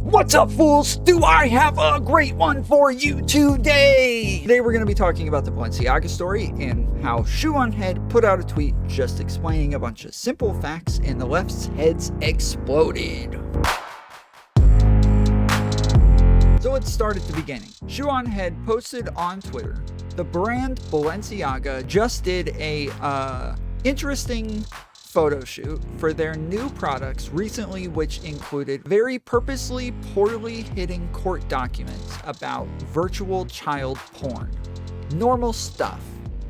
What's up, fools? Do I have a great one for you today? Today we're going to be talking about the Balenciaga story and how Shoe0nHead put out a tweet just explaining a bunch of simple facts and the left's heads exploded. So let's start at the beginning. Shoe0nHead posted on Twitter, the brand Balenciaga just did a interesting photo shoot for their new products recently, which included very purposely poorly hidden court documents about virtual child porn. Normal stuff.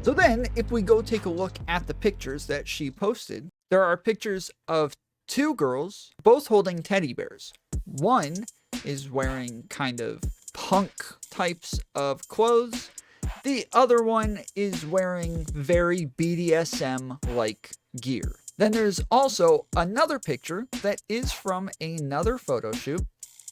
So then, if we go take a look at the pictures that she posted, there are pictures of two girls, both holding teddy bears. One is wearing kind of punk types of clothes. The other one is wearing very BDSM-like gear. Then there's also another picture that is from another photo shoot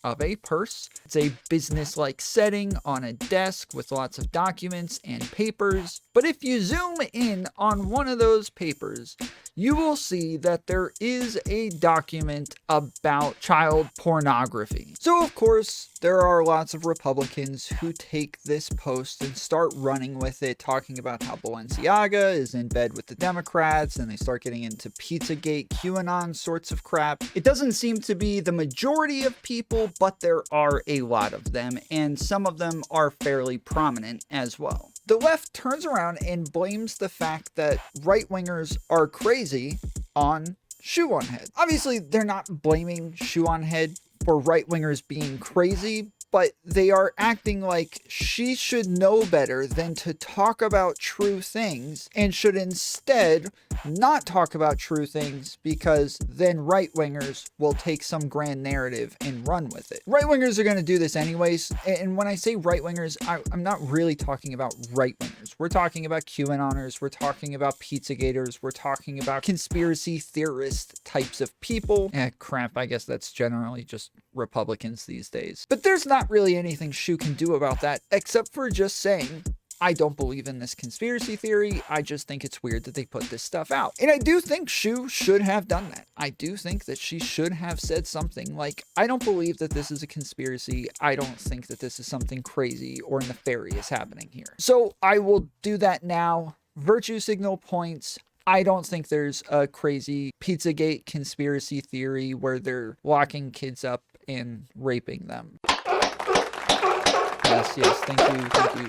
of a purse. It's a business-like setting on a desk with lots of documents and papers. But if you zoom in on one of those papers, you will see that there is a document about child pornography. So of course, there are lots of Republicans who take this post and start running with it, talking about how Balenciaga is in bed with the Democrats, and they start getting into Pizzagate, QAnon sorts of crap. It doesn't seem to be the majority of people, but there are a lot of them, and some of them are fairly prominent as well. The left turns around and blames the fact that right-wingers are crazy on Shoe0nHead. Obviously, they're not blaming Shoe0nHead for right-wingers being crazy, but they are acting like she should know better than to talk about true things and should instead not talk about true things because then right-wingers will take some grand narrative and run with it. Right-wingers are going to do this anyways, and when I say right-wingers, I'm not really talking about right-wingers. We're talking about QAnoners, we're talking about Pizzagators, we're talking about conspiracy theorist types of people. Crap, I guess that's generally just Republicans these days. But there's not really anything Shoe can do about that except for just saying, I don't believe in this conspiracy theory. I just think it's weird that they put this stuff out. And I do think Shoe should have done that. I do think that she should have said something like, I don't believe that this is a conspiracy. I don't think that this is something crazy or nefarious happening here. So I will do that now. Virtue signal points. I don't think there's a crazy Pizzagate conspiracy theory where they're locking kids up and raping them. Yes, thank you.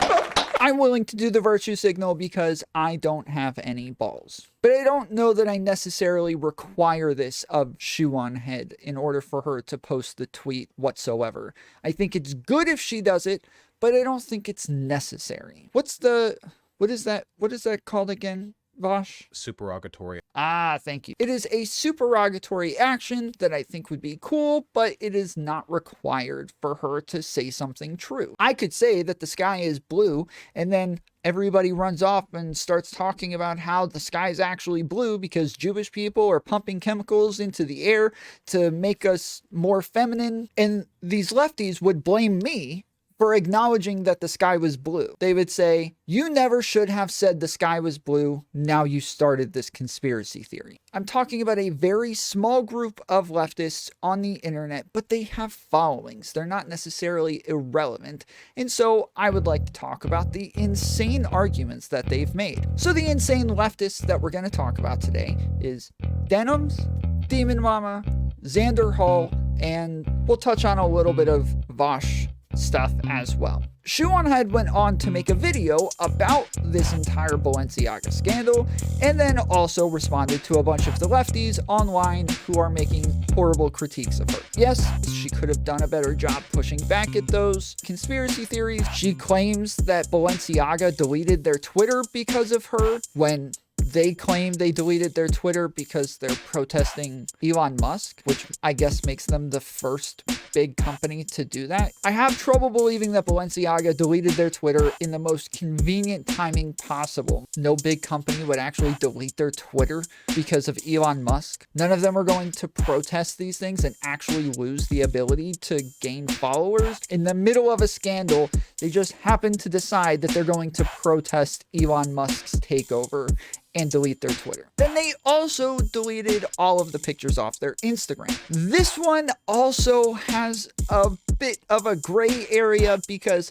I'm willing to do the virtue signal because I don't have any balls. But I don't know that I necessarily require this of Shoe0nHead in order for her to post the tweet whatsoever. I think it's good if she does it, but I don't think it's necessary. What is that called again? Vaush? Supererogatory. Ah, thank you. It is a supererogatory action that I think would be cool, but it is not required for her to say something true. I could say that the sky is blue, and then everybody runs off and starts talking about how the sky is actually blue because Jewish people are pumping chemicals into the air to make us more feminine, and these lefties would blame me for acknowledging that the sky was blue. They would say, you never should have said the sky was blue. Now you started this conspiracy theory. I'm talking about a very small group of leftists on the internet, but they have followings. They're not necessarily irrelevant. And so I would like to talk about the insane arguments that they've made. So the insane leftists that we're going to talk about today is Denims, DemonMama, Xanderhal, and we'll touch on a little bit of Vaush stuff as well. Shoe0nHead went on to make a video about this entire Balenciaga scandal, and then also responded to a bunch of the lefties online who are making horrible critiques of her. Yes, she could have done a better job pushing back at those conspiracy theories. She claims that Balenciaga deleted their Twitter because of her, when they claim they deleted their Twitter because they're protesting Elon Musk, which I guess makes them the first big company to do that. I have trouble believing that Balenciaga deleted their Twitter in the most convenient timing possible. No big company would actually delete their Twitter because of Elon Musk. None of them are going to protest these things and actually lose the ability to gain followers. In the middle of a scandal, They just happened to decide that they're going to protest Elon Musk's takeover and delete their Twitter. Then they also deleted all of the pictures off their Instagram. This one also has a bit of a gray area because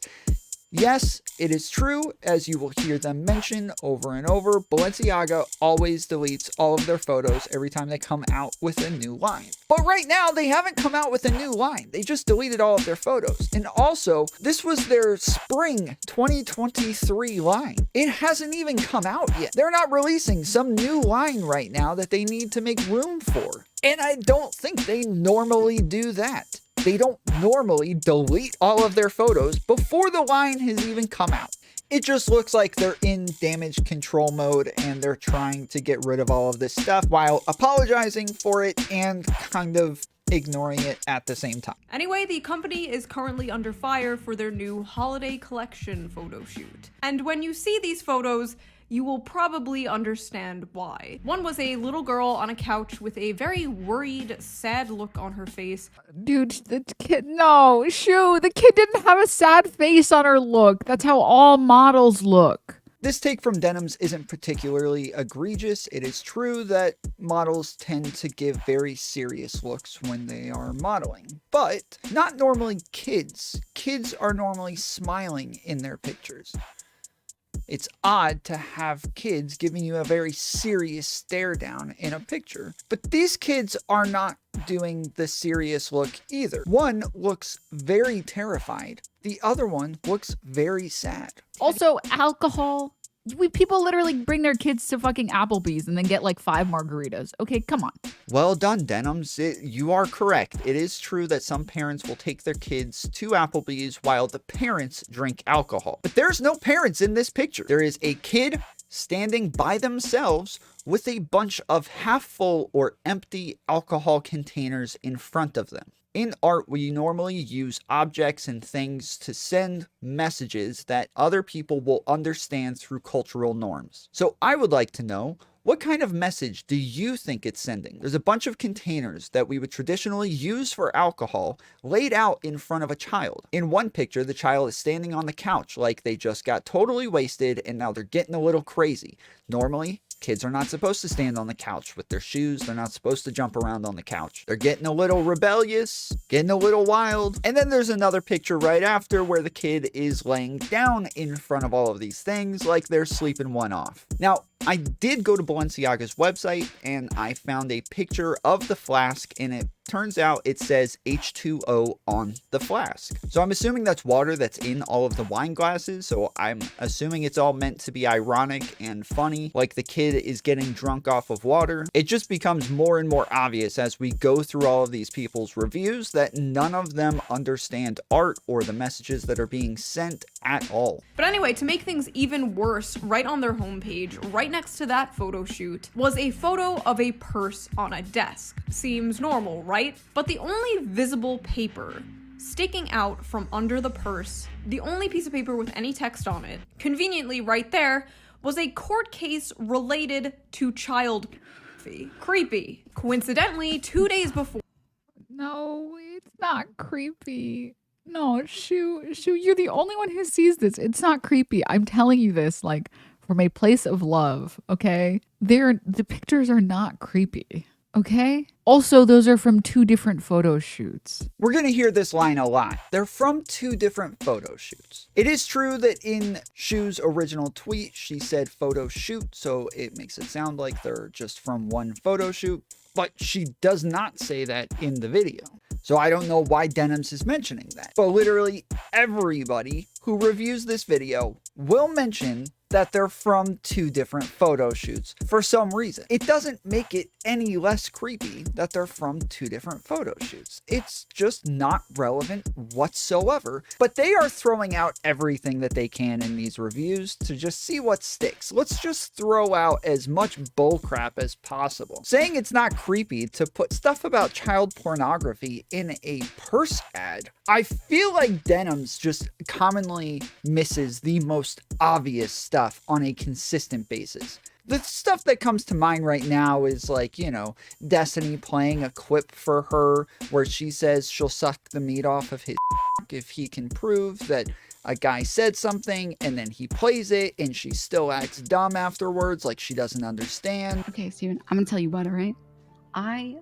yes, it is true, as you will hear them mention over and over, Balenciaga always deletes all of their photos every time they come out with a new line. But right now, they haven't come out with a new line. They just deleted all of their photos. And also, this was their spring 2023 line. It hasn't even come out yet. They're not releasing some new line right now that they need to make room for. And I don't think they normally do that. They don't normally delete all of their photos before the line has even come out. It just looks like they're in damage control mode and they're trying to get rid of all of this stuff while apologizing for it and kind of ignoring it at the same time. Anyway, the company is currently under fire for their new holiday collection photo shoot. And when you see these photos, you will probably understand why. One was a little girl on a couch with a very worried, sad look on her face. Dude, the kid, no, the kid didn't have a sad face on her look. That's how all models look. This take from Denims isn't particularly egregious. It is true that models tend to give very serious looks when they are modeling, but not normally kids. Kids are normally smiling in their pictures. It's odd to have kids giving you a very serious stare down in a picture. But these kids are not doing the serious look either. One looks very terrified. The other one looks very sad. Also, alcohol. People literally bring their kids to fucking Applebee's and then get like 5 margaritas. Okay, come on. Well done, Denims. You are correct. It is true that some parents will take their kids to Applebee's while the parents drink alcohol. But there's no parents in this picture. There is a kid standing by themselves with a bunch of half full or empty alcohol containers in front of them. In art, we normally use objects and things to send messages that other people will understand through cultural norms. So I would like to know, what kind of message do you think it's sending? There's a bunch of containers that we would traditionally use for alcohol laid out in front of a child. In one picture, the child is standing on the couch like they just got totally wasted and now they're getting a little crazy. Normally, kids are not supposed to stand on the couch with their shoes. They're not supposed to jump around on the couch. They're getting a little rebellious, getting a little wild. And then there's another picture right after where the kid is laying down in front of all of these things like they're sleeping one off. Now, I did go to Balenciaga's website and I found a picture of the flask and it turns out it says H2O on the flask. So I'm assuming that's water that's in all of the wine glasses. So I'm assuming it's all meant to be ironic and funny, like the kid is getting drunk off of water. It just becomes more and more obvious as we go through all of these people's reviews that none of them understand art or the messages that are being sent at all. But anyway, to make things even worse, right on their homepage, right next to that photo shoot, was a photo of a purse on a desk. Seems normal, right? But the only visible paper sticking out from under the purse, the only piece of paper with any text on it, conveniently right there, was a court case related to child creepy. Coincidentally, 2 days before. No, it's not creepy. No, Shoe, you're the only one who sees this. It's not creepy. I'm telling you this, like, from a place of love, okay? The pictures are not creepy, okay? Also, those are from 2 different photo shoots. We're going to hear this line a lot. They're from 2 different photo shoots. It is true that in Shoe's original tweet, she said photo shoot, so it makes it sound like they're just from one photo shoot, but she does not say that in the video. So I don't know why Denims is mentioning that. But literally everybody who reviews this video will mention that they're from 2 different photo shoots for some reason. It doesn't make it any less creepy that they're from 2 different photo shoots. It's just not relevant whatsoever. But they are throwing out everything that they can in these reviews to just see what sticks. Let's just throw out as much bullcrap as possible. Saying it's not creepy to put stuff about child pornography in a purse ad, I feel like Denims just commonly misses the most obvious stuff on a consistent basis. The stuff that comes to mind right now is like, you know, Destiny playing a quip for her where she says she'll suck the meat off of his if he can prove that a guy said something, and then he plays it and she still acts dumb afterwards, like she doesn't understand. Okay, Steven, I'm gonna tell you what, all right? I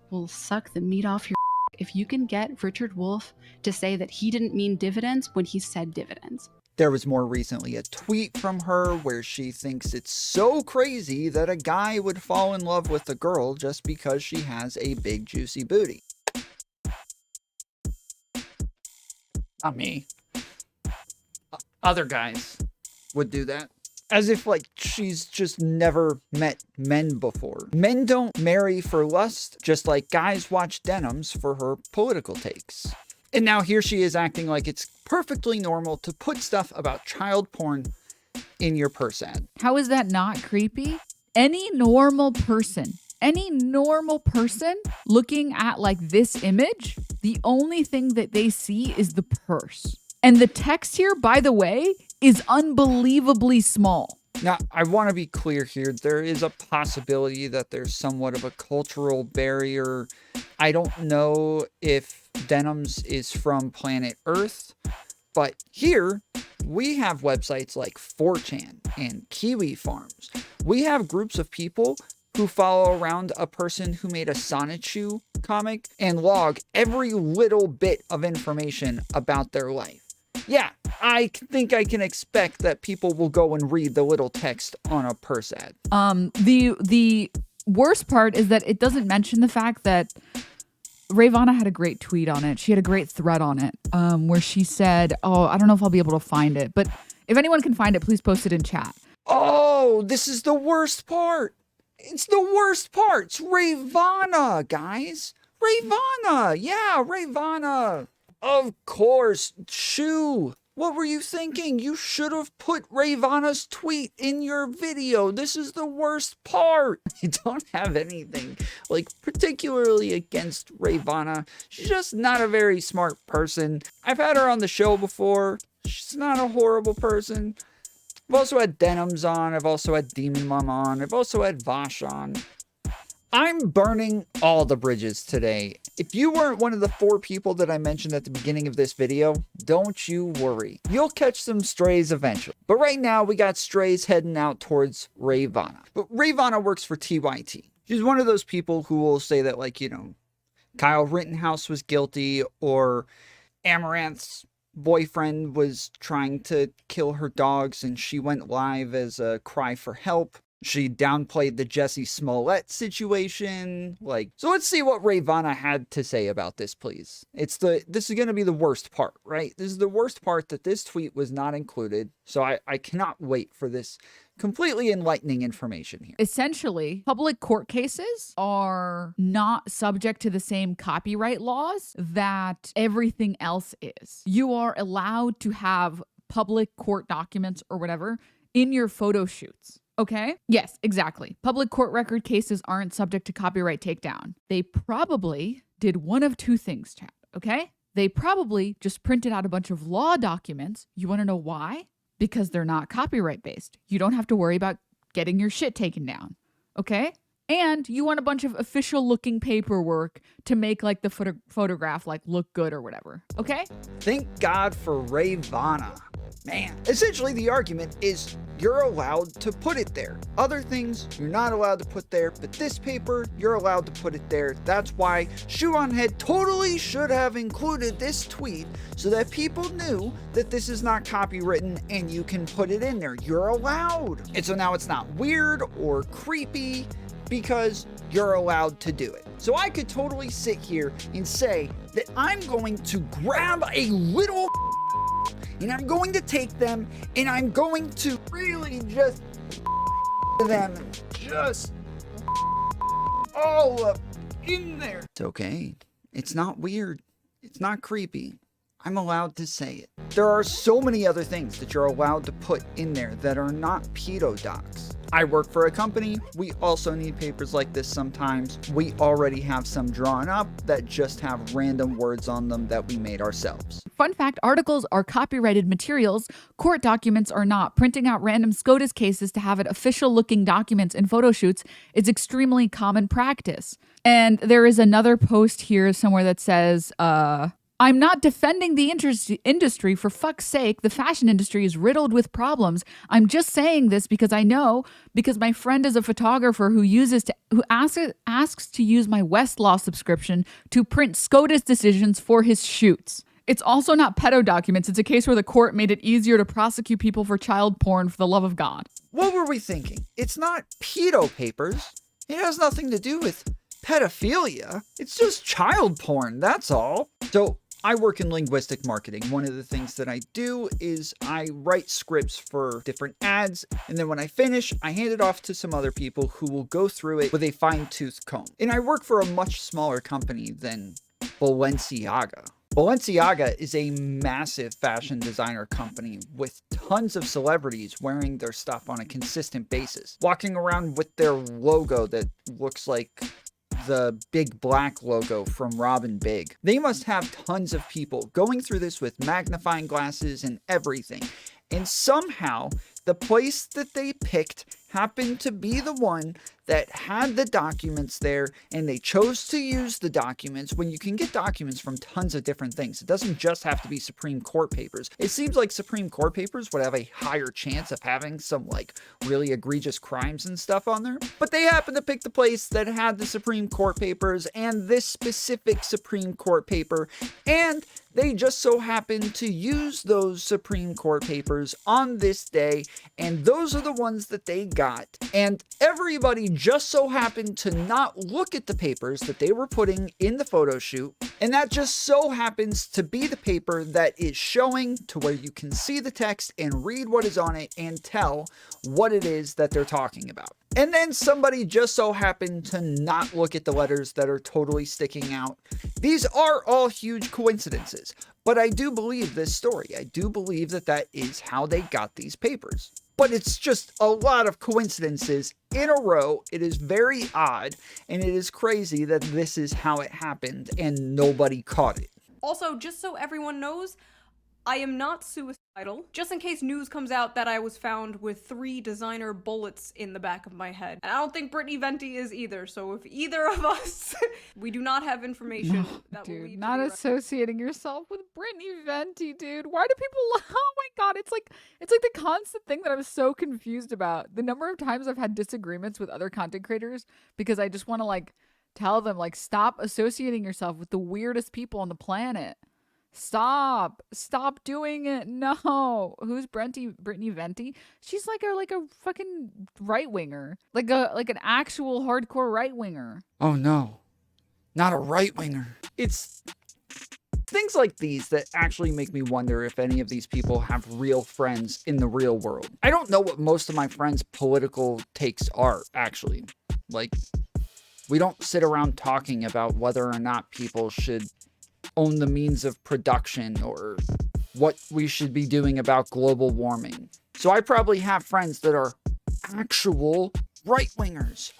will suck the meat off your if you can get Richard Wolff to say that he didn't mean dividends when he said dividends. There was more recently a tweet from her where she thinks it's so crazy that a guy would fall in love with a girl just because she has a big juicy booty. Not me. Other guys would do that. As if, like, she's just never met men before. Men don't marry for lust, just like guys watch Denims for her political takes. And now here she is acting like it's perfectly normal to put stuff about child porn in your purse ad. How is that not creepy? Any normal person looking at like this image, the only thing that they see is the purse. And the text here, by the way, is unbelievably small. Now, I want to be clear here. There is a possibility that there's somewhat of a cultural barrier. I don't know if Denims is from planet Earth, but here we have websites like 4chan and Kiwi Farms. We have groups of people who follow around a person who made a Sonnet Shoe comic and log every little bit of information about their life. Yeah, I think I can expect that people will go and read the little text on a purse ad. The worst part is that it doesn't mention the fact that Ravana had a great tweet on it. She had a great thread on it, where she said, oh, I don't know if I'll be able to find it, but if anyone can find it, please post it in chat. Oh, this is the worst part. It's the worst part. It's Ravana, guys. Ravana. Yeah, Ravana. Of course. Shoe. What were you thinking? You should have put Ravana's tweet in your video. This is the worst part. I don't have anything, like, particularly against Ravana. She's just not a very smart person. I've had her on the show before. She's not a horrible person. I've also had Denims on. I've also had DemonMama on. I've also had Vaush on. I'm burning all the bridges today. If you weren't one of the 4 people that I mentioned at the beginning of this video, don't you worry. You'll catch some strays eventually. But right now, we got strays heading out towards Ravana. But Ravana works for TYT. She's one of those people who will say that, like, you know, Kyle Rittenhouse was guilty, or Amaranth's boyfriend was trying to kill her dogs and she went live as a cry for help. She downplayed the Jussie Smollett situation. Like, so let's see what Ravana had to say about this, please. This is going to be the worst part, right? This is the worst part, that this tweet was not included. So I cannot wait for this completely enlightening information here. Essentially, public court cases are not subject to the same copyright laws that everything else is. You are allowed to have public court documents or whatever in your photo shoots. Okay? Yes, exactly. Public court record cases aren't subject to copyright takedown. They probably did one of 2 things, chat. Okay? They probably just printed out a bunch of law documents. You want to know why? Because they're not copyright based. You don't have to worry about getting your shit taken down. Okay? And you want a bunch of official looking paperwork to make like the photograph like look good or whatever. Okay? Thank God for Ravana. Man, essentially the argument is you're allowed to put it there. Other things you're not allowed to put there, but this paper, you're allowed to put it there. That's why Shoe0nHead totally should have included this tweet so that people knew that this is not copywritten and you can put it in there. You're allowed. And so now it's not weird or creepy because you're allowed to do it. So I could totally sit here and say that I'm going to grab a little and I'm going to take them and I'm going to really just them and just all up in there. It's okay. It's not weird. It's not creepy. I'm allowed to say it. There are so many other things that you're allowed to put in there that are not pedo docs. I work for a company. We also need papers like this sometimes. We already have some drawn up that just have random words on them that we made ourselves. Fun fact, articles are copyrighted materials. Court documents are not. Printing out random SCOTUS cases to have it official looking documents in photo shoots is extremely common practice. And there is another post here somewhere that says, I'm not defending the industry, for fuck's sake. The fashion industry is riddled with problems. I'm just saying this because I know, because my friend is a photographer who asks to use my Westlaw subscription to print SCOTUS decisions for his shoots. It's also not pedo documents. It's a case where the court made it easier to prosecute people for child porn, for the love of God. What were we thinking? It's not pedo papers. It has nothing to do with pedophilia. It's just child porn, that's all. So I work in linguistic marketing. One of the things that I do is I write scripts for different ads, and then when I finish, I hand it off to some other people who will go through it with a fine-tooth comb. And I work for a much smaller company than Balenciaga. Balenciaga is a massive fashion designer company with tons of celebrities wearing their stuff on a consistent basis, walking around with their logo that looks like the big black logo from Robin Big. They must have tons of people going through this with magnifying glasses and everything. And somehow, the place that they picked happened to be the one that had the documents there, and they chose to use the documents when you can get documents from tons of different things. It doesn't just have to be Supreme Court papers. It seems like Supreme Court papers would have a higher chance of having some like really egregious crimes and stuff on there. But they happened to pick the place that had the Supreme Court papers and this specific Supreme Court paper, and they just so happened to use those Supreme Court papers on this day, and those are the ones that they got. And everybody just so happened to not look at the papers that they were putting in the photo shoot, and that just so happens to be the paper that is showing to where you can see the text and read what is on it and tell what it is that they're talking about. And then somebody just so happened to not look at the letters that are totally sticking out. These are all huge coincidences, but I do believe this story. I do believe that that is how they got these papers. But it's just a lot of coincidences in a row. It is very odd, and it is crazy that this is how it happened and nobody caught it. Also, just so everyone knows, I am not suicidal. Just in case news comes out that I was found with 3 designer bullets in the back of my head. And I don't think Brittany Venti is either, so if either of us, we do not have information that will lead Dude, not associating yourself with Brittany Venti, dude. Why do people, oh my god, it's like the constant thing that I'm so confused about. The number of times I've had disagreements with other content creators because I just want to like tell them like, stop associating yourself with the weirdest people on the planet. Stop doing it. No. Who's Brittany Venti? She's like a fucking right winger, like an actual hardcore right winger. Oh no, not a right winger. It's things like these that actually make me wonder if any of these people have real friends in the real world. I don't know what most of my friends' political takes are, actually. Like, we don't sit around talking about whether or not people should own the means of production or what we should be doing about global warming. So I probably have friends that are actual right-wingers.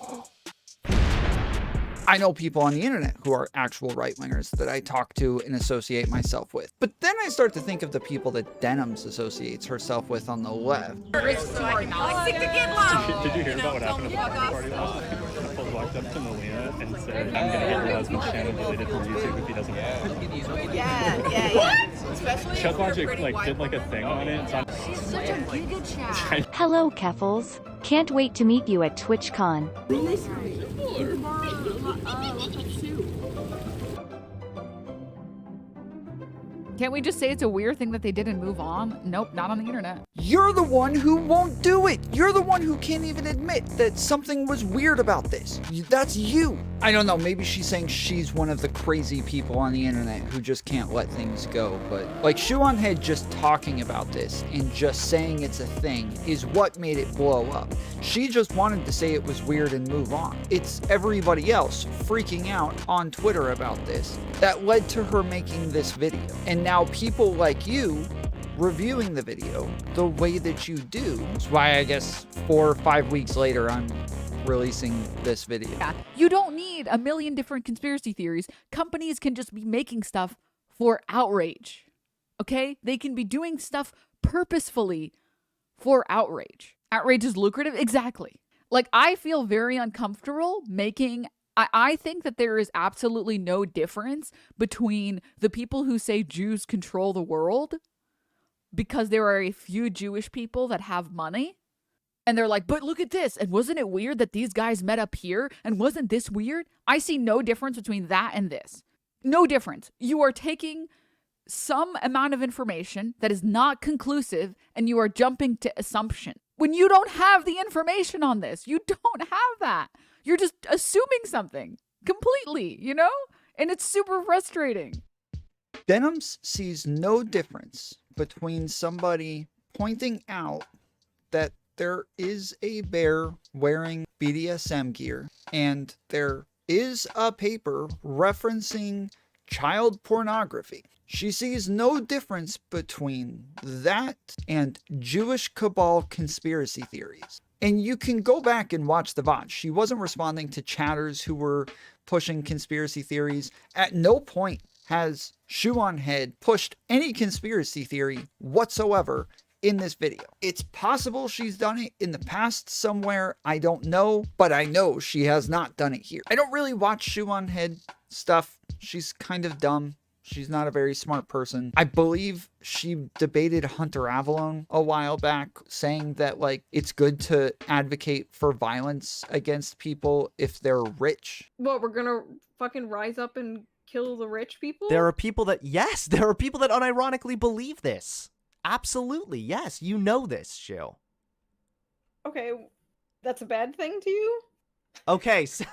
I know people on the internet who are actual right-wingers that I talk to and associate myself with. But then I start to think of the people that Denims associates herself with on the left. Did you hear about what happened at the party last night? Couple walked up to Melina and said, I'm going to get your husband's channel deleted from YouTube if he doesn't want it. Yeah. Especially Chuck Logic did a thing on it. It's on she's such a giga chat. Hello, Keffels. Can't wait to meet you at TwitchCon. Can't we just say it's a weird thing that they did and move on? Nope, not on the internet. You're the one who won't do it. You're the one who can't even admit that something was weird about this. That's you. I don't know, maybe she's saying she's one of the crazy people on the internet who just can't let things go, but like Shoe0nHead just talking about this and just saying it's a thing is what made it blow up. She just wanted to say it was weird and move on. It's everybody else freaking out on Twitter about this that led to her making this video. And now people like you reviewing the video the way that you do. That's why I guess 4 or 5 weeks later, I'm releasing this video. Yeah. You don't need a million different conspiracy theories. Companies can just be making stuff for outrage. Okay? They can be doing stuff purposefully for outrage. Outrage is lucrative? Exactly. Like, I feel very uncomfortable making... I think that there is absolutely no difference between the people who say Jews control the world because there are a few Jewish people that have money. And they're like, but look at this. And wasn't it weird that these guys met up here? And wasn't this weird? I see no difference between that and this. No difference. You are taking some amount of information that is not conclusive and you are jumping to assumption. When you don't have the information on this, you don't have that. You're just assuming something completely, you know? And it's super frustrating. Denims sees no difference between somebody pointing out that there is a bear wearing BDSM gear and there is a paper referencing child pornography. She sees no difference between that and Jewish cabal conspiracy theories. And you can go back and watch the Vaush. She wasn't responding to chatters who were pushing conspiracy theories. At no point has Shoe0nHead pushed any conspiracy theory whatsoever in this video. It's possible she's done it in the past somewhere. I don't know, but I know she has not done it here. I don't really watch Shoe0nHead stuff. She's kind of dumb. She's not a very smart person. I believe she debated Hunter Avalon a while back, saying that, like, it's good to advocate for violence against people if they're rich. What, we're gonna fucking rise up and kill the rich people? There are people that, yes, there are people that unironically believe this. Absolutely, yes. You know this, Shoe. Okay, that's a bad thing to you? Okay, so...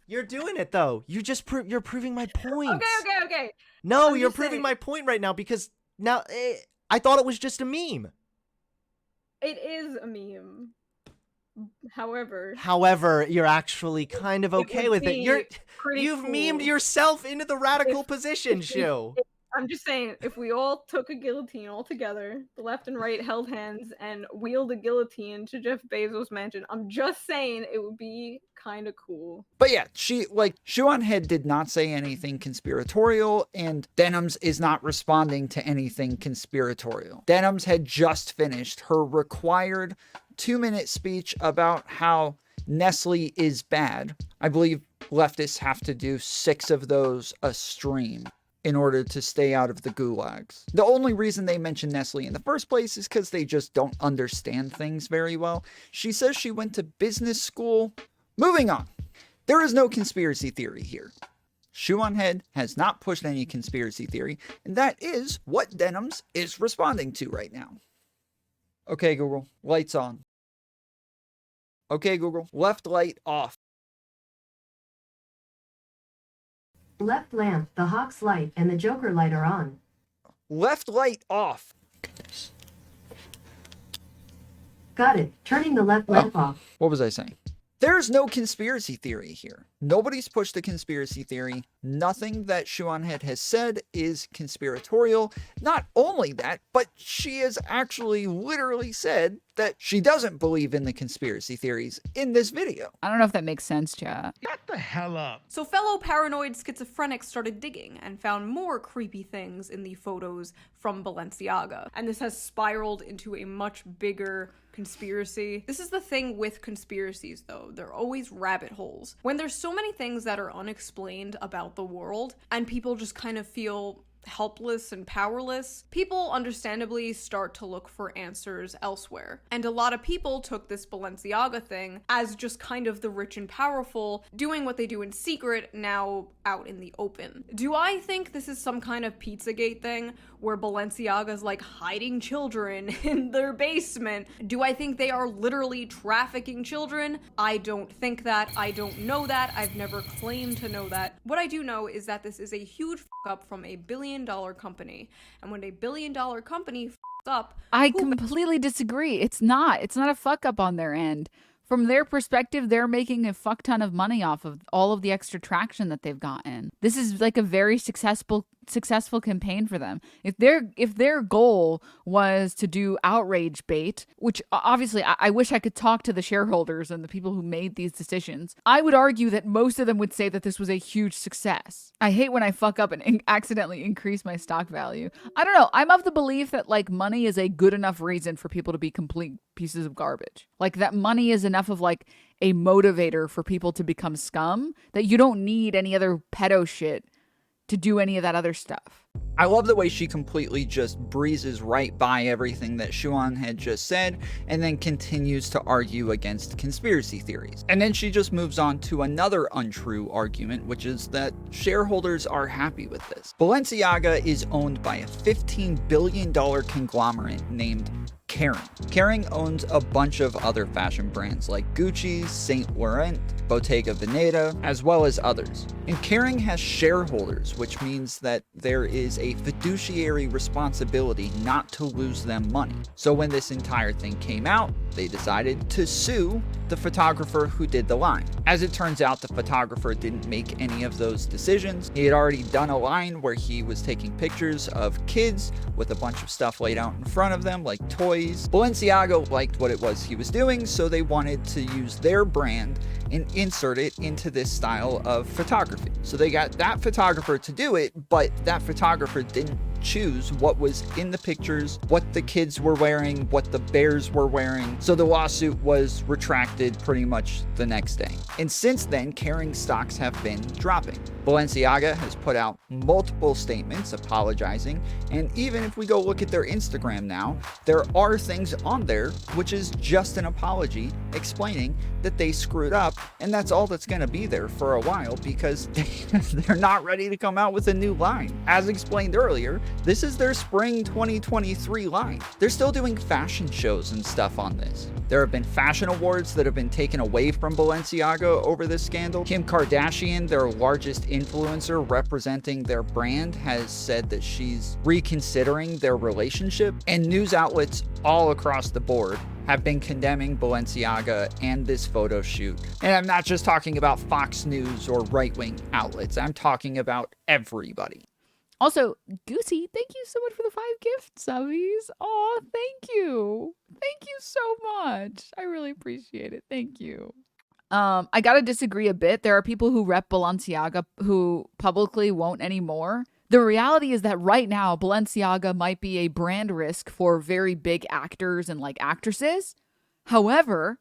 You're doing it, though. You just you're proving my point. Okay. No, you're proving my point right now because now I thought it was just a meme. It is a meme. However, you're actually kind of okay with it. You've memed yourself into the radical position, Shoe. I'm just saying, if we all took a guillotine all together, the left and right held hands, and wheeled a guillotine to Jeff Bezos' mansion, I'm just saying it would be kind of cool. But yeah, Shoe0nHead did not say anything conspiratorial, and Denims is not responding to anything conspiratorial. Denims had just finished her required 2-minute speech about how Nestle is bad. I believe leftists have to do 6 of those a stream in order to stay out of the gulags. The only reason they mention Nestle in the first place is because they just don't understand things very well. She says she went to business school. Moving on. There is no conspiracy theory here. Shoe0nHead has not pushed any conspiracy theory, and that is what Denims is responding to right now. Okay, Google, lights on. Okay, Google, left light off. Left lamp, the Hawk's light, and the Joker light are on. Left light off. Got it. Turning the left lamp off. What was I saying? There's no conspiracy theory here. Nobody's pushed a conspiracy theory. Nothing that Shoe0nHead has said is conspiratorial. Not only that, but she has actually literally said that she doesn't believe in the conspiracy theories in this video. I don't know if that makes sense, chat. Shut the hell up. So fellow paranoid schizophrenics started digging and found more creepy things in the photos from Balenciaga. And this has spiraled into a much bigger conspiracy. This is the thing with conspiracies, though. They're always rabbit holes. When there's so many things that are unexplained about the world and people just kind of feel helpless and powerless, people understandably start to look for answers elsewhere. And a lot of people took this Balenciaga thing as just kind of the rich and powerful doing what they do in secret now out in the open. Do I think this is some kind of Pizzagate thing where Balenciaga's like hiding children in their basement? Do I think they are literally trafficking children? I don't think that. I don't know that. I've never claimed to know that. What I do know is that this is a huge up from a billion-dollar company. And when a billion-dollar company up, I completely disagree. It's not a fuck up on their end. From their perspective, they're making a fuck ton of money off of all of the extra traction that they've gotten. This is like a very successful successful campaign for them. If their goal was to do outrage bait, which obviously I wish I could talk to the shareholders and the people who made these decisions, I would argue that most of them would say that this was a huge success. I hate when I fuck up and accidentally increase my stock value. I don't know. I'm of the belief that like money is a good enough reason for people to be complete pieces of garbage. Like that money is enough of like a motivator for people to become scum that you don't need any other pedo shit to do any of that other stuff. I love the way she completely just breezes right by everything that Shoe0nHead just said and then continues to argue against conspiracy theories. And then she just moves on to another untrue argument, which is that shareholders are happy with this. Balenciaga is owned by a $15 billion conglomerate named Kering. Kering owns a bunch of other fashion brands like Gucci, Saint Laurent, Bottega Veneta, as well as others. And Kering has shareholders, which means that there is a fiduciary responsibility not to lose them money. So when this entire thing came out, they decided to sue the photographer who did the line. As it turns out, the photographer didn't make any of those decisions. He had already done a line where he was taking pictures of kids with a bunch of stuff laid out in front of them, like toys. Balenciaga liked what it was he was doing, so they wanted to use their brand and insert it into this style of photography. So they got that photographer to do it, but that photographer didn't choose what was in the pictures, what the kids were wearing, what the bears were wearing. So the lawsuit was retracted pretty much the next day. And since then, Kering stocks have been dropping. Balenciaga has put out multiple statements apologizing, and even if we go look at their Instagram now, there are things on there which is just an apology explaining that they screwed up, and that's all that's going to be there for a while because they're not ready to come out with a new line. As explained earlier, this is their spring 2023 line. They're still doing fashion shows and stuff on this. There have been fashion awards that have been taken away from Balenciaga over this scandal. Kim Kardashian, their largest influencer representing their brand, has said that she's reconsidering their relationship, and news outlets all across the board have been condemning Balenciaga and this photo shoot. And I'm not just talking about Fox News or right-wing outlets. I'm talking about everybody. Also, Goosey, thank you so much for the 5 gift subbies. Oh, thank you. Thank you so much. I really appreciate it. Thank you. I gotta disagree a bit. There are people who rep Balenciaga who publicly won't anymore. The reality is that right now, Balenciaga might be a brand risk for very big actors and like actresses. However,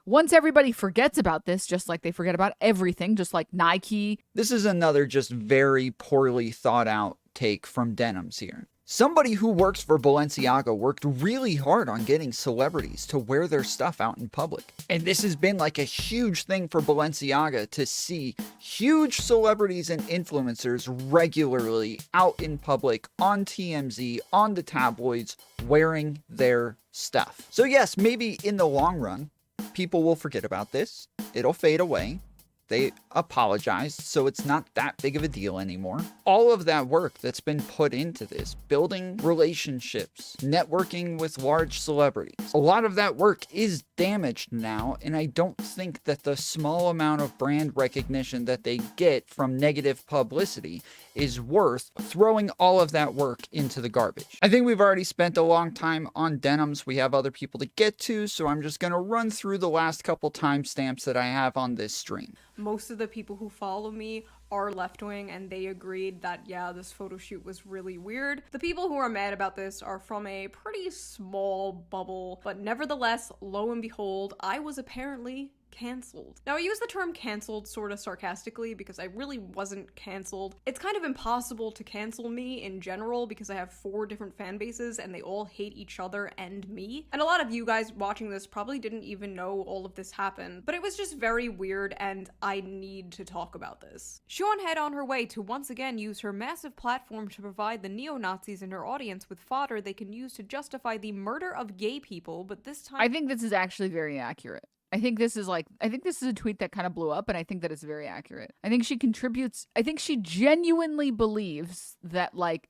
once everybody forgets about this, just like they forget about everything, just like Nike. This is another just very poorly thought out take from Denims here. Somebody who works for Balenciaga worked really hard on getting celebrities to wear their stuff out in public. And this has been like a huge thing for Balenciaga to see huge celebrities and influencers regularly out in public, on TMZ, on the tabloids, wearing their stuff. So yes, maybe in the long run, people will forget about this. It'll fade away. They apologized, so it's not that big of a deal anymore. All of that work that's been put into this, building relationships, networking with large celebrities, a lot of that work is damaged now, and I don't think that the small amount of brand recognition that they get from negative publicity is worth throwing all of that work into the garbage. I think we've already spent a long time on Denims. We have other people to get to, so I'm just gonna run through the last couple timestamps that I have on this stream. Most of the people who follow me are left-wing, and they agreed that, yeah, this photo shoot was really weird. The people who are mad about this are from a pretty small bubble, but nevertheless, lo and behold, I was apparently canceled. Now, I use the term canceled sort of sarcastically because I really wasn't canceled. It's kind of impossible to cancel me in general because I have 4 different fan bases and they all hate each other and me. And a lot of you guys watching this probably didn't even know all of this happened, but it was just very weird and I need to talk about this. Shoe0nHead on her way to once again use her massive platform to provide the neo-Nazis in her audience with fodder they can use to justify the murder of gay people, but this time— I think this is actually very accurate. I think this is a tweet that kind of blew up, and I think that it's very accurate. I think she genuinely believes that, like,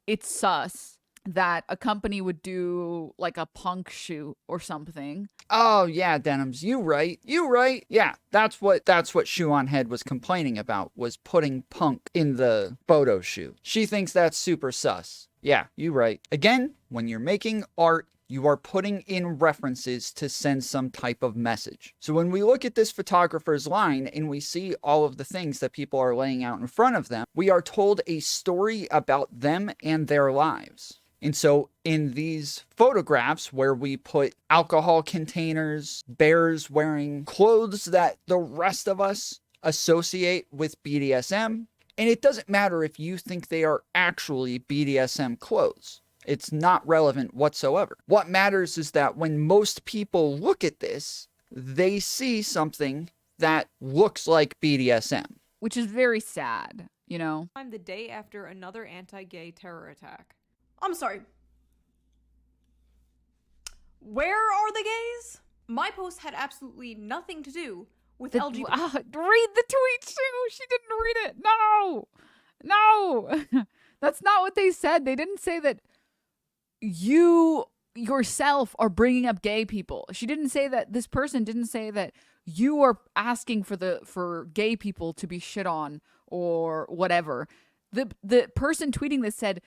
it's sus that a company would do like a punk shoot or something. Oh yeah, Denims, you right. Yeah, that's what Shoe0nHead was complaining about, was putting punk in the photo shoot. She thinks that's super sus. Yeah, you right. Again, when you're making art, you are putting in references to send some type of message. So when we look at this photographer's line and we see all of the things that people are laying out in front of them, we are told a story about them and their lives. And so in these photographs where we put alcohol containers, bears wearing clothes that the rest of us associate with BDSM, and it doesn't matter if you think they are actually BDSM clothes. It's not relevant whatsoever. What matters is that when most people look at this, they see something that looks like BDSM. Which is very sad, you know? I'm the day after another anti-gay terror attack. I'm sorry. Where are the gays? My post had absolutely nothing to do with LGBT. Read the tweet, Sue. She didn't read it. No. That's not what they said. They didn't say that you yourself are bringing up gay people. She didn't say that. This person didn't say that you are asking for gay people to be shit on or whatever. The person tweeting this said,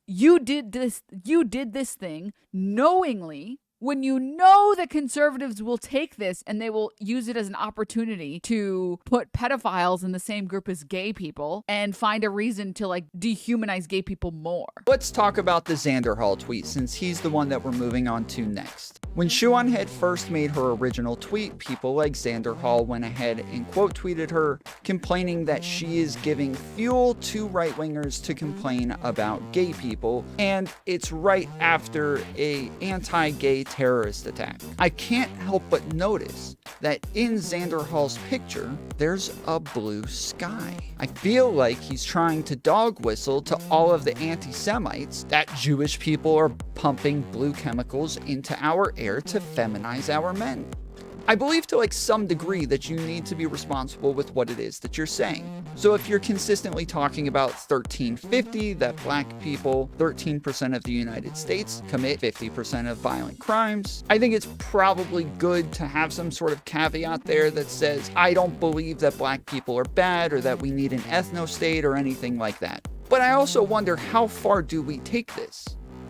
you did this thing knowingly, when you know that conservatives will take this and they will use it as an opportunity to put pedophiles in the same group as gay people and find a reason to like dehumanize gay people more. Let's talk about the Xanderhal tweet, since he's the one that we're moving on to next. When Shoe0nHead first made her original tweet, people like Xanderhal went ahead and quote tweeted her, complaining that she is giving fuel to right-wingers to complain about gay people, and it's right after a anti-gay terrorist attack. I can't help but notice that in Xanderhal's picture, there's a blue sky. I feel like he's trying to dog whistle to all of the anti-Semites that Jewish people are pumping blue chemicals into our air to feminize our men. I believe to like some degree that you need to be responsible with what it is that you're saying. So if you're consistently talking about 1350, that black people, 13% of the United States, commit 50% of violent crimes, I think it's probably good to have some sort of caveat there that says, I don't believe that black people are bad or that we need an ethno-state or anything like that. But I also wonder, how far do we take this?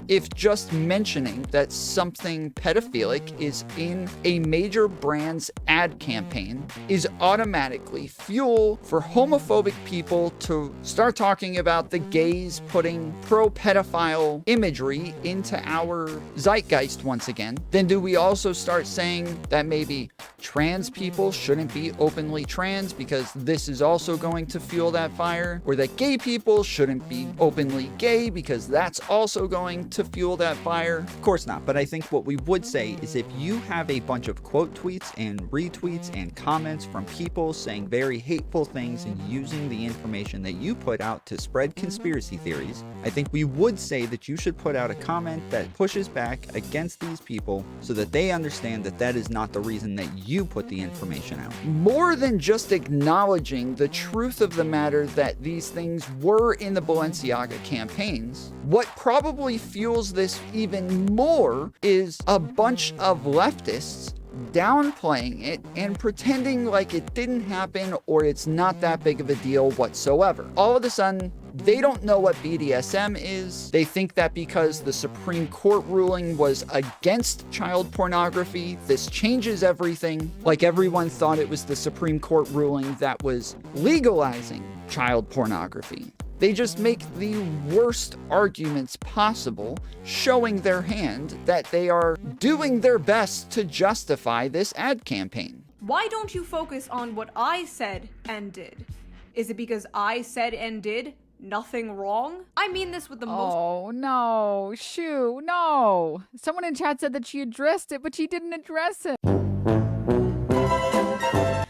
If just mentioning that something pedophilic is in a major brand's ad campaign is automatically fuel for homophobic people to start talking about the gays putting pro-pedophile imagery into our zeitgeist once again, then do we also start saying that maybe trans people shouldn't be openly trans because this is also going to fuel that fire? Or that gay people shouldn't be openly gay because that's also going to fuel that fire? Of course not, but I think what we would say is if you have a bunch of quote tweets and retweets and comments from people saying very hateful things and using the information that you put out to spread conspiracy theories, I think we would say that you should put out a comment that pushes back against these people so that they understand that that is not the reason that you put the information out. More than just acknowledging the truth of the matter that these things were in the Balenciaga campaigns, what probably fuels this even more is a bunch of leftists downplaying it and pretending like it didn't happen or it's not that big of a deal whatsoever. All of a sudden, they don't know what BDSM is. They think that because the Supreme Court ruling was against child pornography, this changes everything. Like everyone thought it was the Supreme Court ruling that was legalizing child pornography. They just make the worst arguments possible, showing their hand that they are doing their best to justify this ad campaign. Why don't you focus on what I said and did? Is it because I said and did nothing wrong? I mean this with the most— Oh, no. Shoo, no. Someone in chat said that she addressed it, but she didn't address it.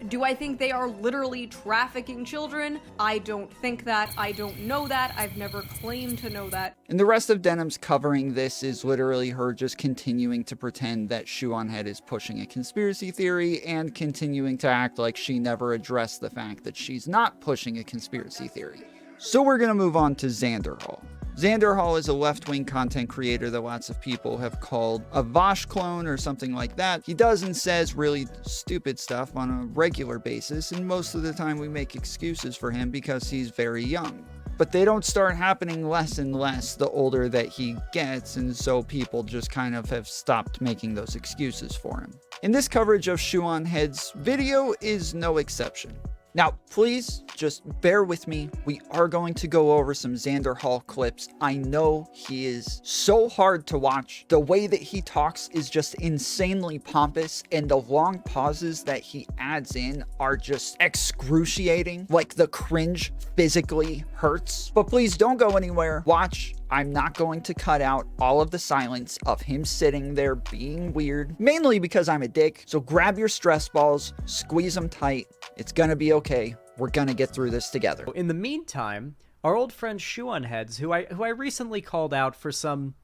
Do I think they are literally trafficking children? I don't think that. I don't know that. I've never claimed to know that. And the rest of Denims covering this is literally her just continuing to pretend that Shoe0nHead is pushing a conspiracy theory and continuing to act like she never addressed the fact that she's not pushing a conspiracy theory. So we're going to move on to Xanderhal. Xanderhal is a left-wing content creator that lots of people have called a Vaush clone or something like that. He does and says really stupid stuff on a regular basis, and most of the time we make excuses for him because he's very young. But they don't start happening less and less the older that he gets, and so people just kind of have stopped making those excuses for him. And this coverage of Shoe0nHead's video is no exception. Now, please just bear with me. We are going to go over some Xanderhal clips. I know he is so hard to watch. The way that he talks is just insanely pompous, and the long pauses that he adds in are just excruciating. Like, the cringe physically hurts. But please don't go anywhere. Watch. I'm not going to cut out all of the silence of him sitting there being weird, mainly because I'm a dick. So grab your stress balls, squeeze them tight. It's gonna be okay. We're gonna get through this together. In the meantime, our old friend Shoe0nHeads, who I recently called out for some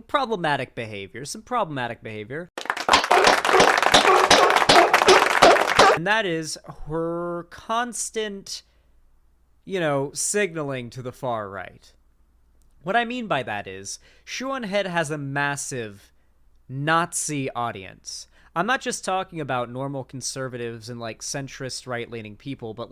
problematic behavior, and that is her constant, signaling to the far right. What I mean by that is, Shoe0nHead has a massive Nazi audience. I'm not just talking about normal conservatives and, centrist right-leaning people, but,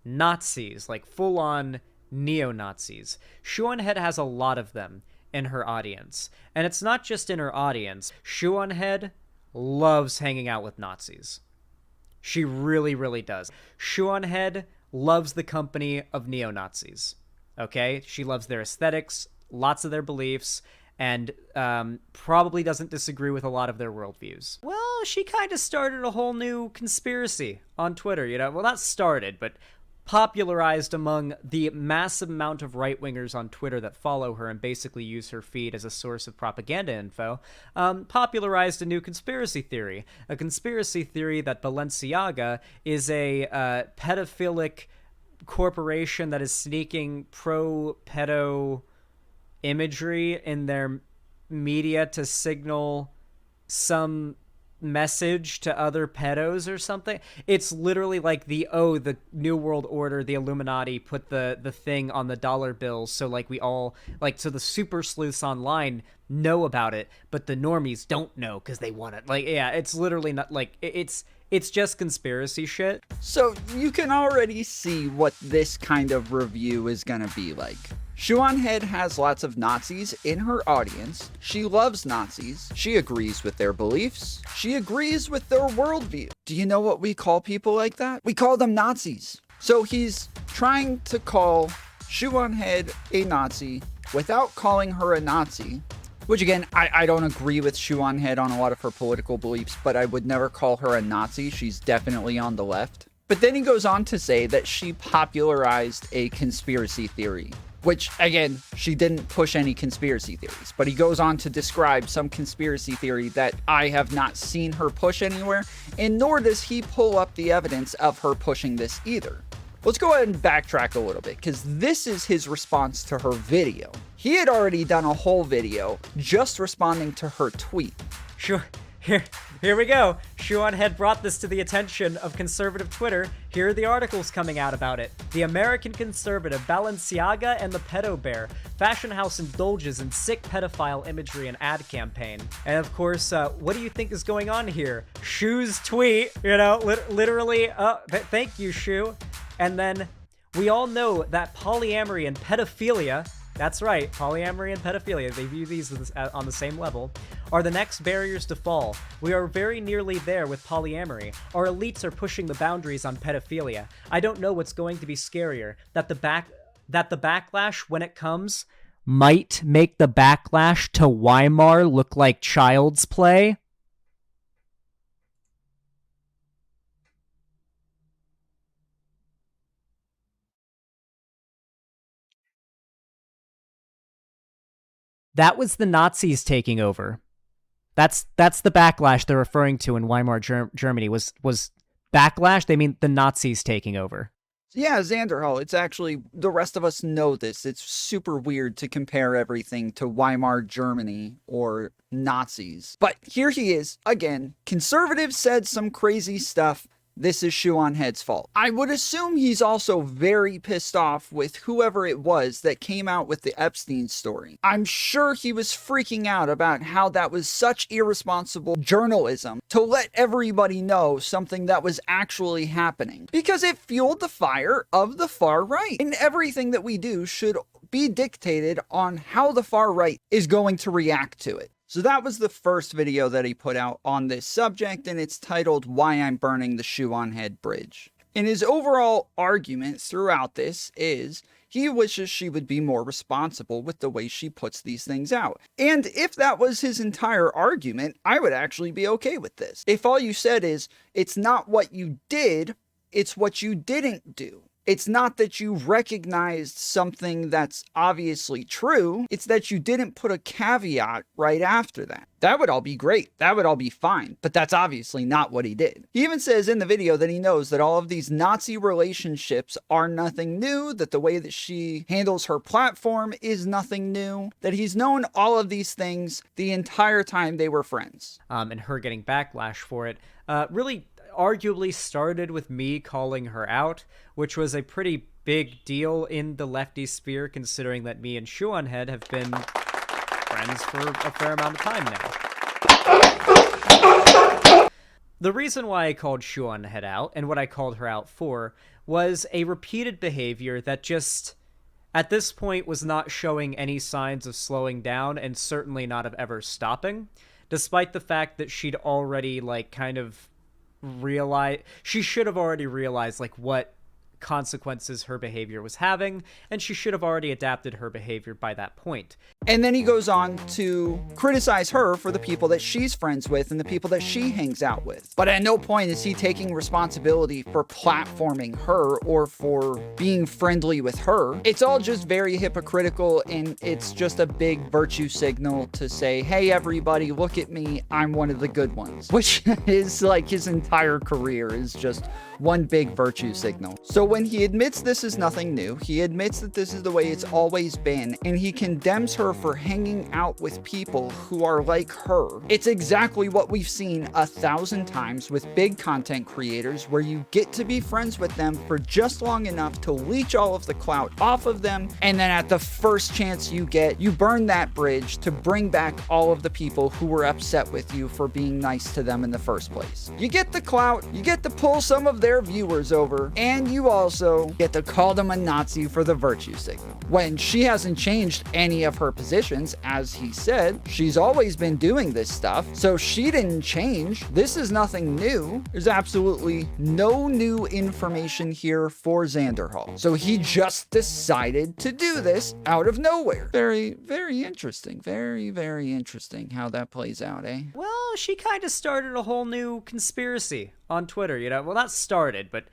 Nazis, full-on neo-Nazis. Shoe0nHead has a lot of them in her audience. And it's not just in her audience. Shoe0nHead loves hanging out with Nazis. She really, really does. Shoe0nHead loves the company of neo-Nazis. Okay? She loves their aesthetics, lots of their beliefs, and probably doesn't disagree with a lot of their worldviews. Well, she kind of started a whole new conspiracy on Twitter, Well, not started, but popularized among the massive amount of right-wingers on Twitter that follow her and basically use her feed as a source of propaganda info, popularized a new conspiracy theory. A conspiracy theory that Balenciaga is a pedophilic corporation that is sneaking pro-pedo imagery in their media to signal some message to other pedos or something. It's literally like the New World Order, the Illuminati put the thing on the dollar bills, so we all so the super sleuths online know about it, but the normies don't know because they want it. It's literally not it's just conspiracy shit. So you can already see what this kind of review is gonna be like. Shoe0nHead has lots of Nazis in her audience. She loves Nazis. She agrees with their beliefs. She agrees with their worldview. Do you know what we call people like that? We call them Nazis. So he's trying to call Shoe0nHead a Nazi without calling her a Nazi. Which again, I don't agree with Shoe0nHead on a lot of her political beliefs, but I would never call her a Nazi. She's definitely on the left. But then he goes on to say that she popularized a conspiracy theory. Which, again, she didn't push any conspiracy theories, but he goes on to describe some conspiracy theory that I have not seen her push anywhere, and nor does he pull up the evidence of her pushing this either. Let's go ahead and backtrack a little bit, because this is his response to her video. He had already done a whole video just responding to her tweet. Sure. Here we go. Shoe0nHead brought this to the attention of conservative Twitter. Here are the articles coming out about it. The American conservative Balenciaga and the Pedo Bear. Fashion house indulges in sick pedophile imagery and ad campaign. And of course, what do you think is going on here? Shoe's tweet, literally, thank you, Shoe. And then we all know that polyamory and pedophilia, that's right, polyamory and pedophilia, they view these on the same level, are the next barriers to fall. We are very nearly there with polyamory. Our elites are pushing the boundaries on pedophilia. I don't know what's going to be scarier, that the backlash when it comes might make the backlash to Weimar look like child's play. That was the Nazis taking over. That's the backlash they're referring to in Weimar Germany was backlash. They mean the Nazis taking over. Yeah, Xanderhal, it's actually, the rest of us know this. It's super weird to compare everything to Weimar Germany or Nazis. But here he is, again, conservatives said some crazy stuff. this is Shoe0nHead's fault. I would assume he's also very pissed off with whoever it was that came out with the Epstein story. I'm sure he was freaking out about how that was such irresponsible journalism to let everybody know something that was actually happening, because it fueled the fire of the far right. And everything that we do should be dictated on how the far right is going to react to it. So that was the first video that he put out on this subject, and it's titled Why I'm Burning the Shoe0nHead Bridge. And his overall argument throughout this is he wishes she would be more responsible with the way she puts these things out. And if that was his entire argument, I would actually be okay with this. If all you said is, it's not what you did, it's what you didn't do. It's not that you recognized something that's obviously true, it's that you didn't put a caveat right after that. That would all be great, that would all be fine, but that's obviously not what he did. He even says in the video that he knows that all of these Nazi relationships are nothing new, that the way that she handles her platform is nothing new, that he's known all of these things the entire time they were friends. And her getting backlash for it really arguably started with me calling her out, which was a pretty big deal in the lefty sphere, considering that me and Shoe0nHead have been friends for a fair amount of time now. The reason why I called Shoe0nHead out, and what I called her out for, was a repeated behavior that just, at this point, was not showing any signs of slowing down, and certainly not of ever stopping, despite the fact that she'd already, like, kind of she should have already realized like what consequences her behavior was having, and she should have already adapted her behavior by that point. And then he goes on to criticize her for the people that she's friends with and the people that she hangs out with. But at no point is he taking responsibility for platforming her or for being friendly with her. It's all just very hypocritical, and it's just a big virtue signal to say, hey everybody, look at me, I'm one of the good ones. Which is like his entire career is just one big virtue signal. So when he admits this is nothing new, he admits that this is the way it's always been, and he condemns her for hanging out with people who are like her. It's exactly what we've seen 1,000 times with big content creators, where you get to be friends with them for just long enough to leech all of the clout off of them, and then at the first chance you get, you burn that bridge to bring back all of the people who were upset with you for being nice to them in the first place. You get the clout, you get to pull some of their viewers over, and you also get to call them a Nazi for the virtue signal. When she hasn't changed any of her positions, as he said, she's always been doing this stuff, so she didn't change. This is nothing new. There's absolutely no new information here for Xanderhal. So he just decided to do this out of nowhere. Very, very interesting. Very, very interesting how that plays out, eh? Well, she kind of started a whole new conspiracy on Twitter, you know? Well, not started, but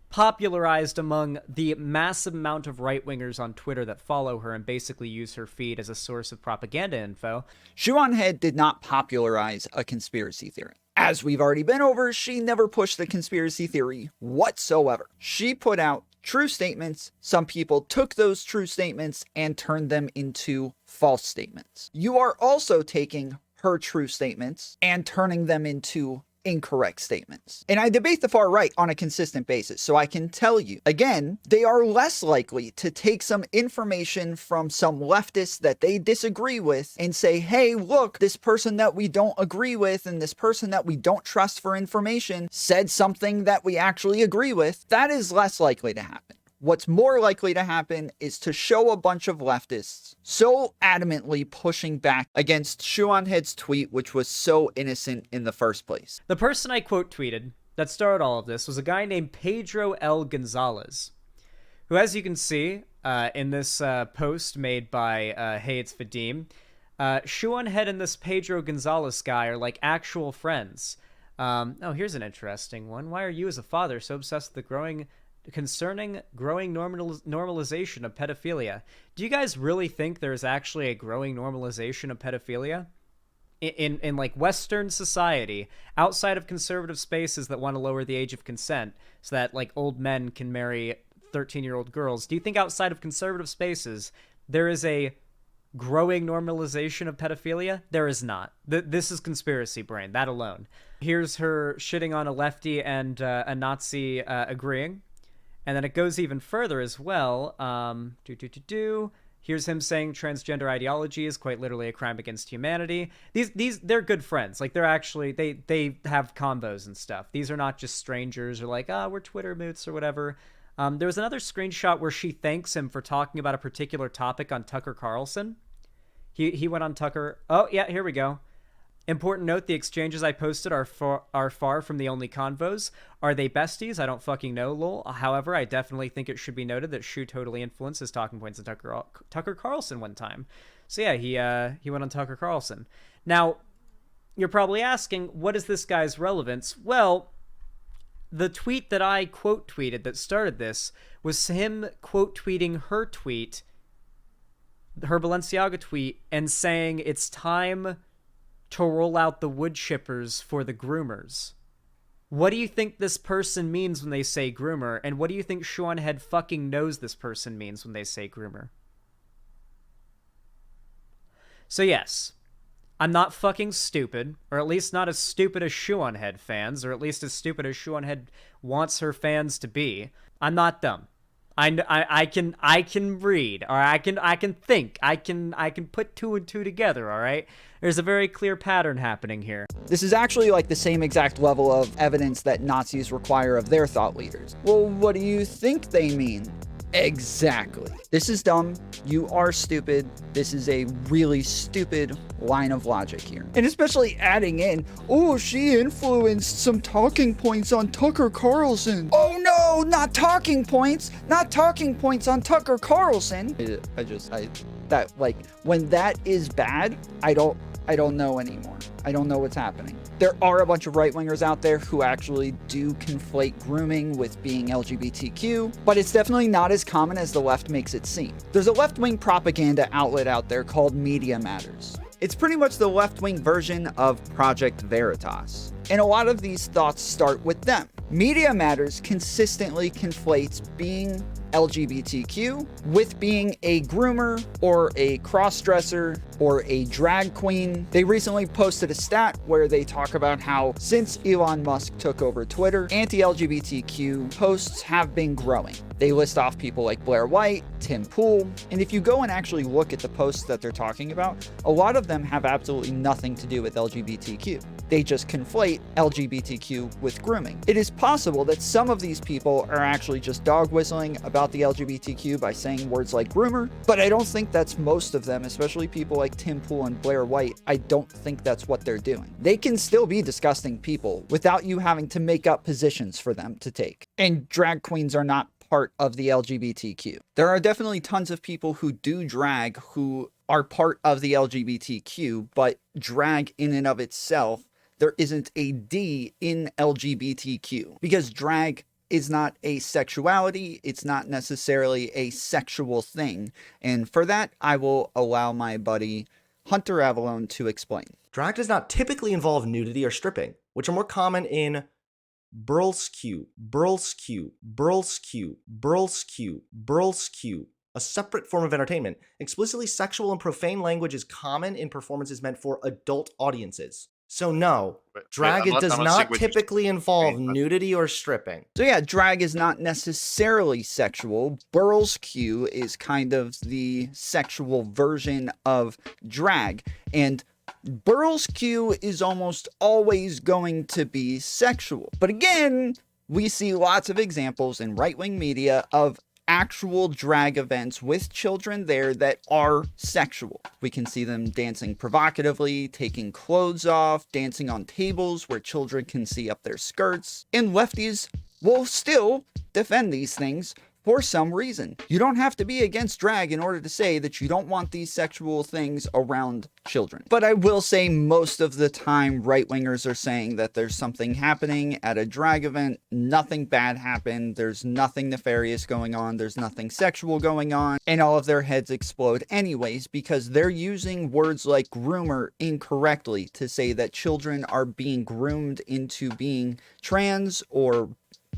popularized among the massive amount of right-wingers on Twitter that follow her and basically use her feed as a source of propaganda info. Shoe0nHead did not popularize a conspiracy theory. As we've already been over, she never pushed the conspiracy theory whatsoever. She put out true statements. Some people took those true statements and turned them into false statements. You are also taking her true statements and turning them into incorrect statements. And I debate the far right on a consistent basis, so I can tell you, again, they are less likely to take some information from some leftist that they disagree with and say, hey, look, this person that we don't agree with and this person that we don't trust for information said something that we actually agree with. That is less likely to happen. What's more likely to happen is to show a bunch of leftists so adamantly pushing back against Shoe0nHead's tweet, which was so innocent in the first place. The person I quote tweeted that started all of this was a guy named Pedro L. Gonzalez, who, as you can see in this post made by Hey It's Vadim, Shoe0nHead and this Pedro Gonzalez guy are like actual friends. Oh, here's an interesting one. Why are you as a father so obsessed with the growing normalization of pedophilia? Do you guys really think there's actually a growing normalization of pedophilia? In like Western society, outside of conservative spaces that want to lower the age of consent so that like old men can marry 13-year-old girls, do you think outside of conservative spaces there is a growing normalization of pedophilia? There is not. This is conspiracy brain, that alone. Here's her shitting on a lefty and a Nazi agreeing. And then it goes even further as well. Here's him saying transgender ideology is quite literally a crime against humanity. They're good friends. Like, they're actually, they have combos and stuff. These are not just strangers or like, we're Twitter moots or whatever. There was another screenshot where she thanks him for talking about a particular topic on Tucker Carlson. He went on Tucker. Oh, yeah, here we go. Important note, the exchanges I posted are far from the only convos. Are they besties? I don't fucking know, lol. However, I definitely think it should be noted that Shoe totally influenced his talking points in Tucker Carlson one time. So yeah, he went on Tucker Carlson. Now, you're probably asking, what is this guy's relevance? Well, the tweet that I quote tweeted that started this was him quote tweeting her tweet, her Balenciaga tweet, and saying it's time to roll out the wood chippers for the groomers. What do you think this person means when they say groomer? And what do you think Shoe0nHead fucking knows this person means when they say groomer? So yes, I'm not fucking stupid, or at least not as stupid as Shoe0nHead fans, or at least as stupid as Shoe0nHead wants her fans to be. I'm not dumb. I can read, or I can think, I can put two and two together, all right? There's a very clear pattern happening here. This is actually like the same exact level of evidence that Nazis require of their thought leaders. Well, what do you think they mean? Exactly. This is dumb. You are stupid. This is a really stupid line of logic here. And especially adding in, oh, she influenced some talking points on Tucker Carlson. Oh no, not talking points. Not talking points on Tucker Carlson. That, like, when that is bad, I don't know anymore. I don't know what's happening. There are a bunch of right-wingers out there who actually do conflate grooming with being LGBTQ, but it's definitely not as common as the left makes it seem. There's a left-wing propaganda outlet out there called Media Matters. It's pretty much the left-wing version of Project Veritas. And a lot of these thoughts start with them. Media Matters consistently conflates being LGBTQ with being a groomer or a cross-dresser or a drag queen. They recently posted a stat where they talk about how since Elon Musk took over Twitter, anti-LGBTQ posts have been growing. They list off people like Blair White, Tim Pool, and if you go and actually look at the posts that they're talking about, a lot of them have absolutely nothing to do with LGBTQ. They just conflate LGBTQ with grooming. It is possible that some of these people are actually just dog whistling about the LGBTQ by saying words like groomer, but I don't think that's most of them, especially people like Tim Pool and Blair White. I don't think that's what they're doing. They can still be disgusting people without you having to make up positions for them to take. And drag queens are not part of the LGBTQ. There are definitely tons of people who do drag who are part of the LGBTQ, but drag in and of itself, there isn't a D in LGBTQ because drag is not a sexuality. It's not necessarily a sexual thing. And for that, I will allow my buddy Hunter Avalone to explain. Drag does not typically involve nudity or stripping, which are more common in burlesque, a separate form of entertainment. Explicitly sexual and profane language is common in performances meant for adult audiences. So no, drag does not typically involve nudity or stripping. So yeah, drag is not necessarily sexual. Burlesque is kind of the sexual version of drag. And burlesque is almost always going to be sexual. But again, we see lots of examples in right-wing media of actual drag events with children there that are sexual. We can see them dancing provocatively, taking clothes off, dancing on tables where children can see up their skirts. And lefties will still defend these things for some reason. You don't have to be against drag in order to say that you don't want these sexual things around children. But I will say most of the time right-wingers are saying that there's something happening at a drag event. Nothing bad happened. There's nothing nefarious going on. There's nothing sexual going on. And all of their heads explode anyways because they're using words like groomer incorrectly to say that children are being groomed into being trans or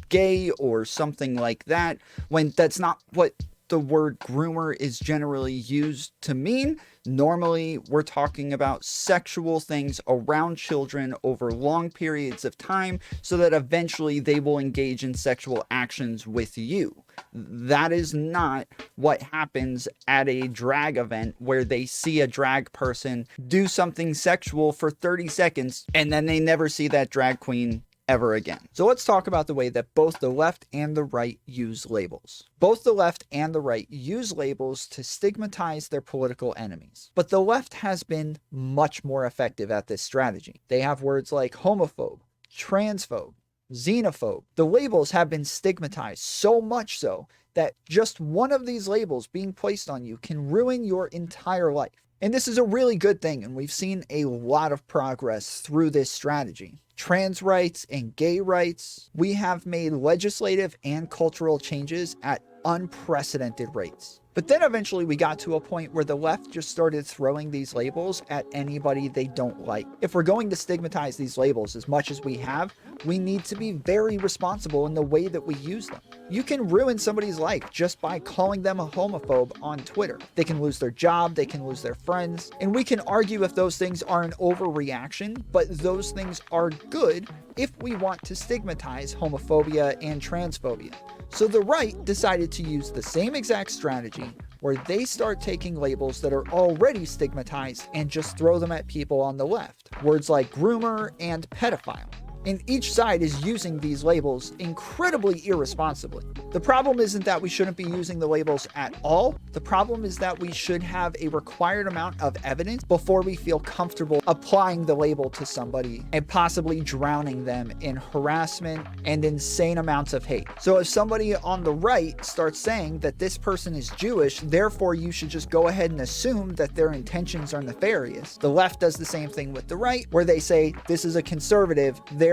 gay or something like that, when that's not what the word groomer is generally used to mean. Normally, we're talking about sexual things around children over long periods of time so that eventually they will engage in sexual actions with you. That is not what happens at a drag event where they see a drag person do something sexual for 30 seconds and then they never see that drag queen ever again. So let's talk about the way that both the left and the right use labels. Both the left and the right use labels to stigmatize their political enemies. But the left has been much more effective at this strategy. They have words like homophobe, transphobe, xenophobe. The labels have been stigmatized so much so that just one of these labels being placed on you can ruin your entire life. And this is a really good thing, and we've seen a lot of progress through this strategy. Trans rights and gay rights, we have made legislative and cultural changes at unprecedented rates. But then eventually we got to a point where the left just started throwing these labels at anybody they don't like. If we're going to stigmatize these labels as much as we have, we need to be very responsible in the way that we use them. You can ruin somebody's life just by calling them a homophobe on Twitter. They can lose their job, they can lose their friends, and we can argue if those things are an overreaction, but those things are good if we want to stigmatize homophobia and transphobia. So the right decided to use the same exact strategy where they start taking labels that are already stigmatized and just throw them at people on the left. Words like groomer and pedophile. And each side is using these labels incredibly irresponsibly. The problem isn't that we shouldn't be using the labels at all. The problem is that we should have a required amount of evidence before we feel comfortable applying the label to somebody and possibly drowning them in harassment and insane amounts of hate. So if somebody on the right starts saying that this person is Jewish, therefore you should just go ahead and assume that their intentions are nefarious. The left does the same thing with the right, where they say this is a conservative, therefore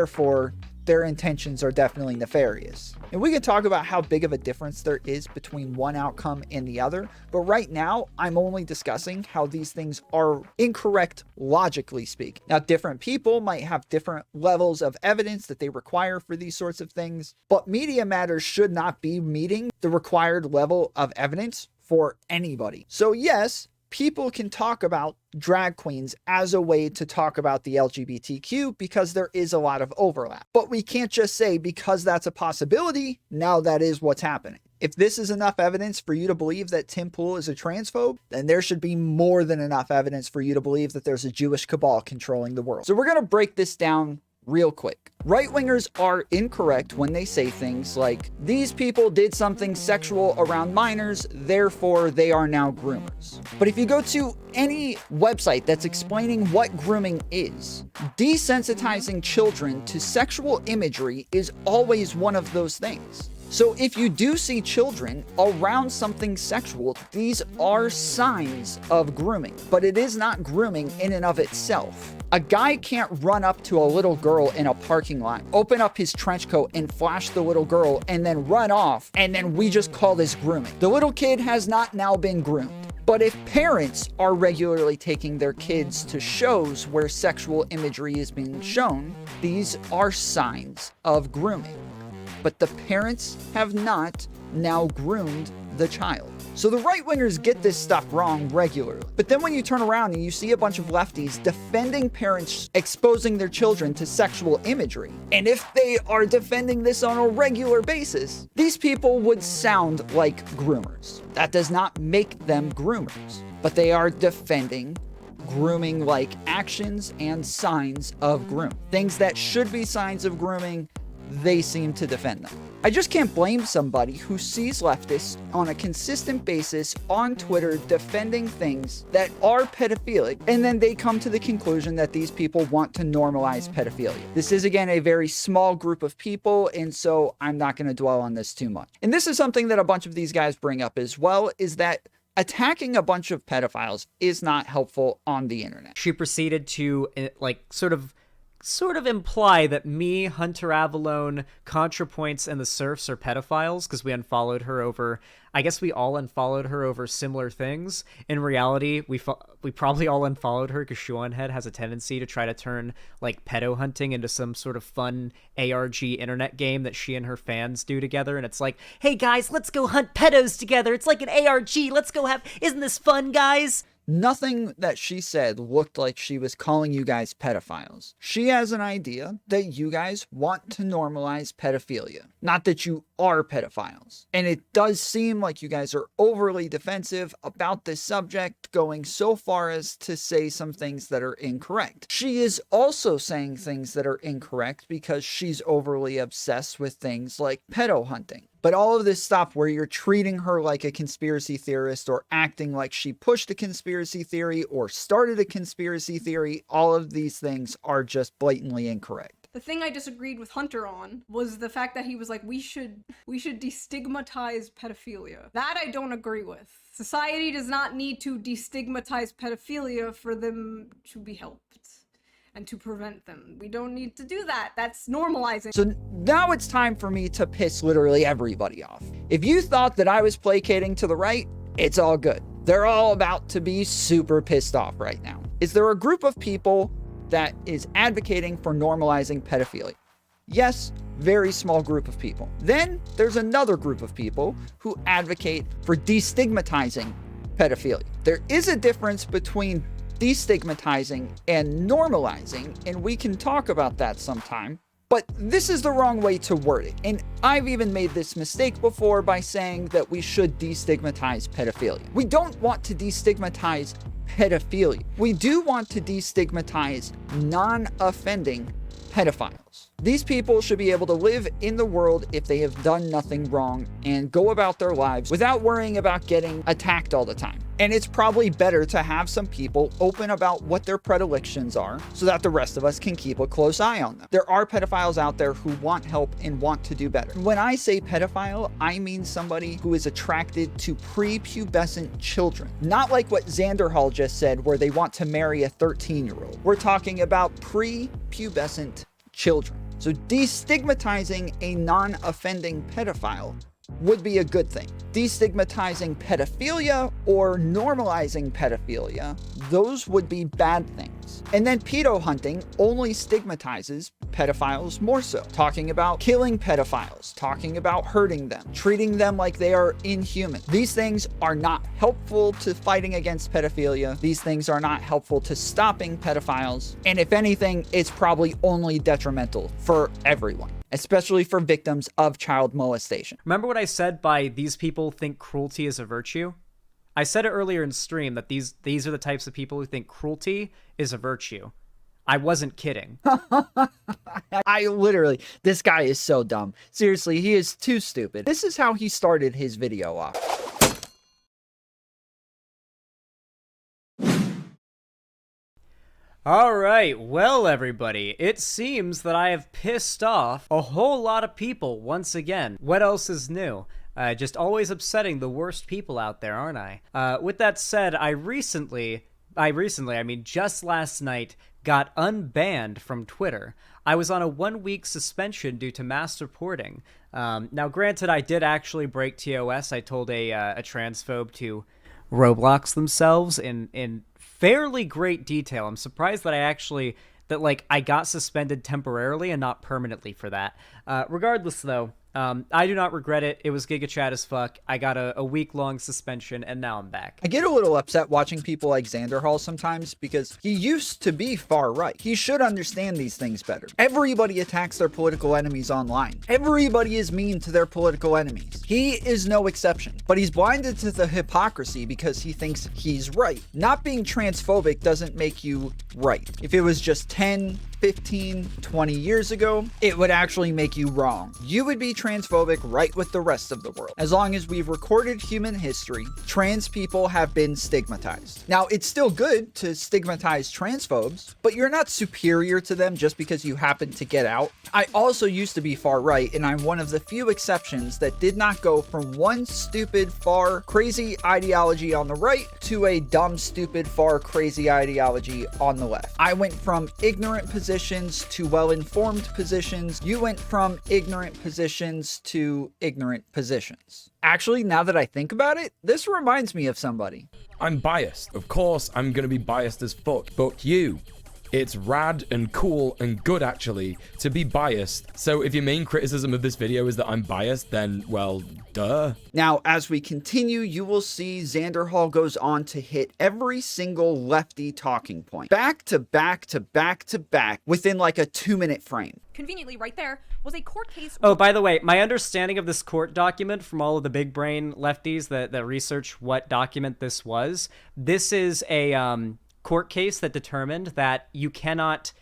their intentions are definitely nefarious. And we can talk about how big of a difference there is between one outcome and the other, but right now I'm only discussing how these things are incorrect logically speaking. Now, different people might have different levels of evidence that they require for these sorts of things, but Media Matters should not be meeting the required level of evidence for anybody. So yes, people can talk about drag queens as a way to talk about the LGBTQ because there is a lot of overlap. But we can't just say because that's a possibility, now that is what's happening. If this is enough evidence for you to believe that Tim Pool is a transphobe, then there should be more than enough evidence for you to believe that there's a Jewish cabal controlling the world. So we're going to break this down real quick. Right-wingers are incorrect when they say things like, these people did something sexual around minors, therefore they are now groomers. But if you go to any website that's explaining what grooming is, desensitizing children to sexual imagery is always one of those things. So if you do see children around something sexual, these are signs of grooming, but it is not grooming in and of itself. A guy can't run up to a little girl in a parking lot, open up his trench coat and flash the little girl and then run off, and then we just call this grooming. The little kid has not now been groomed. But if parents are regularly taking their kids to shows where sexual imagery is being shown, these are signs of grooming. But the parents have not now groomed the child. So the right-wingers get this stuff wrong regularly. But then when you turn around and you see a bunch of lefties defending parents exposing their children to sexual imagery, and if they are defending this on a regular basis, these people would sound like groomers. That does not make them groomers, but they are defending grooming-like actions and signs of grooming. Things that should be signs of grooming, they seem to defend them. I just can't blame somebody who sees leftists on a consistent basis on Twitter defending things that are pedophilic, and then they come to the conclusion that these people want to normalize pedophilia. This is, again, a very small group of people, and so I'm not going to dwell on this too much. And this is something that a bunch of these guys bring up as well, is that attacking a bunch of pedophiles is not helpful on the internet. She proceeded to, like, sort of sort of imply that me, Hunter Avalone, ContraPoints, and the Surfs are pedophiles because we unfollowed her over... I guess we all unfollowed her over similar things. In reality, we probably all unfollowed her because Shoe0nHead has a tendency to try to turn, like, pedo hunting into some sort of fun ARG internet game that she and her fans do together. And it's like, hey, guys, let's go hunt pedos together. It's like an ARG. Let's go have... Isn't this fun, guys? Nothing that she said looked like she was calling you guys pedophiles. She has an idea that you guys want to normalize pedophilia, not that you are pedophiles. And it does seem like you guys are overly defensive about this subject, going so far as to say some things that are incorrect. She is also saying things that are incorrect because she's overly obsessed with things like pedo hunting. But all of this stuff where you're treating her like a conspiracy theorist or acting like she pushed a conspiracy theory or started a conspiracy theory, all of these things are just blatantly incorrect. The thing I disagreed with Hunter on was the fact that he was like, we should destigmatize pedophilia. That I don't agree with. Society does not need to destigmatize pedophilia for them to be helped and to prevent them. We don't need to do that. That's normalizing. So now it's time for me to piss literally everybody off. If you thought that I was placating to the right, it's all good. They're all about to be super pissed off right now. Is there a group of people that is advocating for normalizing pedophilia? Yes, very small group of people. Then there's another group of people who advocate for destigmatizing pedophilia. There is a difference between destigmatizing and normalizing, and we can talk about that sometime. But this is the wrong way to word it. And I've even made this mistake before by saying that we should destigmatize pedophilia. We don't want to destigmatize pedophilia. We do want to destigmatize non-offending pedophiles. These people should be able to live in the world if they have done nothing wrong and go about their lives without worrying about getting attacked all the time. And it's probably better to have some people open about what their predilections are so that the rest of us can keep a close eye on them. There are pedophiles out there who want help and want to do better. When I say pedophile, I mean somebody who is attracted to prepubescent children. Not like what Xanderhal just said, where they want to marry a 13-year-old. We're talking about prepubescent children. So destigmatizing a non-offending pedophile would be a good thing. Destigmatizing pedophilia or normalizing pedophilia, those would be bad things. And then pedo hunting only stigmatizes pedophiles more so. Talking about killing pedophiles, talking about hurting them, treating them like they are inhuman. These things are not helpful to fighting against pedophilia. These things are not helpful to stopping pedophiles. And if anything, it's probably only detrimental for everyone, especially for victims of child molestation. Remember what I said by these people think cruelty is a virtue? I said it earlier in stream that these are the types of people who think cruelty is a virtue. I wasn't kidding. This guy is so dumb. Seriously, he is too stupid. This is how he started his video off. Alright, well everybody, it seems that I have pissed off a whole lot of people once again. What else is new? Just always upsetting the worst people out there, aren't I? With that said, I mean just last night, got unbanned from Twitter. I was on a 1-week suspension due to mass reporting. Now granted, I did actually break TOS. I told a transphobe to Roblox themselves in fairly great detail. I'm surprised that I got suspended temporarily and not permanently for that. Regardless though, I do not regret it. It was Giga Chat as fuck. I got a week-long suspension, and now I'm back. I get a little upset watching people like Xanderhal sometimes because he used to be far right. He should understand these things better. Everybody attacks their political enemies online. Everybody is mean to their political enemies. He is no exception, but he's blinded to the hypocrisy because he thinks he's right. Not being transphobic doesn't make you right. If it was just 10, 15, 20 years ago, it would actually make you wrong. You would be transphobic right with the rest of the world. As long as we've recorded human history, trans people have been stigmatized. Now, it's still good to stigmatize transphobes, but you're not superior to them just because you happen to get out. I also used to be far right, and I'm one of the few exceptions that did not go from one stupid, far, crazy ideology on the right to a dumb, stupid, far, crazy ideology on the left. I went from ignorant positions to well-informed positions. You went from ignorant positions to ignorant positions. Actually, now that I think about it, this reminds me of somebody. I'm biased. Of course, I'm gonna be biased as fuck. But you, it's rad and cool and good, actually, to be biased. So if your main criticism of this video is that I'm biased, then, well, duh. Now, as we continue, you will see Xanderhal goes on to hit every single lefty talking point. Back to back to back to back within like a 2-minute frame. Conveniently, right there was a court case. Oh, by the way, my understanding of this court document from all of the big brain lefties that research what document this was, this is a court case that determined that you cannot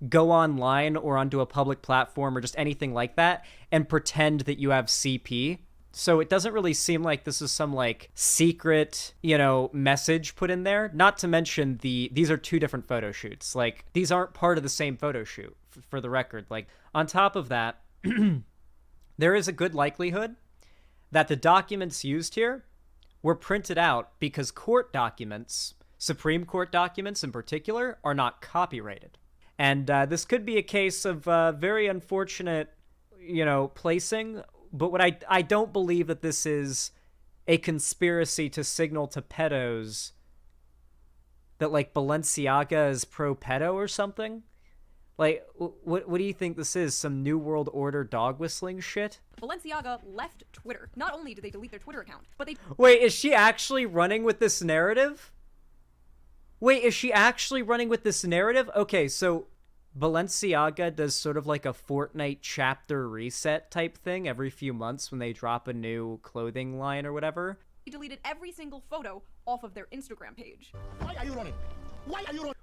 go online or onto a public platform or just anything like that and pretend that you have CP. So it doesn't really seem like this is some like secret, you know, message put in there. Not to mention these are 2 different photo shoots. Like, these aren't part of the same photo shoot, for the record. Like, on top of that, there is a good likelihood that the documents used here were printed out because court documents, Supreme Court documents in particular, are not copyrighted. And this could be a case of very unfortunate, you know, placing. But what I don't believe that this is a conspiracy to signal to pedos that, like, Balenciaga is pro-pedo or something. Like, what do you think this is? Some New World Order dog whistling shit? Balenciaga left Twitter. Not only did they delete their Twitter account, but they... Wait, is she actually running with this narrative? Okay, so Balenciaga does sort of like a Fortnite chapter reset type thing every few months when they drop a new clothing line or whatever. They deleted every single photo off of their Instagram page. Why are you running?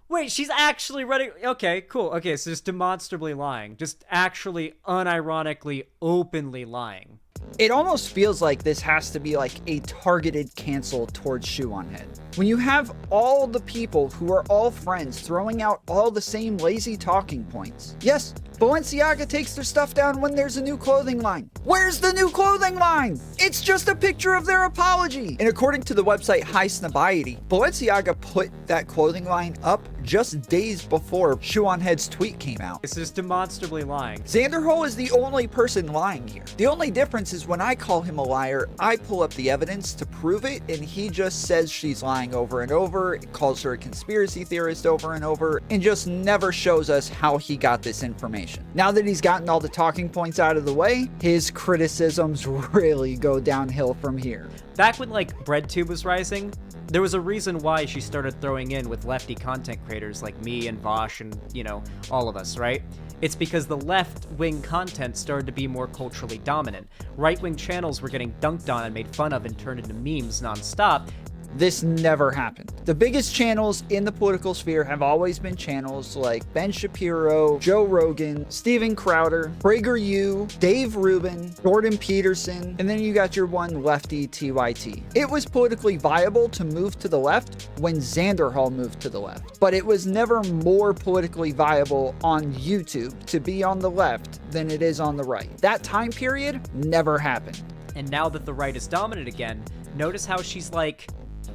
Wait, she's actually running. Okay, cool. Okay, so just demonstrably lying. Just actually unironically, openly lying. It almost feels like this has to be like a targeted cancel towards Shoe0nHead. When you have all the people who are all friends throwing out all the same lazy talking points. Yes, Balenciaga takes their stuff down when there's a new clothing line. Where's the new clothing line? It's just a picture of their apology. And according to the website High Snobiety, Balenciaga put that clothing line up just days before Shoe0nHead's tweet came out. This is demonstrably lying. Xanderhal is the only person lying here. The only difference is when I call him a liar, I pull up the evidence to prove it, and he just says she's lying over and over, calls her a conspiracy theorist over and over, and just never shows us how he got this information. Now that he's gotten all the talking points out of the way, his criticisms really go downhill from here. Back when, like, BreadTube was rising, there was a reason why she started throwing in with lefty content creators like me and Vaush and, you know, all of us, right? It's because the left-wing content started to be more culturally dominant. Right-wing channels were getting dunked on and made fun of and turned into memes nonstop. This never happened. The biggest channels in the political sphere have always been channels like Ben Shapiro, Joe Rogan, Steven Crowder, PragerU, Dave Rubin, Jordan Peterson, and then you got your one lefty TYT. It was politically viable to move to the left when Xanderhal moved to the left, but it was never more politically viable on YouTube to be on the left than it is on the right. That time period never happened. And now that the right is dominant again, notice how she's like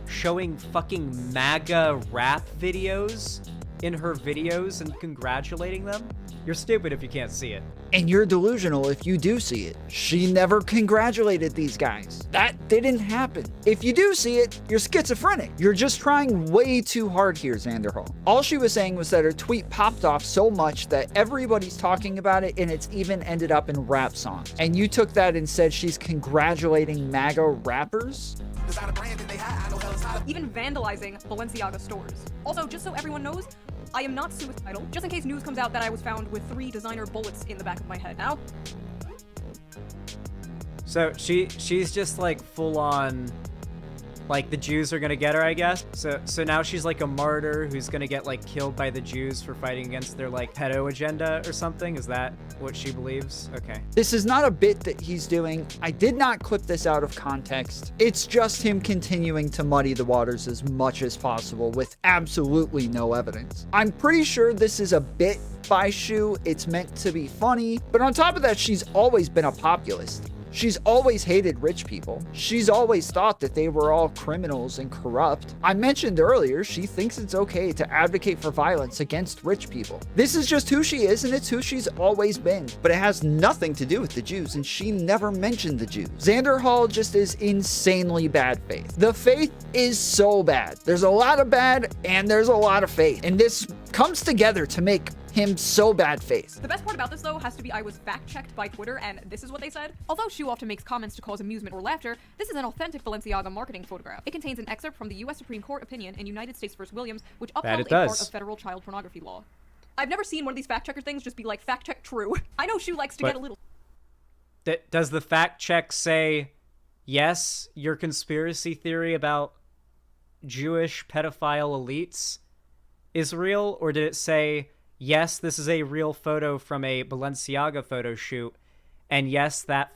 showing fucking MAGA rap videos in her videos and congratulating them? You're stupid if you can't see it. And you're delusional if you do see it. She never congratulated these guys. That didn't happen. If you do see it, you're schizophrenic. You're just trying way too hard here, Xanderhal. All she was saying was that her tweet popped off so much that everybody's talking about it, and it's even ended up in rap songs. And you took that and said she's congratulating MAGA rappers? Even vandalizing Balenciaga stores. Also, just so everyone knows, I am not suicidal, just in case news comes out that I was found with 3 designer bullets in the back of my head. Now, so she's just like full on Like, the Jews are gonna get her, I guess. So now she's like a martyr who's gonna get like killed by the Jews for fighting against their like pedo agenda or something. Is that what she believes? Okay. This is not a bit that he's doing. I did not clip this out of context. It's just him continuing to muddy the waters as much as possible with absolutely no evidence. I'm pretty sure this is a bit by Shoe. It's meant to be funny, but on top of that, she's always been a populist. She's always hated rich people. She's always thought that they were all criminals and corrupt. I mentioned earlier, she thinks it's okay to advocate for violence against rich people. This is just who she is, and it's who she's always been. But it has nothing to do with the Jews, and she never mentioned the Jews. Xanderhal just is insanely bad faith. The faith is so bad. There's a lot of bad, and there's a lot of faith. And this comes together to make him so bad faith. The best part about this, though, has to be I was fact-checked by Twitter, and this is what they said. Although Shoe often makes comments to cause amusement or laughter, this is an authentic Balenciaga marketing photograph. It contains an excerpt from the U.S. Supreme Court opinion in United States v. Williams, which upheld a part of federal child pornography law. I've never seen one of these fact-checker things just be like, fact-check true. I know Shoe likes to get a little... Does the fact-check say, yes, your conspiracy theory about Jewish pedophile elites is real, or did it say... yes, this is a real photo from a Balenciaga photo shoot, and yes, that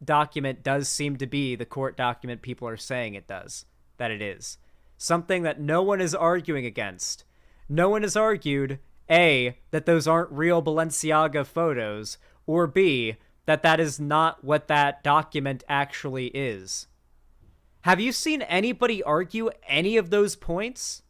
document does seem to be the court document people are saying that it is. Something that no one is arguing against. No one has argued, A, that those aren't real Balenciaga photos, or B, that that is not what that document actually is. Have you seen anybody argue any of those points?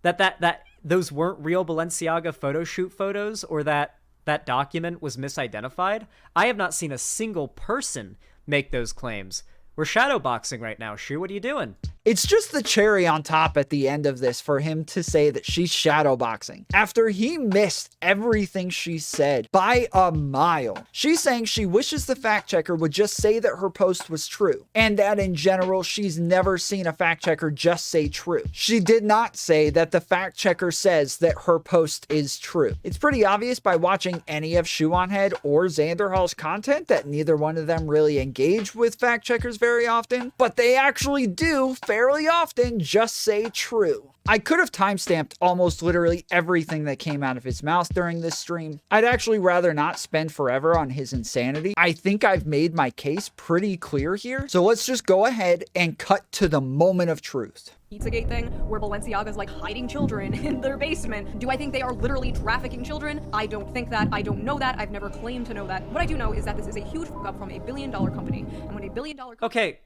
That those weren't real Balenciaga photo shoot photos, or that that document was misidentified? I have not seen a single person make those claims. We're shadowboxing right now, Shoe. What are you doing? It's just the cherry on top at the end of this for him to say that she's shadowboxing. After he missed everything she said by a mile. She's saying she wishes the fact checker would just say that her post was true, and that in general, she's never seen a fact checker just say true. She did not say that the fact checker says that her post is true. It's pretty obvious by watching any of Shoe0nHead or Xanderhal's content that neither one of them really engage with fact checkers very often, but they actually do fairly often just say true. I could have timestamped almost literally everything that came out of his mouth during this stream. I'd actually rather not spend forever on his insanity. I think I've made my case pretty clear here, so let's just go ahead and cut to the moment of truth. Pizzagate thing where Balenciaga's like hiding children in their basement. Do I think they are literally trafficking children? I don't think that. I don't know that. I've never claimed to know that. What I do know is that this is a huge fuck up from $1 billion company. And when $1 billion Okay,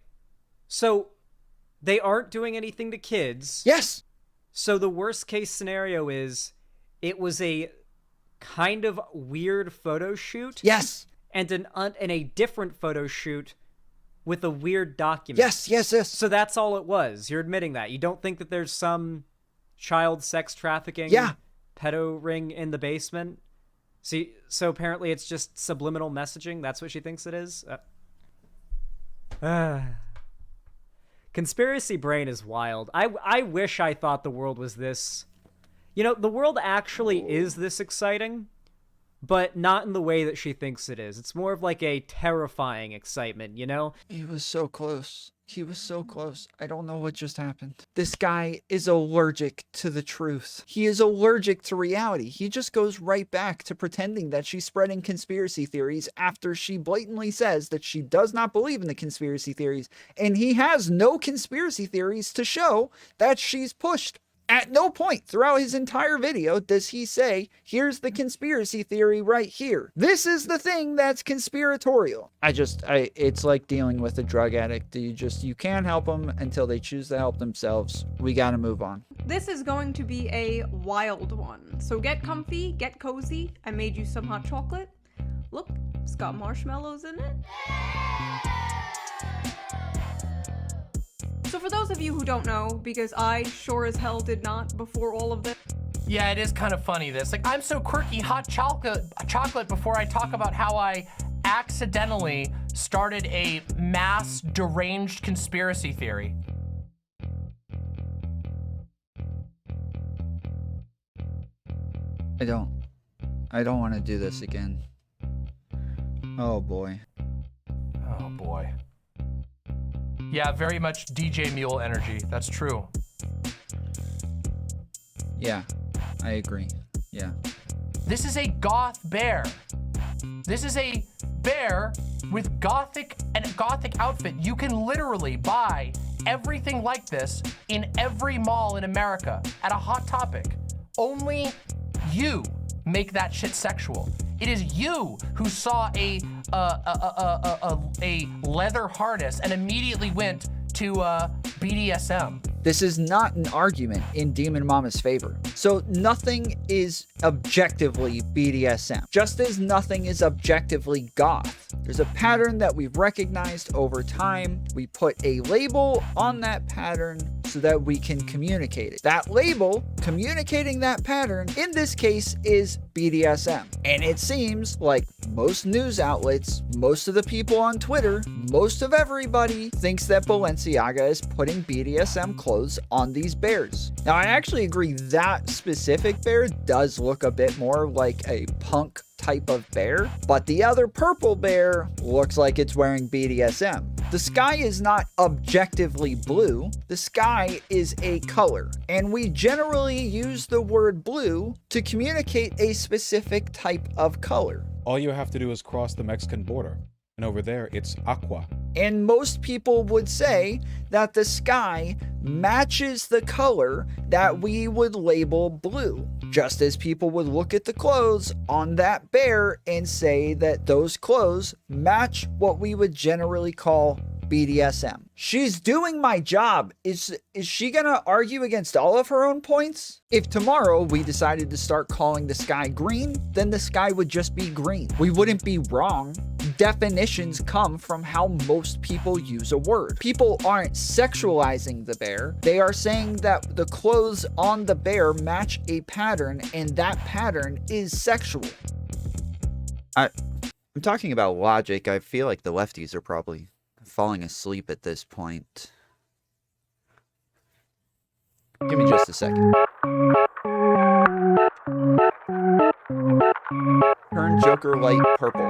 so they aren't doing anything to kids. Yes. So the worst case scenario is it was a kind of weird photo shoot. Yes. And a different photo shoot with a weird document. Yes. So that's all it was. You're admitting that. You don't think that there's some child sex trafficking pedo ring in the basement? See, so apparently it's just subliminal messaging. That's what she thinks it is. Conspiracy brain is wild. I wish I thought the world was this... You know, the world actually is this exciting, but not in the way that she thinks it is. It's more of like a terrifying excitement, you know? He was so close. He was so close. I don't know what just happened. This guy is allergic to the truth. He is allergic to reality. He just goes right back to pretending that she's spreading conspiracy theories after she blatantly says that she does not believe in the conspiracy theories, and he has no conspiracy theories to show that she's pushed. At no point throughout his entire video does he say, here's the conspiracy theory right here. This is the thing that's conspiratorial. It's like dealing with a drug addict. You can't help them until they choose to help themselves. We gotta move on. This is going to be a wild one. So get comfy, get cozy. I made you some hot chocolate. Look, it's got marshmallows in it. So for those of you who don't know, because I sure as hell did not before all of this. Yeah, it is kind of funny this. Like, I'm so quirky, hot chocolate before I talk about how I accidentally started a mass deranged conspiracy theory. I don't want to do this again. Oh boy. Oh boy. Yeah, very much DJ Mule energy. That's true. Yeah, I agree. Yeah. This is a goth bear. This is a bear with gothic outfit. You can literally buy everything like this in every mall in America at a Hot Topic. Only you make that shit sexual. It is you who saw a leather harness and immediately went to BDSM. This is not an argument in DemonMama's favor. So nothing is objectively BDSM, just as nothing is objectively goth. There's a pattern that we've recognized over time. We put a label on that pattern so that we can communicate it. That label, communicating that pattern, in this case is BDSM. And it seems like most news outlets, most of the people on Twitter, most of everybody thinks that Balenciaga is putting BDSM clothes on these bears. Now, I actually agree that specific bear does look a bit more like a punk type of bear, but the other purple bear looks like it's wearing BDSM. The sky is not objectively blue. The sky is a color, and we generally use the word blue to communicate a specific type of color. All you have to do is cross the Mexican border, and over there it's aqua. And most people would say that the sky matches the color that we would label blue, just as people would look at the clothes on that bear and say that those clothes match what we would generally call BDSM. She's doing my job. Is she gonna argue against all of her own points? If tomorrow we decided to start calling the sky green, then the sky would just be green. We wouldn't be wrong. Definitions come from how most people use a word. People aren't sexualizing the bear. They are saying that the clothes on the bear match a pattern, and that pattern is sexual. I'm talking about logic. I feel like the lefties are probably falling asleep at this point. Give me just a second. Turn Joker light purple.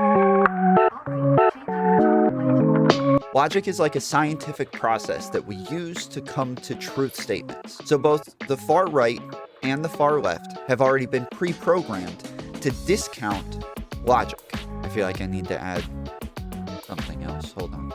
Logic is like a scientific process that we use to come to truth statements. So both the far right and the far left have already been pre-programmed to discount logic. I feel like I need to add something else. Hold on.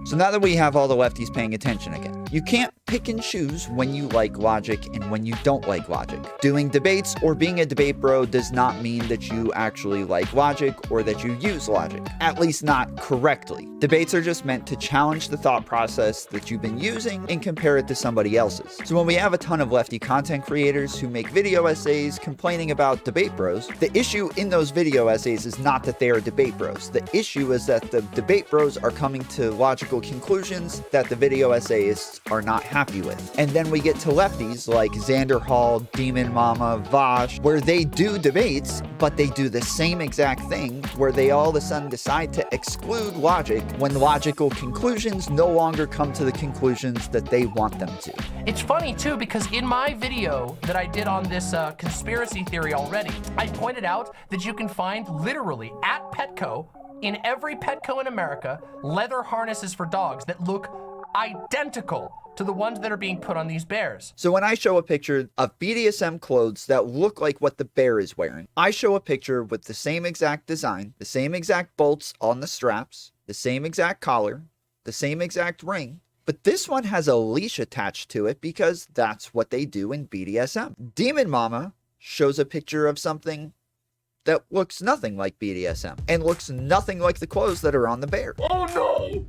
So now that we have all the lefties paying attention again, you can't pick and choose when you like logic and when you don't like logic. Doing debates or being a debate bro does not mean that you actually like logic or that you use logic, at least not correctly. Debates are just meant to challenge the thought process that you've been using and compare it to somebody else's. So when we have a ton of lefty content creators who make video essays complaining about debate bros, the issue in those video essays is not that they are debate bros. The issue is that the debate bros are coming to logical conclusions that the video essayists are not happy with. And then we get to lefties like Xanderhal, DemonMama, Vaush, where they do debates, but they do the same exact thing where they all of a sudden decide to exclude logic when logical conclusions no longer come to the conclusions that they want them to. It's funny too, because in my video that I did on this conspiracy theory already, I pointed out that you can find literally at Petco, in every Petco in America, leather harnesses for dogs that look identical to the ones that are being put on these bears. So when I show a picture of BDSM clothes that look like what the bear is wearing, I show a picture with the same exact design, the same exact bolts on the straps, the same exact collar, the same exact ring, but this one has a leash attached to it because that's what they do in BDSM. DemonMama shows a picture of something that looks nothing like BDSM and looks nothing like the clothes that are on the bear. Oh no!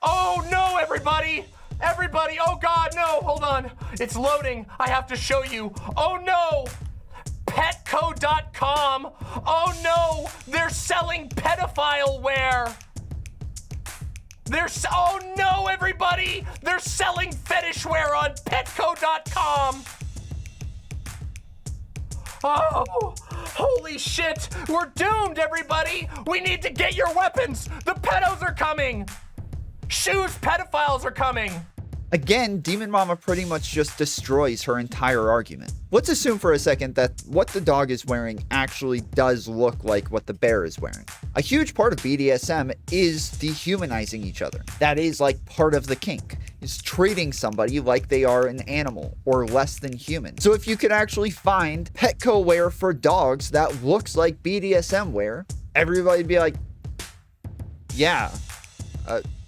Oh no, everybody! Everybody, oh God, no, hold on. It's loading, I have to show you. Oh no! Petco.com. Oh no, they're selling pedophile wear. Oh no, everybody! They're selling fetish wear on Petco.com. Oh, holy shit. We're doomed, everybody. We need to get your weapons. The pedos are coming. Shoes pedophiles are coming. Again, DemonMama pretty much just destroys her entire argument. Let's assume for a second that what the dog is wearing actually does look like what the bear is wearing. A huge part of BDSM is dehumanizing each other. That is like part of the kink, is treating somebody like they are an animal or less than human. So if you could actually find Petco wear for dogs that looks like BDSM wear, everybody'd be like, yeah,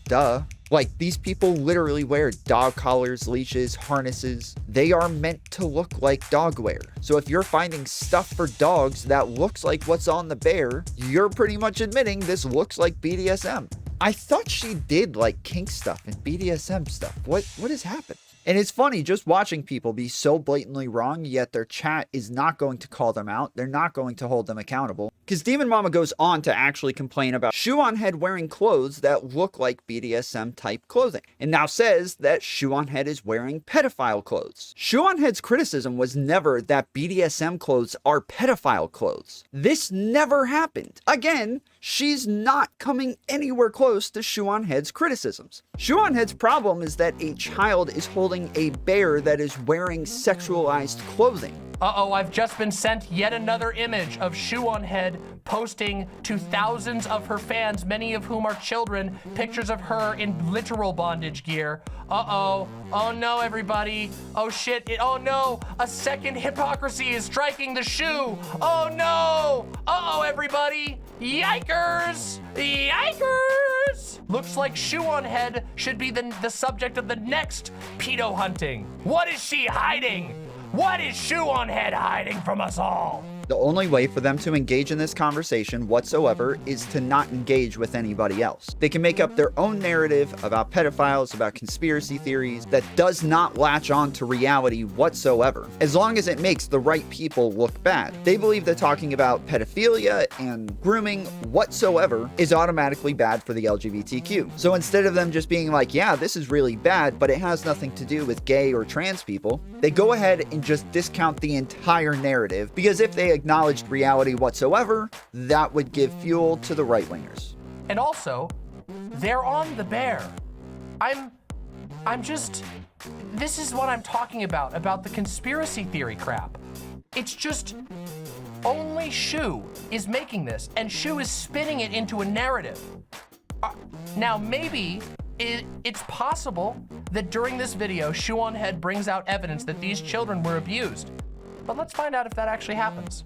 duh. Like, these people literally wear dog collars, leashes, harnesses. They are meant to look like dog wear. So if you're finding stuff for dogs that looks like what's on the bear, you're pretty much admitting this looks like BDSM. I thought she did like kink stuff and BDSM stuff. What has happened? And it's funny just watching people be so blatantly wrong, yet their chat is not going to call them out. They're not going to hold them accountable. Because DemonMama goes on to actually complain about Shoe0nHead wearing clothes that look like BDSM type clothing. And now says that Shoe0nHead is wearing pedophile clothes. Shoe0nHead's criticism was never that BDSM clothes are pedophile clothes. This never happened. Again, she's not coming anywhere close to Shoe0nHead's criticisms. Shoe0nHead's problem is that a child is holding a bear that is wearing sexualized clothing. Uh-oh, I've just been sent yet another image of Shoe0nHead posting to thousands of her fans, many of whom are children, pictures of her in literal bondage gear. Uh-oh. Oh no, everybody. Oh shit. Oh no. A second hypocrisy is striking the shoe. Oh no. Uh-oh, everybody. Yikers. Yikers. Looks like Shoe0nHead should be the subject of the next pedo hunting. What is she hiding? What is Shoe0nHead hiding from us all? The only way for them to engage in this conversation whatsoever is to not engage with anybody else. They can make up their own narrative about pedophiles, about conspiracy theories that does not latch on to reality whatsoever, as long as it makes the right people look bad. They believe that talking about pedophilia and grooming whatsoever is automatically bad for the LGBTQ. So instead of them just being like, yeah, this is really bad, but it has nothing to do with gay or trans people, they go ahead and just discount the entire narrative, because if they acknowledged reality whatsoever, that would give fuel to the right-wingers. And also, they're on the bear. I'm just, this is what I'm talking about the conspiracy theory crap. It's just, only Shoe is making this, and Shoe is spinning it into a narrative. Now, maybe it's possible that during this video, Shoe0nHead brings out evidence that these children were abused. But let's find out if that actually happens.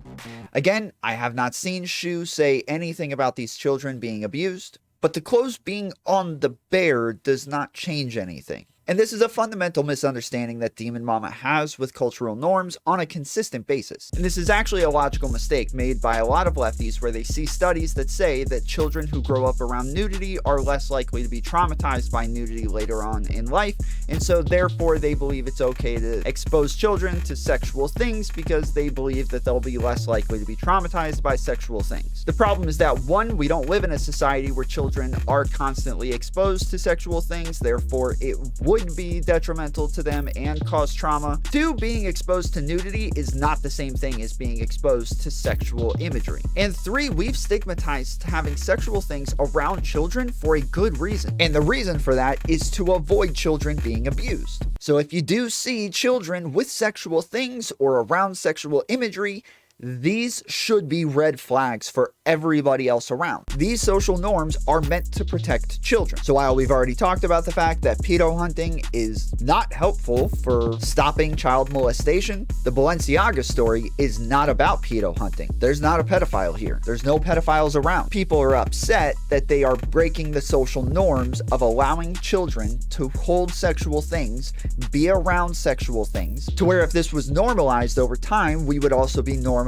Again, I have not seen Shoe say anything about these children being abused, but the clothes being on the bear does not change anything. And this is a fundamental misunderstanding that DemonMama has with cultural norms on a consistent basis. And this is actually a logical mistake made by a lot of lefties, where they see studies that say that children who grow up around nudity are less likely to be traumatized by nudity later on in life, and so therefore they believe it's okay to expose children to sexual things because they believe that they'll be less likely to be traumatized by sexual things. The problem is that, one, we don't live in a society where children are constantly exposed to sexual things, therefore it would be detrimental to them and cause trauma. Two, being exposed to nudity is not the same thing as being exposed to sexual imagery. And three, we've stigmatized having sexual things around children for a good reason. And the reason for that is to avoid children being abused. So if you do see children with sexual things or around sexual imagery, these should be red flags for everybody else around. These social norms are meant to protect children. So while we've already talked about the fact that pedo hunting is not helpful for stopping child molestation, the Balenciaga story is not about pedo hunting. There's not a pedophile here. There's no pedophiles around. People are upset that they are breaking the social norms of allowing children to hold sexual things, be around sexual things, to where if this was normalized over time, we would also be normalizing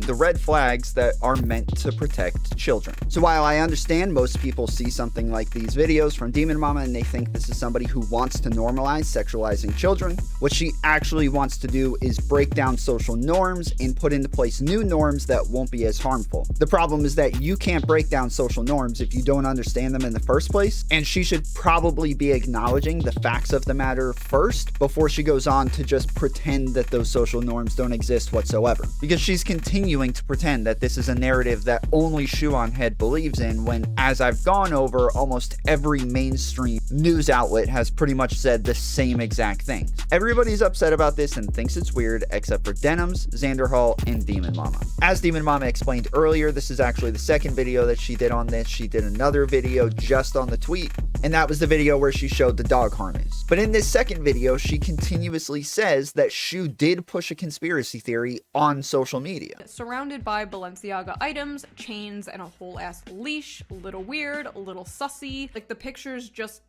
the red flags that are meant to protect children. So while I understand most people see something like these videos from DemonMama and they think this is somebody who wants to normalize sexualizing children, what she actually wants to do is break down social norms and put into place new norms that won't be as harmful. The problem is that you can't break down social norms if you don't understand them in the first place, and she should probably be acknowledging the facts of the matter first before she goes on to just pretend that those social norms don't exist whatsoever. Because she's she's continuing to pretend that this is a narrative that only Shoe0nHead believes in, when, as I've gone over, almost every mainstream news outlet has pretty much said the same exact thing. Everybody's upset about this and thinks it's weird, except for Denims, Xanderhal, and DemonMama. As DemonMama explained earlier, this is actually the second video that she did on this. She did another video just on the tweet, and that was the video where she showed the dog harness. But in this second video, she continuously says that Shoe did push a conspiracy theory on social media. Surrounded by Balenciaga items, chains, and a whole ass leash. A little weird, a little sussy. Like, the pictures just...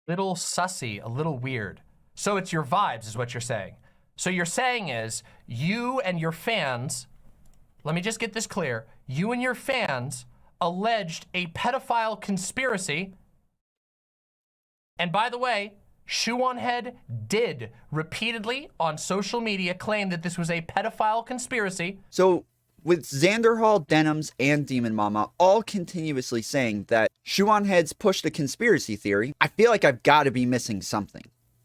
Little sussy, a little weird. So it's your vibes is what you're saying. So you're saying is, you and your fans, let me just get this clear, you and your fans alleged a pedophile conspiracy. And by the way, Shoe0nHead did repeatedly on social media claim that this was a pedophile conspiracy. So with Xanderhal, Denims, and DemonMama all continuously saying that Shoe0nHead's pushed a conspiracy theory, I feel like I've got to be missing something.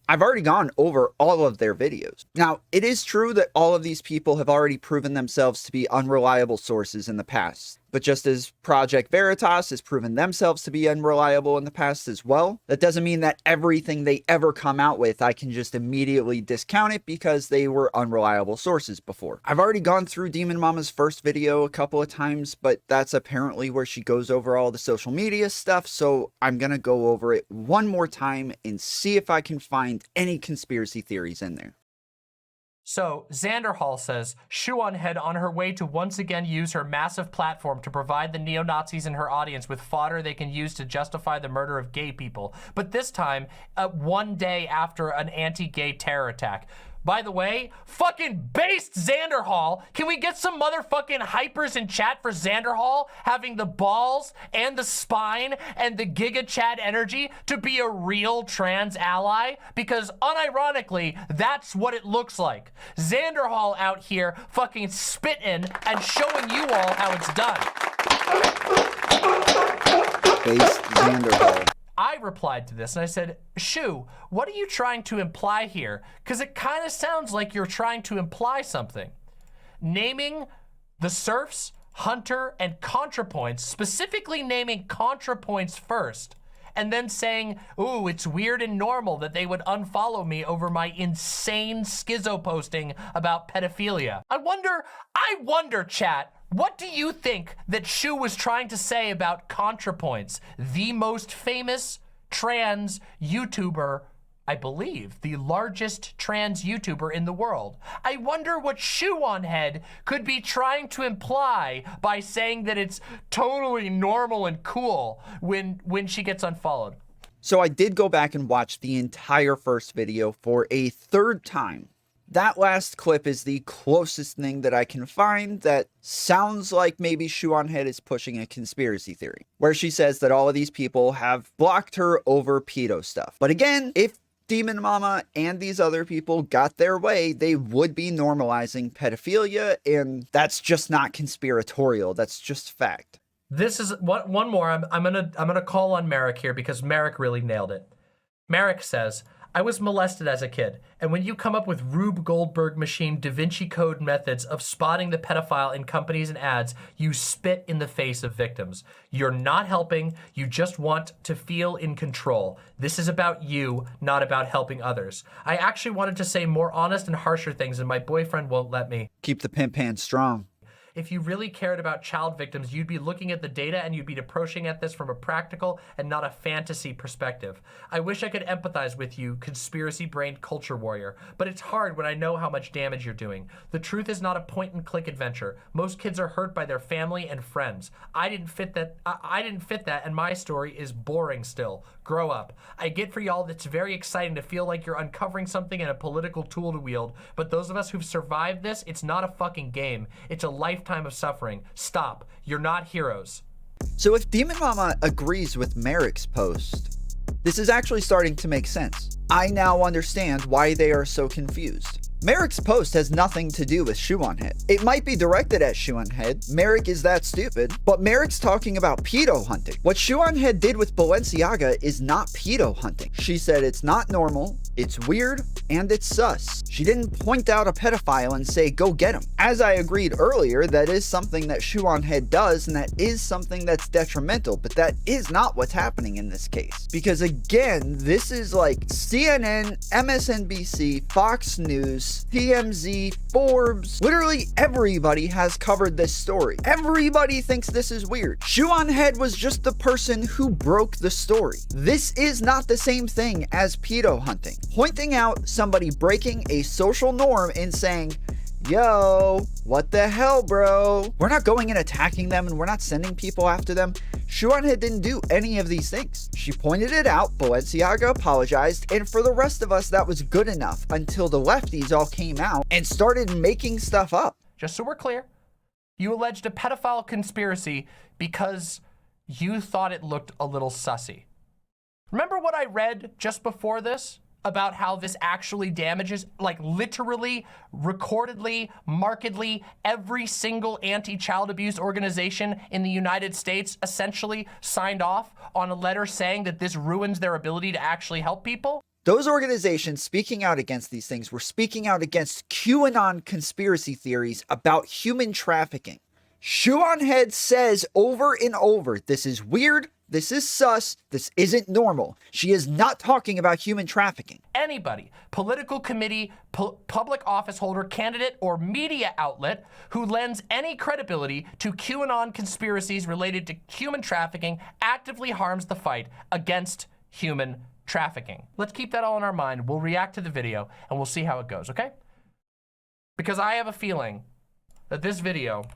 I've already gone over all of their videos. Now, it is true that all of these people have already proven themselves to be unreliable sources in the past. But just as Project Veritas has proven themselves to be unreliable in the past as well, that doesn't mean that everything they ever come out with, I can just immediately discount it because they were unreliable sources before. I've already gone through DemonMama's first video a couple of times, but that's apparently where she goes over all the social media stuff, so I'm gonna go over it one more time and see if I can find any conspiracy theories in there. So, Xanderhal says, Shoe0nHead on her way to once again use her massive platform to provide the neo-Nazis in her audience with fodder they can use to justify the murder of gay people. But this time, one day after an anti-gay terror attack. By the way, fucking based Xanderhal. Can we get some motherfucking hypers in chat for Xanderhal having the balls and the spine and the giga chat energy to be a real trans ally? Because unironically, that's what it looks like. Xanderhal out here fucking spitting and showing you all how it's done. Based Xanderhal. I replied to this and I said, Shoe, what are you trying to imply here? Because it kind of sounds like you're trying to imply something. Naming the serfs, hunter, and ContraPoints, specifically naming ContraPoints first, and then saying, ooh, it's weird and normal that they would unfollow me over my insane schizo posting about pedophilia. I wonder, chat, what do you think that Shoe was trying to say about ContraPoints, the most famous trans YouTuber, I believe, the largest trans YouTuber in the world? I wonder what Shoe0nHead could be trying to imply by saying that it's totally normal and cool when she gets unfollowed. So I did go back and watch the entire first video for a third time. That last clip is the closest thing that I can find that sounds like maybe Shoe0nHead is pushing a conspiracy theory, where she says that all of these people have blocked her over pedo stuff. But again, if DemonMama and these other people got their way, they would be normalizing pedophilia, and that's just not conspiratorial, that's just fact. This is one more. I'm gonna call on Merrick here because Merrick really nailed it. Merrick says, I was molested as a kid, and when you come up with Rube Goldberg machine Da Vinci Code methods of spotting the pedophile in companies and ads, you spit in the face of victims. You're not helping, you just want to feel in control. This is about you, not about helping others. I actually wanted to say more honest and harsher things, and my boyfriend won't let me. Keep the pimp hand strong. If you really cared about child victims, you'd be looking at the data and you'd be approaching at this from a practical and not a fantasy perspective. I wish I could empathize with you, conspiracy-brained culture warrior, but it's hard when I know how much damage you're doing. The truth is not a point-and-click adventure. Most kids are hurt by their family and friends. I didn't fit that, and my story is boring still. Grow up. I get for y'all that's very exciting to feel like you're uncovering something and a political tool to wield, but those of us who've survived this, it's not a fucking game. It's a lifetime of suffering. Stop. You're not heroes. So if DemonMama agrees with Merrick's post, this is actually starting to make sense. I now understand why they are so confused. Merrick's post has nothing to do with Shoe0nHead. It might be directed at Shoe0nHead. Merrick is that stupid, but Merrick's talking about pedo hunting. What Shoe0nHead did with Balenciaga is not pedo hunting. She said it's not normal, it's weird, and it's sus. She didn't point out a pedophile and say, go get him. As I agreed earlier, that is something that Shoe0nHead does, and that is something that's detrimental, but that is not what's happening in this case. Because again, this is like CNN, MSNBC, Fox News, TMZ, Forbes. Literally everybody has covered this story. Everybody thinks this is weird. Shoe0nHead was just the person who broke the story. This is not the same thing as pedo hunting. Pointing out somebody breaking a social norm and saying, yo, what the hell, bro? We're not going and attacking them, and we're not sending people after them. Shoe0nHead didn't do any of these things. She pointed it out, Balenciaga apologized, and for the rest of us, that was good enough until the lefties all came out and started making stuff up. Just so we're clear, you alleged a pedophile conspiracy because you thought it looked a little sussy. Remember what I read just before this? About how this actually damages, like literally, recordedly, markedly, every single anti-child abuse organization in the United States essentially signed off on a letter saying that this ruins their ability to actually help people? Those organizations speaking out against these things were speaking out against QAnon conspiracy theories about human trafficking. Shoe0nHead says over and over, this is weird, this is sus, this isn't normal. She is not talking about human trafficking. Anybody, political committee, public office holder, candidate, or media outlet who lends any credibility to QAnon conspiracies related to human trafficking actively harms the fight against human trafficking. Let's keep that all in our mind. We'll react to the video and we'll see how it goes, okay? Because I have a feeling that this video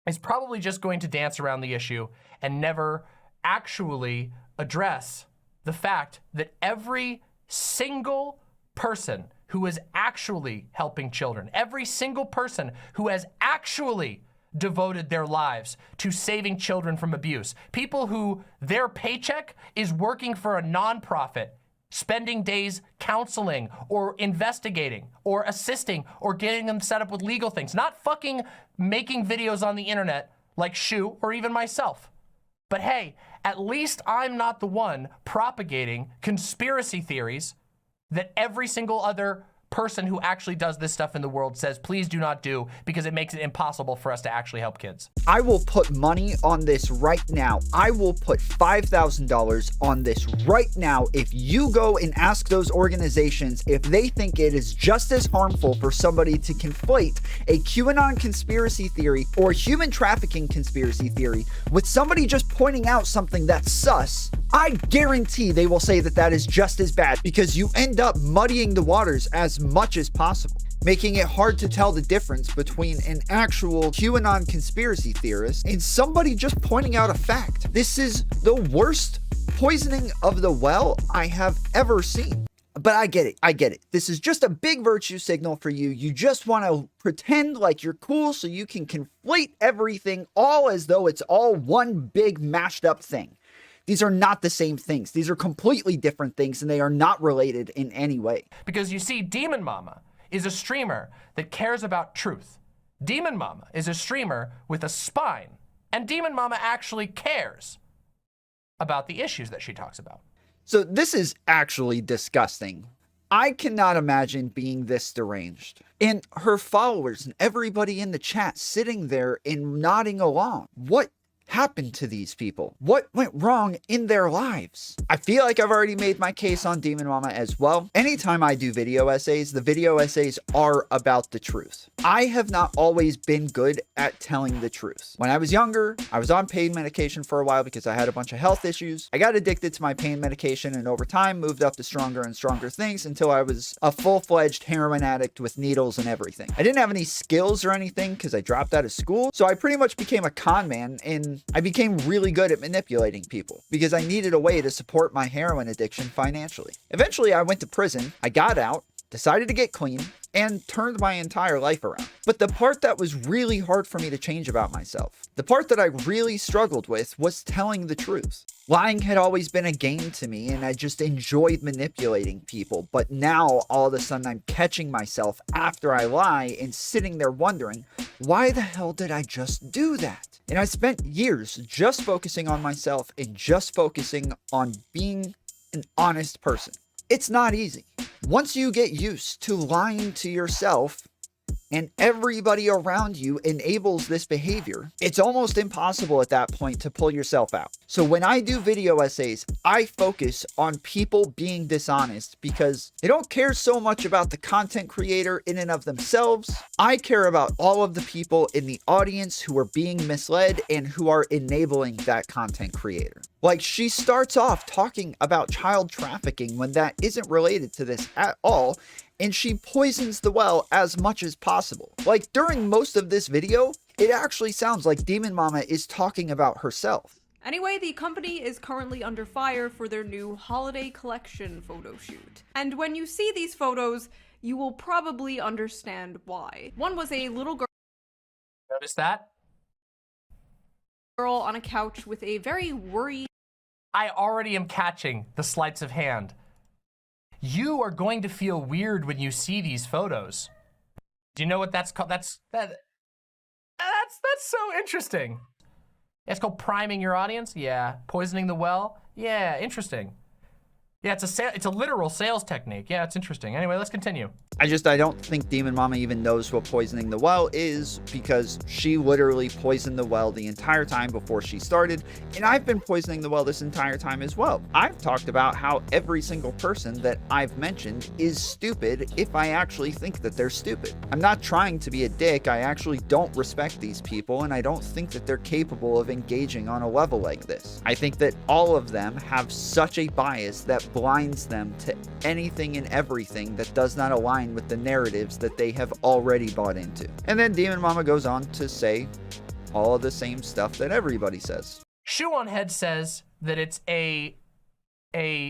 is probably just going to dance around the issue and never actually address the fact that every single person who is actually helping children, every single person who has actually devoted their lives to saving children from abuse, people who their paycheck is working for a nonprofit, spending days counseling or investigating or assisting or getting them set up with legal things, not fucking making videos on the internet like Shoe or even myself. But hey, at least I'm not the one propagating conspiracy theories that every single other person who actually does this stuff in the world says, please do not do, because it makes it impossible for us to actually help kids. I will put money on this right now. I will put $5,000 on this right now if you go and ask those organizations if they think it is just as harmful for somebody to conflate a QAnon conspiracy theory or human trafficking conspiracy theory with somebody just pointing out something that's sus. I guarantee they will say that that is just as bad, because you end up muddying the waters as much as possible, making it hard to tell the difference between an actual QAnon conspiracy theorist and somebody just pointing out a fact. This is the worst poisoning of the well I have ever seen. But I get it. This is just a big virtue signal for you. You just want to pretend like you're cool so you can conflate everything all as though it's all one big mashed up thing. These are not the same things. These are completely different things, and they are not related in any way. Because you see, DemonMama is a streamer that cares about truth. DemonMama is a streamer with a spine, and DemonMama actually cares about the issues that she talks about. So this is actually disgusting. I cannot imagine being this deranged. And her followers and everybody in the chat sitting there and nodding along. What happened to these people? What went wrong in their lives? I feel like I've already made my case on DemonMama as well. Anytime I do video essays, the video essays are about the truth. I have not always been good at telling the truth. When I was younger, I was on pain medication for a while because I had a bunch of health issues. I got addicted to my pain medication, and over time moved up to stronger and stronger things until I was a full-fledged heroin addict with needles and everything. I didn't have any skills or anything because I dropped out of school, so I pretty much became a con man, and I became really good at manipulating people because I needed a way to support my heroin addiction financially. Eventually, I went to prison, I got out, decided to get clean, and turned my entire life around. But the part that was really hard for me to change about myself, the part that I really struggled with, was telling the truth. Lying had always been a game to me, and I just enjoyed manipulating people. But now, all of a sudden, I'm catching myself after I lie and sitting there wondering, why the hell did I just do that? And I spent years just focusing on myself and just focusing on being an honest person. It's not easy. Once you get used to lying to yourself and everybody around you enables this behavior, it's almost impossible at that point to pull yourself out. So when I do video essays, I focus on people being dishonest because I don't care so much about the content creator in and of themselves. I care about all of the people in the audience who are being misled and who are enabling that content creator. Like, she starts off talking about child trafficking when that isn't related to this at all, and she poisons the well as much as possible. Like, during most of this video, it actually sounds like DemonMama is talking about herself. Anyway, the company is currently under fire for their new holiday collection photo shoot. And when you see these photos, you will probably understand why. One was a little girl. Notice that? Girl on a couch with a very worried. I already am catching the sleights of hand. You are going to feel weird when you see these photos. Do you know what that's called? That's so interesting. It's called priming your audience. Yeah. Poisoning the well. Yeah. Interesting. Yeah, it's a literal sales technique. Yeah, it's interesting. Anyway, let's continue. I don't think DemonMama even knows what poisoning the well is, because she literally poisoned the well the entire time before she started, and I've been poisoning the well this entire time as well. I've talked about how every single person that I've mentioned is stupid if I actually think that they're stupid. I'm not trying to be a dick. I actually don't respect these people, and I don't think that they're capable of engaging on a level like this. I think that all of them have such a bias that blinds them to anything and everything that does not align with the narratives that they have already bought into. And then DemonMama goes on to say all of the same stuff that everybody says. Shoe0nHead says that it's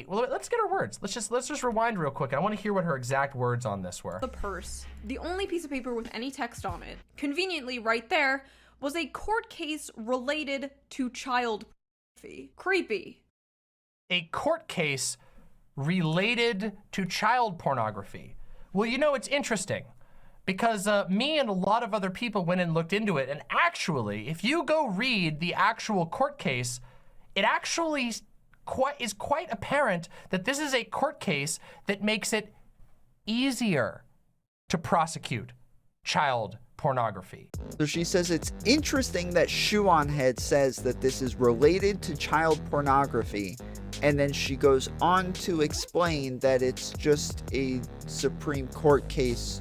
well, let's get her words. Let's just rewind real quick. I want to hear what her exact words on this were. The purse, the only piece of paper with any text on it, conveniently right there, was a court case related to child pornography. Creepy. A court case related to child pornography. Well, you know, it's interesting because me and a lot of other people went and looked into it, and actually, if you go read the actual court case, it actually is quite apparent that this is a court case that makes it easier to prosecute child pornography. So she says it's interesting that Shoe0nHead says that this is related to child pornography, and then she goes on to explain that it's just a Supreme Court case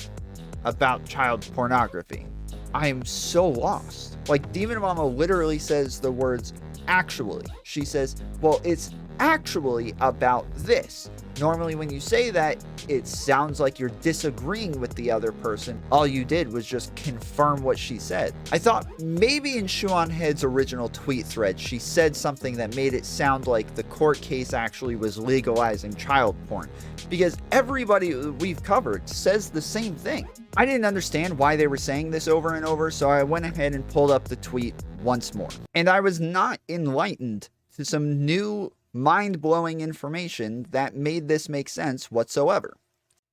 about child pornography. I am so lost. Like, DemonMama literally says the words actually. She says, well, it's actually about this. Normally when you say that, it sounds like you're disagreeing with the other person. All you did was just confirm what she said. I thought maybe in Shoe0nHead's original tweet thread, she said something that made it sound like the court case actually was legalizing child porn, because everybody we've covered says the same thing. I didn't understand why they were saying this over and over, so I went ahead and pulled up the tweet once more. And I was not enlightened to some new mind-blowing information that made this make sense whatsoever.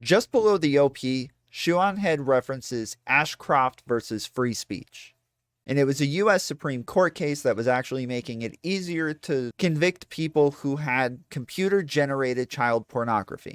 Just below the OP, Shoe0nHead references Ashcroft versus free speech. And it was a US Supreme Court case that was actually making it easier to convict people who had computer-generated child pornography.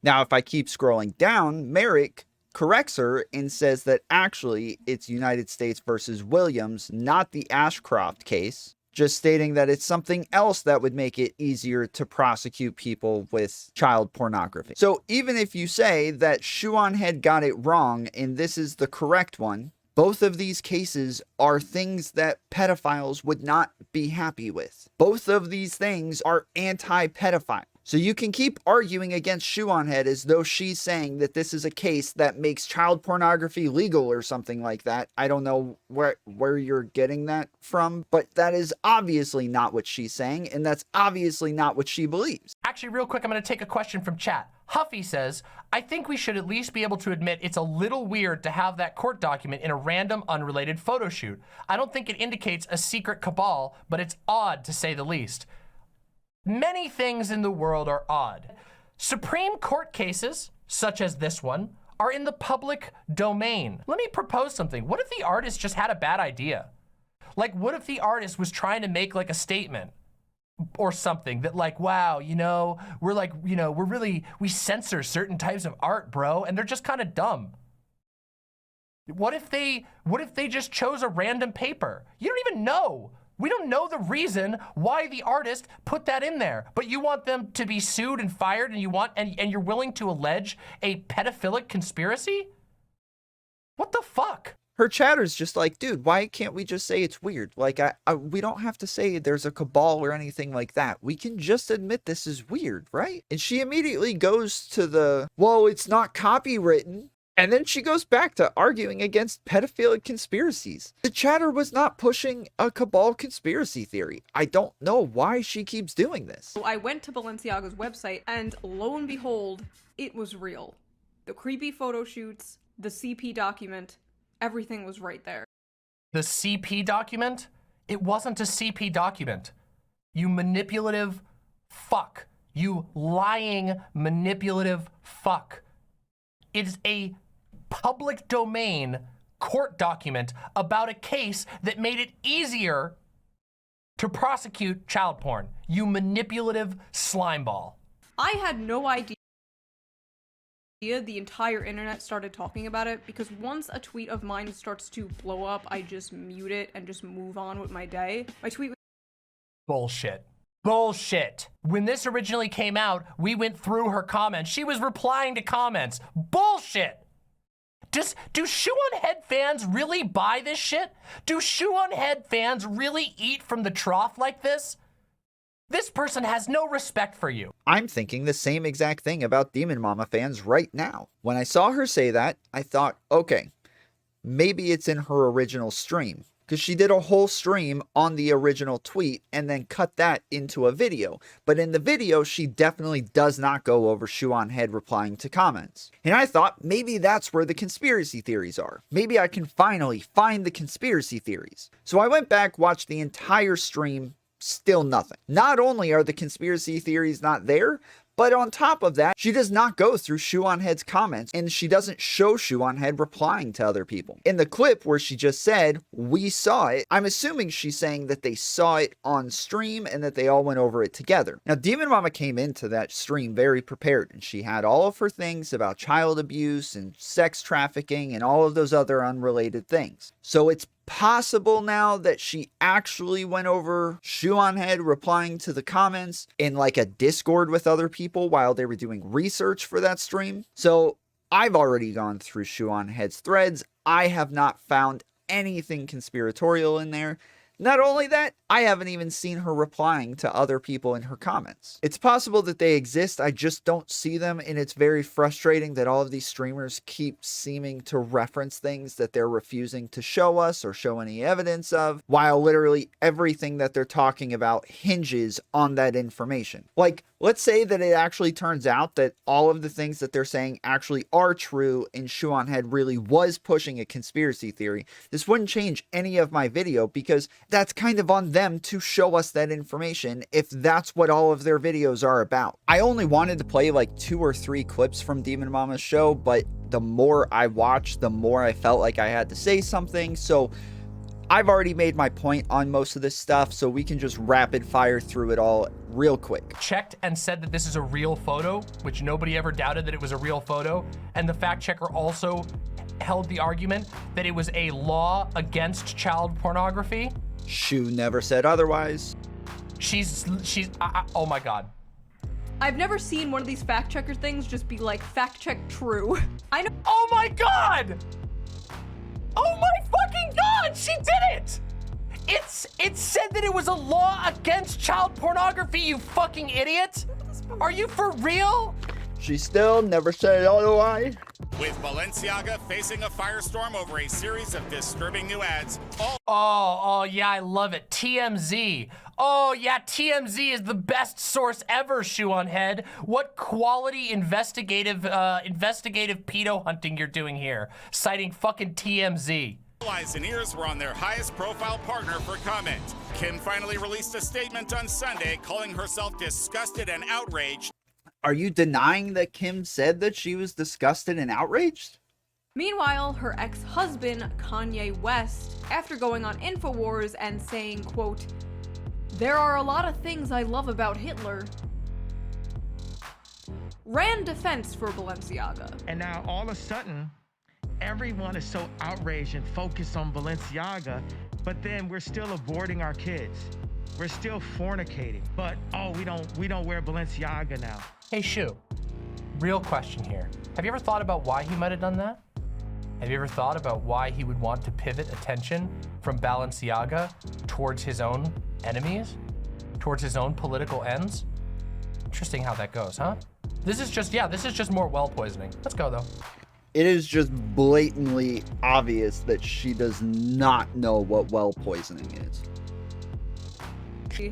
Now, if I keep scrolling down, Merrick corrects her and says that actually it's United States versus Williams, not the Ashcroft case, just stating that it's something else that would make it easier to prosecute people with child pornography. So even if you say that Shoe0nHead got it wrong and this is the correct one, both of these cases are things that pedophiles would not be happy with. Both of these things are anti-pedophile. So you can keep arguing against Shoe0nHead as though she's saying that this is a case that makes child pornography legal or something like that. I don't know where you're getting that from, but that is obviously not what she's saying, and that's obviously not what she believes. Actually, real quick, I'm going to take a question from chat. Huffy says, I think we should at least be able to admit it's a little weird to have that court document in a random unrelated photo shoot. I don't think it indicates a secret cabal, but it's odd to say the least. Many things in the world are odd. Supreme Court cases, such as this one, are in the public domain. Let me propose something. What if the artist just had a bad idea? Like, what if the artist was trying to make like a statement or something that like, wow, you know, we're like, you know, we censor certain types of art, bro, and they're just kind of dumb. What if they just chose a random paper? You don't even know. We don't know the reason why the artist put that in there, but you want them to be sued and fired, and and you're willing to allege a pedophilic conspiracy? What the fuck? Her chatter's just like, dude, why can't we just say it's weird? Like, we don't have to say there's a cabal or anything like that. We can just admit this is weird, right? And she immediately goes to the, well, it's not copywritten. And then she goes back to arguing against pedophilic conspiracies. The chatter was not pushing a cabal conspiracy theory. I don't know why she keeps doing this. So I went to Balenciaga's website, and lo and behold, it was real. The creepy photo shoots, the CP document, everything was right there. The CP document? It wasn't a CP document. You manipulative fuck. You lying, manipulative fuck. It's a public domain court document about a case that made it easier to prosecute child porn. You manipulative slimeball. I had no idea the entire internet started talking about it, because once a tweet of mine starts to blow up, I just mute it and just move on with my day. My tweet was bullshit. Bullshit. When this originally came out, we went through her comments. She was replying to comments. Bullshit. Do Shoe0nHead fans really buy this shit? Do Shoe0nHead fans really eat from the trough like this? This person has no respect for you. I'm thinking the same exact thing about DemonMama fans right now. When I saw her say that, I thought, okay, maybe it's in her original stream. Because she did a whole stream on the original tweet and then cut that into a video. But in the video, she definitely does not go over Shoe0nHead replying to comments. And I thought maybe that's where the conspiracy theories are. Maybe I can finally find the conspiracy theories. So I went back, watched the entire stream, still nothing. Not only are the conspiracy theories not there, but on top of that, she does not go through Shoe0nHead's comments, and she doesn't show Shoe0nHead replying to other people. In the clip where she just said, we saw it, I'm assuming she's saying that they saw it on stream and that they all went over it together. Now, DemonMama came into that stream very prepared, and she had all of her things about child abuse and sex trafficking and all of those other unrelated things. So it's possible now that she actually went over Shoe0nHead replying to the comments in like a Discord with other people while they were doing research for that stream. So I've already gone through Shoe0nHead's threads. I have not found anything conspiratorial in there. Not only that, I haven't even seen her replying to other people in her comments. It's possible that they exist, I just don't see them, and it's very frustrating that all of these streamers keep seeming to reference things that they're refusing to show us or show any evidence of, while literally everything that they're talking about hinges on that information. Like, let's say that it actually turns out that all of the things that they're saying actually are true and Shoe0nHead really was pushing a conspiracy theory. This wouldn't change any of my video because that's kind of on them to show us that information if that's what all of their videos are about. I only wanted to play like 2 or 3 clips from DemonMama's show, but the more I watched, the more I felt like I had to say something. So I've already made my point on most of this stuff, so we can just rapid fire through it all real quick. Checked and said that this is a real photo, which nobody ever doubted that it was a real photo. And the fact checker also held the argument that it was a law against child pornography. Shoe never said otherwise. Oh my God. I've never seen one of these fact checker things just be like, fact check true. I know. Oh my God. Oh my fucking God, she did it! It said that it was a law against child pornography, you fucking idiot! Are you for real? She still never said otherwise. With Balenciaga facing a firestorm over a series of disturbing new ads. Oh yeah, I love it. TMZ. Oh yeah, TMZ is the best source ever, Shoe0nHead. What quality investigative pedo hunting you're doing here, citing fucking TMZ. Eyes and ears were on their highest profile partner for comment. Kim finally released a statement on Sunday calling herself disgusted and outraged. Are you denying that Kim said that she was disgusted and outraged? Meanwhile, her ex-husband, Kanye West, after going on InfoWars and saying, quote, "There are a lot of things I love about Hitler," ran defense for Balenciaga. And now all of a sudden, everyone is so outraged and focused on Balenciaga, but then we're still aborting our kids. We're still fornicating, but oh, we don't wear Balenciaga now. Hey Shoe, real question here. Have you ever thought about why he might have done that? Have you ever thought about why he would want to pivot attention from Balenciaga towards his own enemies? Towards his own political ends? Interesting how that goes, huh? This is just more well poisoning. Let's go though. It is just blatantly obvious that she does not know what well poisoning is.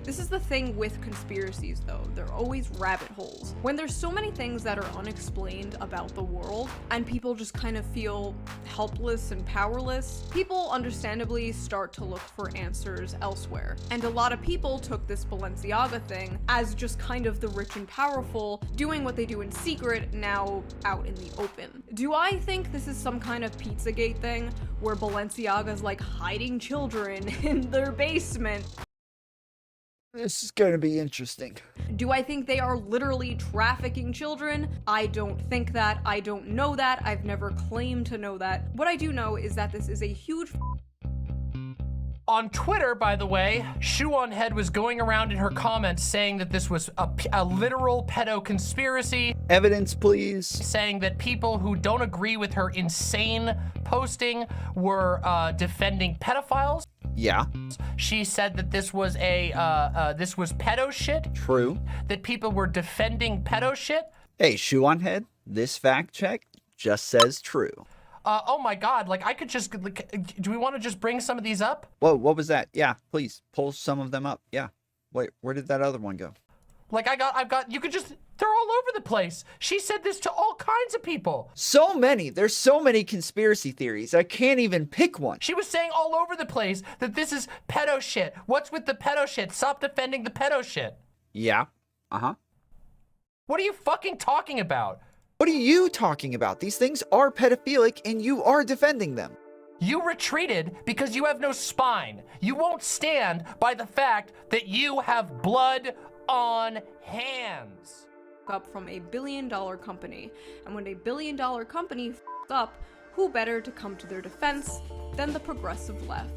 This is the thing with conspiracies though, they're always rabbit holes. When there's so many things that are unexplained about the world and people just kind of feel helpless and powerless, people understandably start to look for answers elsewhere. And a lot of people took this Balenciaga thing as just kind of the rich and powerful doing what they do in secret now out in the open. Do I think this is some kind of Pizzagate thing where Balenciaga's like hiding children in their basement? This is going to be interesting. Do I think they are literally trafficking children? I don't think that. I don't know that. I've never claimed to know that. What I do know is that this is a huge... On Twitter, by the way, Shoe0nHead was going around in her comments saying that this was a literal pedo conspiracy. Evidence, please. Saying that people who don't agree with her insane posting were defending pedophiles. Yeah. She said that this was this was pedo shit. True. That people were defending pedo shit. Hey, Shoe0nHead, this fact check just says true. Oh my God, like I could just, do we want to just bring some of these up? Whoa, what was that? Yeah, please, pull some of them up. Yeah. Wait, where did that other one go? Like I've got, you could just, they're all over the place. She said this to all kinds of people. So many, there's so many conspiracy theories, I can't even pick one. She was saying all over the place that this is pedo shit. What's with the pedo shit? Stop defending the pedo shit. Yeah, uh-huh. What are you fucking talking about? What are you talking about? These things are pedophilic and you are defending them. You retreated because you have no spine. You won't stand by the fact that you have blood on hands. Up from a $1 billion company. And when a $1 billion company f***s up, who better to come to their defense than the progressive left?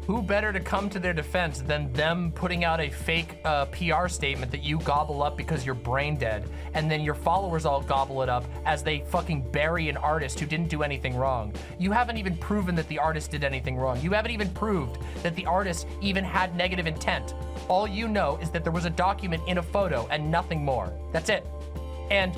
Who better to come to their defense than them putting out a fake PR statement that you gobble up because you're brain dead, and then your followers all gobble it up as they fucking bury an artist who didn't do anything wrong. You haven't even proven that the artist did anything wrong. You haven't even proved that the artist even had negative intent. All you know is that there was a document in a photo and nothing more. That's it. And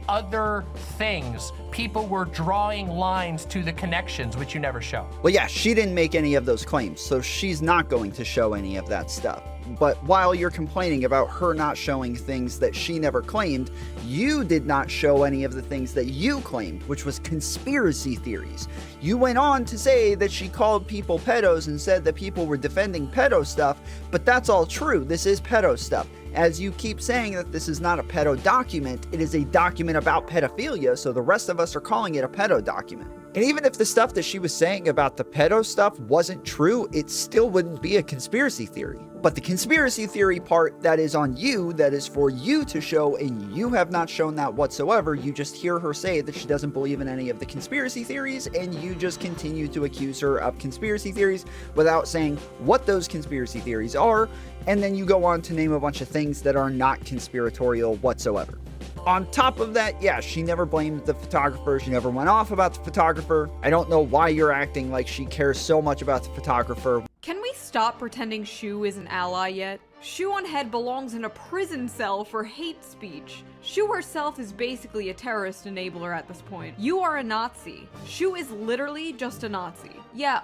other things. People were drawing lines to the connections, which you never show. Well, yeah, she didn't make any of those claims, so she's not going to show any of that stuff. But while you're complaining about her not showing things that she never claimed, you did not show any of the things that you claimed, which was conspiracy theories. You went on to say that she called people pedos and said that people were defending pedo stuff, but that's all true. This is pedo stuff. As you keep saying that this is not a pedo document, it is a document about pedophilia, so the rest of us are calling it a pedo document. And even if the stuff that she was saying about the pedo stuff wasn't true, it still wouldn't be a conspiracy theory. But the conspiracy theory part that is on you, that is for you to show, and you have not shown that whatsoever. You just hear her say that she doesn't believe in any of the conspiracy theories, and you just continue to accuse her of conspiracy theories without saying what those conspiracy theories are, and then you go on to name a bunch of things that are not conspiratorial whatsoever. On top of that, yeah, she never blamed the photographer. She never went off about the photographer. I don't know why you're acting like she cares so much about the photographer. Can we stop pretending Shoe is an ally yet? Shoe0nHead belongs in a prison cell for hate speech. Shoe herself is basically a terrorist enabler at this point. You are a Nazi. Shoe is literally just a Nazi. Yeah,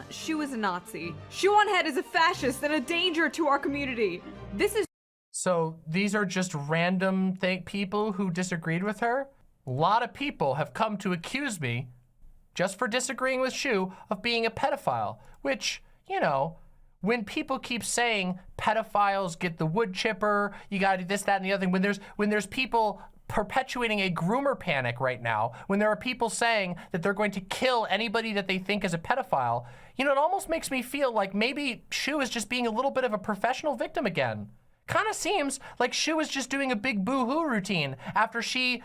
Shoe is a Nazi. Shoe0nHead is a fascist and a danger to our community. This is— So these are just random people who disagreed with her? A lot of people have come to accuse me, just for disagreeing with Shoe, of being a pedophile, which, you know, when people keep saying pedophiles get the wood chipper, you gotta do this, that, and the other thing, when there's people perpetuating a groomer panic right now, when there are people saying that they're going to kill anybody that they think is a pedophile, you know, it almost makes me feel like maybe Shoe is just being a little bit of a professional victim again. Kind of seems like Shoe is just doing a big boo-hoo routine after she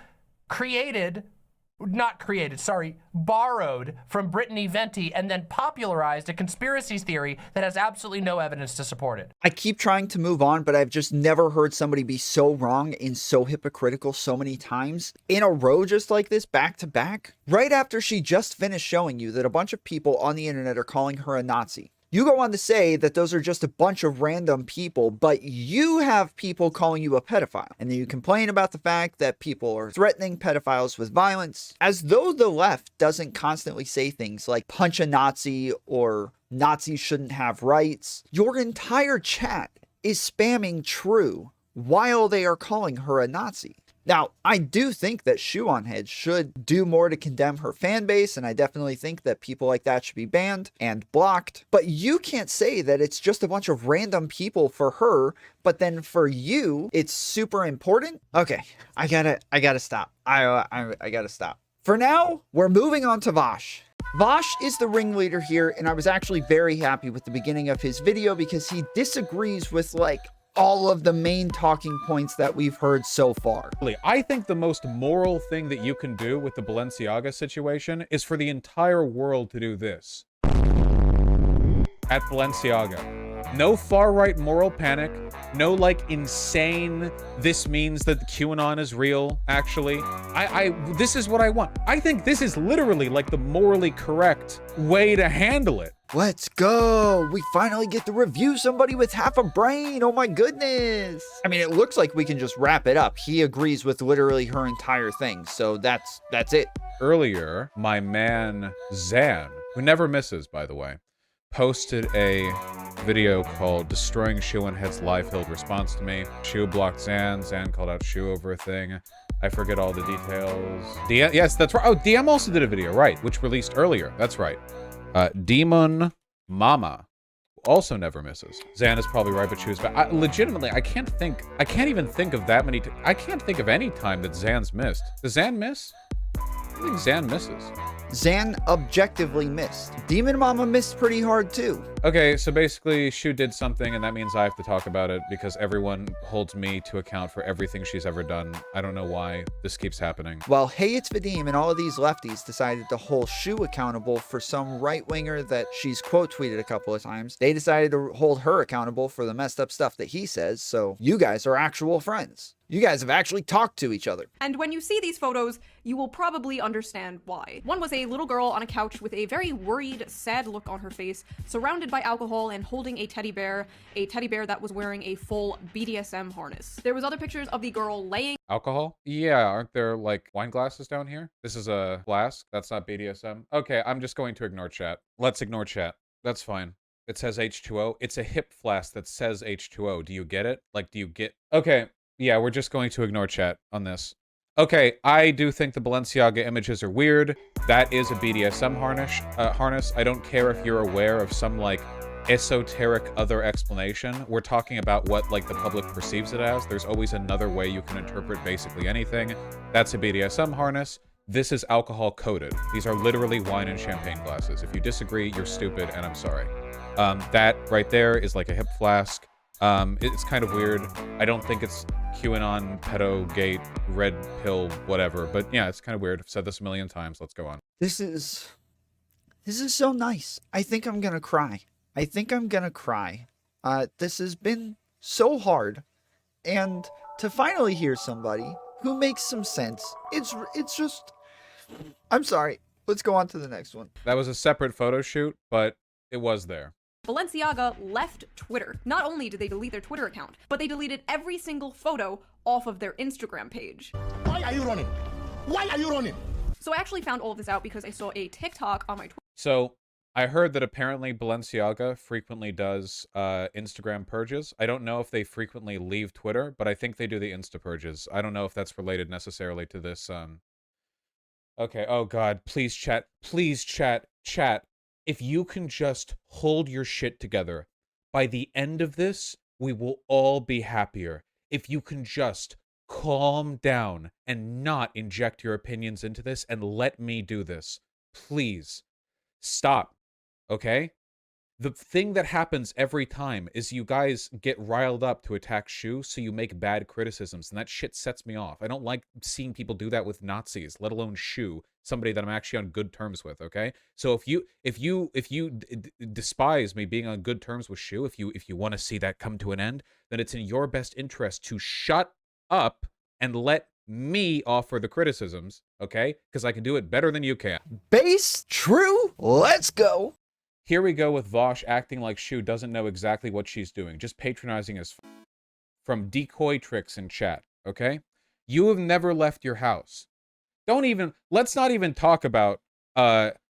borrowed from Brittany Venti and then popularized a conspiracy theory that has absolutely no evidence to support it. I keep trying to move on, but I've just never heard somebody be so wrong and so hypocritical so many times in a row just like this, back to back, right after she just finished showing you that a bunch of people on the internet are calling her a Nazi. You go on to say that those are just a bunch of random people, but you have people calling you a pedophile. And then you complain about the fact that people are threatening pedophiles with violence, as though the left doesn't constantly say things like punch a Nazi or Nazis shouldn't have rights. Your entire chat is spamming true while they are calling her a Nazi. Now, I do think that Shoe0nHead should do more to condemn her fan base, and I definitely think that people like that should be banned and blocked. But you can't say that it's just a bunch of random people for her, but then for you, it's super important. Okay, I gotta stop. I gotta stop. For now, we're moving on to Vaush. Vaush is the ringleader here, and I was actually very happy with the beginning of his video because he disagrees with, like, all of the main talking points that we've heard so far. I think the most moral thing that you can do with the Balenciaga situation is for the entire world to do this. At Balenciaga. No far-right moral panic. No, like, insane, this means that QAnon is real, actually. This is what I want. I think this is literally, like, the morally correct way to handle it. Let's go. We finally get to review somebody with half a brain. Oh my goodness. I mean, it looks like we can just wrap it up. He agrees with literally her entire thing. So that's it. Earlier, my man Zan, who never misses, by the way, posted a video called Destroying Shoe0nHead's Live-Hilled Response to Me. Shoe blocked Zan. Zan called out Shoe over a thing. I forget all the details. Yes, that's right. Oh, DM also did a video, right, which released earlier. That's right. DemonMama also never misses. Zan is probably right, but Shoe's back. Legitimately, I can't even think of that many. I can't think of any time that Zan's missed. Does Zan miss? I think Zan misses. Zan objectively missed. DemonMama missed pretty hard too. Okay, so basically Shoe did something and that means I have to talk about it because everyone holds me to account for everything she's ever done. I don't know why this keeps happening. Well, Hey It's Vadim and all of these lefties decided to hold Shoe accountable for some right-winger that she's quote tweeted a couple of times. They decided to hold her accountable for the messed up stuff that he says, so you guys are actual friends. You guys have actually talked to each other. And when you see these photos, you will probably understand why. One was a little girl on a couch with a very worried, sad look on her face, surrounded by alcohol and holding a teddy bear that was wearing a full BDSM harness. There was other pictures of the girl laying— Alcohol? Yeah, aren't there, like, wine glasses down here? This is a flask. That's not BDSM. Okay, I'm just going to ignore chat. Let's ignore chat. That's fine. It says H2O. It's a hip flask that says H2O. Do you get it? Like, do you get— Okay. Yeah, we're just going to ignore chat on this. Okay, I do think the Balenciaga images are weird. That is a BDSM harness. I don't care if you're aware of some, like, esoteric other explanation. We're talking about what, like, the public perceives it as. There's always another way you can interpret basically anything. That's a BDSM harness. This is alcohol coated. These are literally wine and champagne glasses. If you disagree, you're stupid, and I'm sorry. That right there is like a hip flask. It's kind of weird. I don't think it's QAnon, pedo, gate, red pill, whatever. But yeah, it's kind of weird. I've said this a million times. Let's go on. This is so nice. I think I'm gonna cry. This has been so hard. And to finally hear somebody who makes some sense, it's just... I'm sorry. Let's go on to the next one. That was a separate photo shoot, but it was there. Balenciaga left Twitter. Not only did they delete their Twitter account, but they deleted every single photo off of their Instagram page. Why are you running? Why are you running? So I actually found all of this out because I saw a TikTok on my Twitter. So I heard that apparently Balenciaga frequently does Instagram purges. I don't know if they frequently leave Twitter, but I think they do the Insta purges. I don't know if that's related necessarily to this. Okay, oh God, please chat. Please chat. Chat. If you can just hold your shit together, by the end of this, we will all be happier. If you can just calm down and not inject your opinions into this and let me do this. Please. Stop. Okay? The thing that happens every time is you guys get riled up to attack Shoe, so you make bad criticisms, and that shit sets me off. I don't like seeing people do that with Nazis, let alone Shoe, somebody that I'm actually on good terms with, okay? So if you despise me being on good terms with Shoe, if you want to see that come to an end, then it's in your best interest to shut up and let me offer the criticisms, okay? Because I can do it better than you can. Base, true, let's go. Here we go with Vaush acting like Shoe doesn't know exactly what she's doing, just patronizing as from decoy tricks in chat, okay? You have never left your house. Let's not even talk about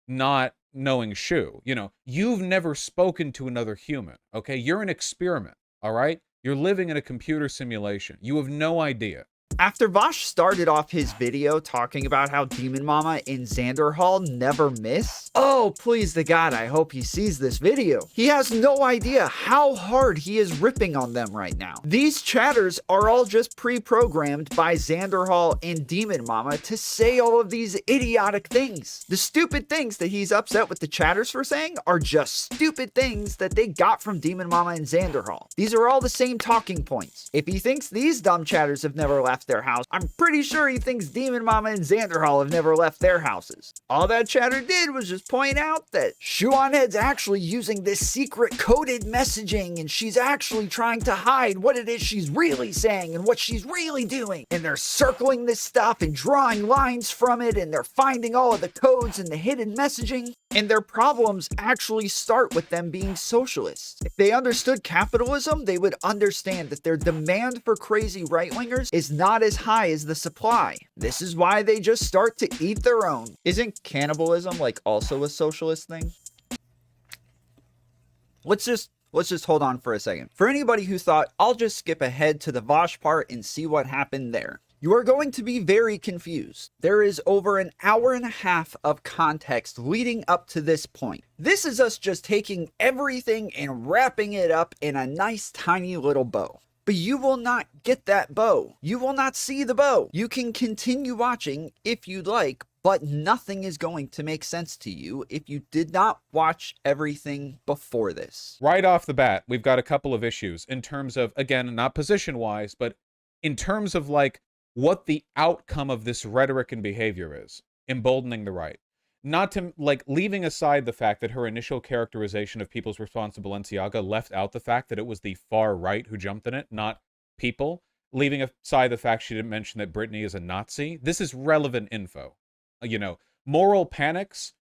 not knowing Shoe. You know, you've never spoken to another human, okay? You're an experiment, all right? You're living in a computer simulation. You have no idea. After Vaush started off his video talking about how DemonMama and Xanderhal never miss, oh, please to God, I hope he sees this video. He has no idea how hard he is ripping on them right now. These chatters are all just pre-programmed by Xanderhal and DemonMama to say all of these idiotic things. The stupid things that he's upset with the chatters for saying are just stupid things that they got from DemonMama and Xanderhal. These are all the same talking points. If he thinks these dumb chatters have never left their house, I'm pretty sure he thinks DemonMama and Xanderhal have never left their houses. All that chatter did was just point out that Shoe0nHead's actually using this secret coded messaging, and she's actually trying to hide what it is she's really saying and what she's really doing. And they're circling this stuff and drawing lines from it, and they're finding all of the codes and the hidden messaging. And their problems actually start with them being socialists. If they understood capitalism, they would understand that their demand for crazy right-wingers is not as high as the supply. This is why they just start to eat their own. Isn't cannibalism like also a socialist thing? Let's just hold on for a second. For anybody who thought, I'll just skip ahead to the Vaush part and see what happened there, you are going to be very confused. There is over an hour and a half of context leading up to this point. This is us just taking everything and wrapping it up in a nice tiny little bow. But you will not get that bow. You will not see the bow. You can continue watching if you'd like, but nothing is going to make sense to you if you did not watch everything before this. Right off the bat, we've got a couple of issues in terms of, again, not position-wise, but in terms of, like, what the outcome of this rhetoric and behavior is. Emboldening the right. Not to, like, leaving aside the fact that her initial characterization of people's response to Balenciaga left out the fact that it was the far right who jumped in it, not people. Leaving aside the fact she didn't mention that Britney is a Nazi. This is relevant info. You know, moral panics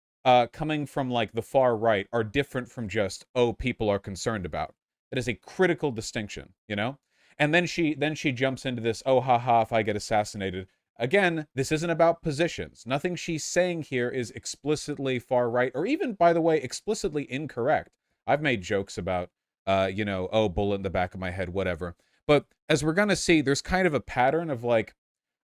coming from, like, the far right are different from just, oh, people are concerned about. It is a critical distinction, you know? And then she jumps into this, oh, haha, if I get assassinated. Again, this isn't about positions. Nothing she's saying here is explicitly far right, or even, by the way, explicitly incorrect. I've made jokes about, you know, oh, bullet in the back of my head, whatever. But as we're going to see, there's kind of a pattern of, like,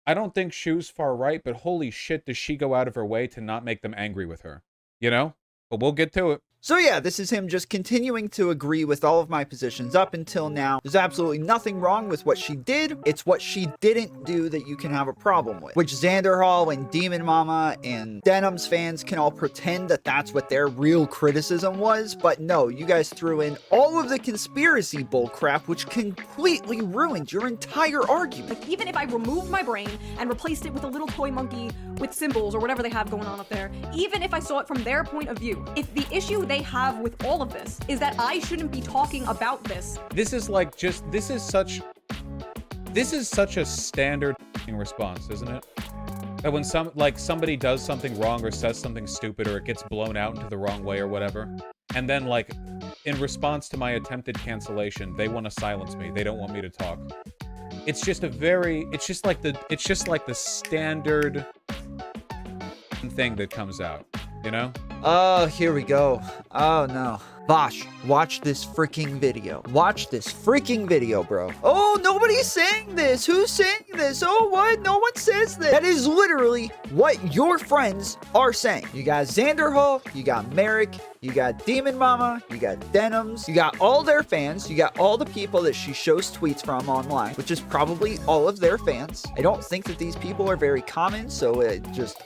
I don't think Shoe's far right, but holy shit, does she go out of her way to not make them angry with her? You know? But we'll get to it. So yeah, this is him just continuing to agree with all of my positions up until now. There's absolutely nothing wrong with what she did. It's what she didn't do that you can have a problem with. Which Xanderhal and DemonMama and Denims fans can all pretend that that's what their real criticism was. But no, you guys threw in all of the conspiracy bullcrap, which completely ruined your entire argument. Like, even if I removed my brain and replaced it with a little toy monkey with symbols or whatever they have going on up there, even if I saw it from their point of view, if the issue they have with all of this is that I shouldn't be talking about this. This is like just, this is such a standard response, isn't it? That when somebody does something wrong or says something stupid or it gets blown out into the wrong way or whatever, and then like in response to my attempted cancellation, they want to silence me. They don't want me to talk. It's just like the standard thing that comes out, you know? Oh, here we go. Oh no. Vaush, watch this freaking video. Watch this freaking video, bro. Oh, nobody's saying this. Who's saying this? Oh, what? No one says this. That is literally what your friends are saying. You got Xanderhal, you got Merrick, you got DemonMama, you got Denims, you got all their fans, you got all the people that she shows tweets from online, which is probably all of their fans. I don't think that these people are very common, so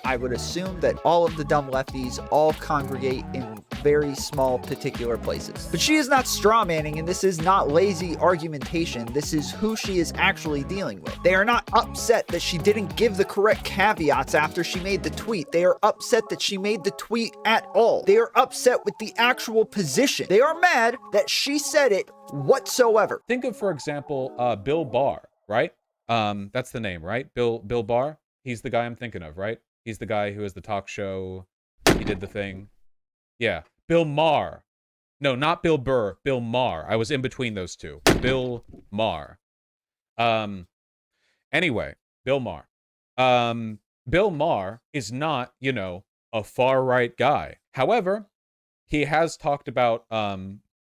I would assume that all of the dumb lefties all congregate in very small particular places. But she is not strawmanning, and this is not lazy argumentation. This is who she is actually dealing with. They are not upset that she didn't give the correct caveats after she made the tweet. They are upset that she made the tweet at all. They are upset with the actual position. They are mad that she said it whatsoever. Think of, for example, Bill Barr, right? That's the name, right? Bill Barr. He's the guy I'm thinking of, right? He's the guy who has the talk show. He did the thing. Yeah. Bill Maher. No, not Bill Burr. Bill Maher. I was in between those two. Bill Maher. Anyway, Bill Maher. Bill Maher is not, you know, a far-right guy. However, he has talked about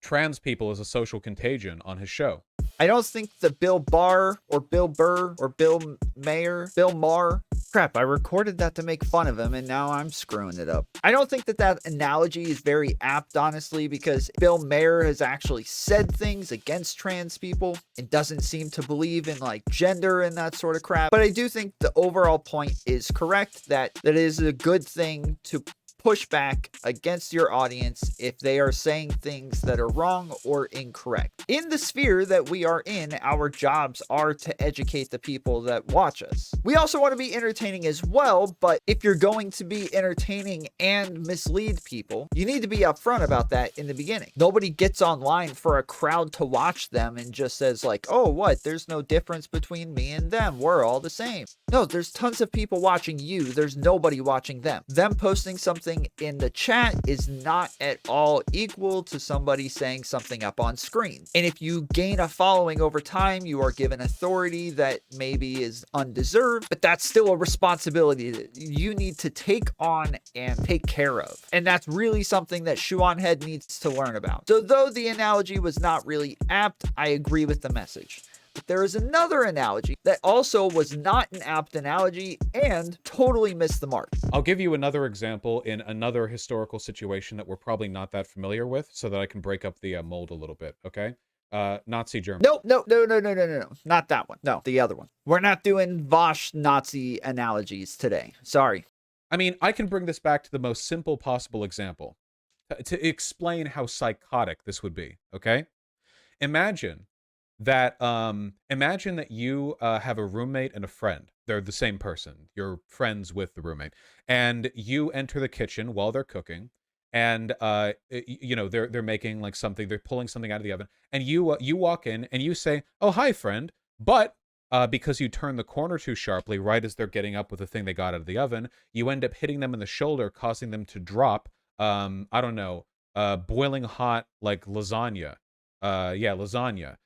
trans people as a social contagion on his show. I don't think that Bill Barr or Bill Burr or Bill Mayer, Bill Maher. Crap, I recorded that to make fun of him and now I'm screwing it up. I don't think that that analogy is very apt, honestly, because Bill Mayer has actually said things against trans people and doesn't seem to believe in like gender and that sort of crap. But I do think the overall point is correct, that it is a good thing to push back against your audience if they are saying things that are wrong or incorrect. In the sphere that we are in, our jobs are to educate the people that watch us. We also want to be entertaining as well, but if you're going to be entertaining and mislead people, you need to be upfront about that in the beginning. Nobody gets online for a crowd to watch them and just says like, oh, what? There's no difference between me and them. We're all the same. No, there's tons of people watching you. There's nobody watching them. Them posting something in the chat is not at all equal to somebody saying something up on screen. And if you gain a following over time, you are given authority that maybe is undeserved, but that's still a responsibility that you need to take on and take care of. And that's really something that Shoe0nHead needs to learn about. So though the analogy was not really apt, I agree with the message. But there is another analogy that also was not an apt analogy and totally missed the mark. I'll give you another example in another historical situation that we're probably not that familiar with so that I can break up the mold a little bit, okay? Nazi Germany. No. Not that one. No, the other one. We're not doing Vaush Nazi analogies today. Sorry. I mean, I can bring this back to the most simple possible example to explain how psychotic this would be, okay? Imagine that you have a roommate and a friend. They're the same person. You're friends with the roommate, and you enter the kitchen while they're cooking, and you know they're making like something. They're pulling something out of the oven, and you walk in and you say, "Oh, hi, friend," but because you turn the corner too sharply right as they're getting up with the thing they got out of the oven, you end up hitting them in the shoulder, causing them to drop. I don't know, boiling hot like lasagna. Lasagna.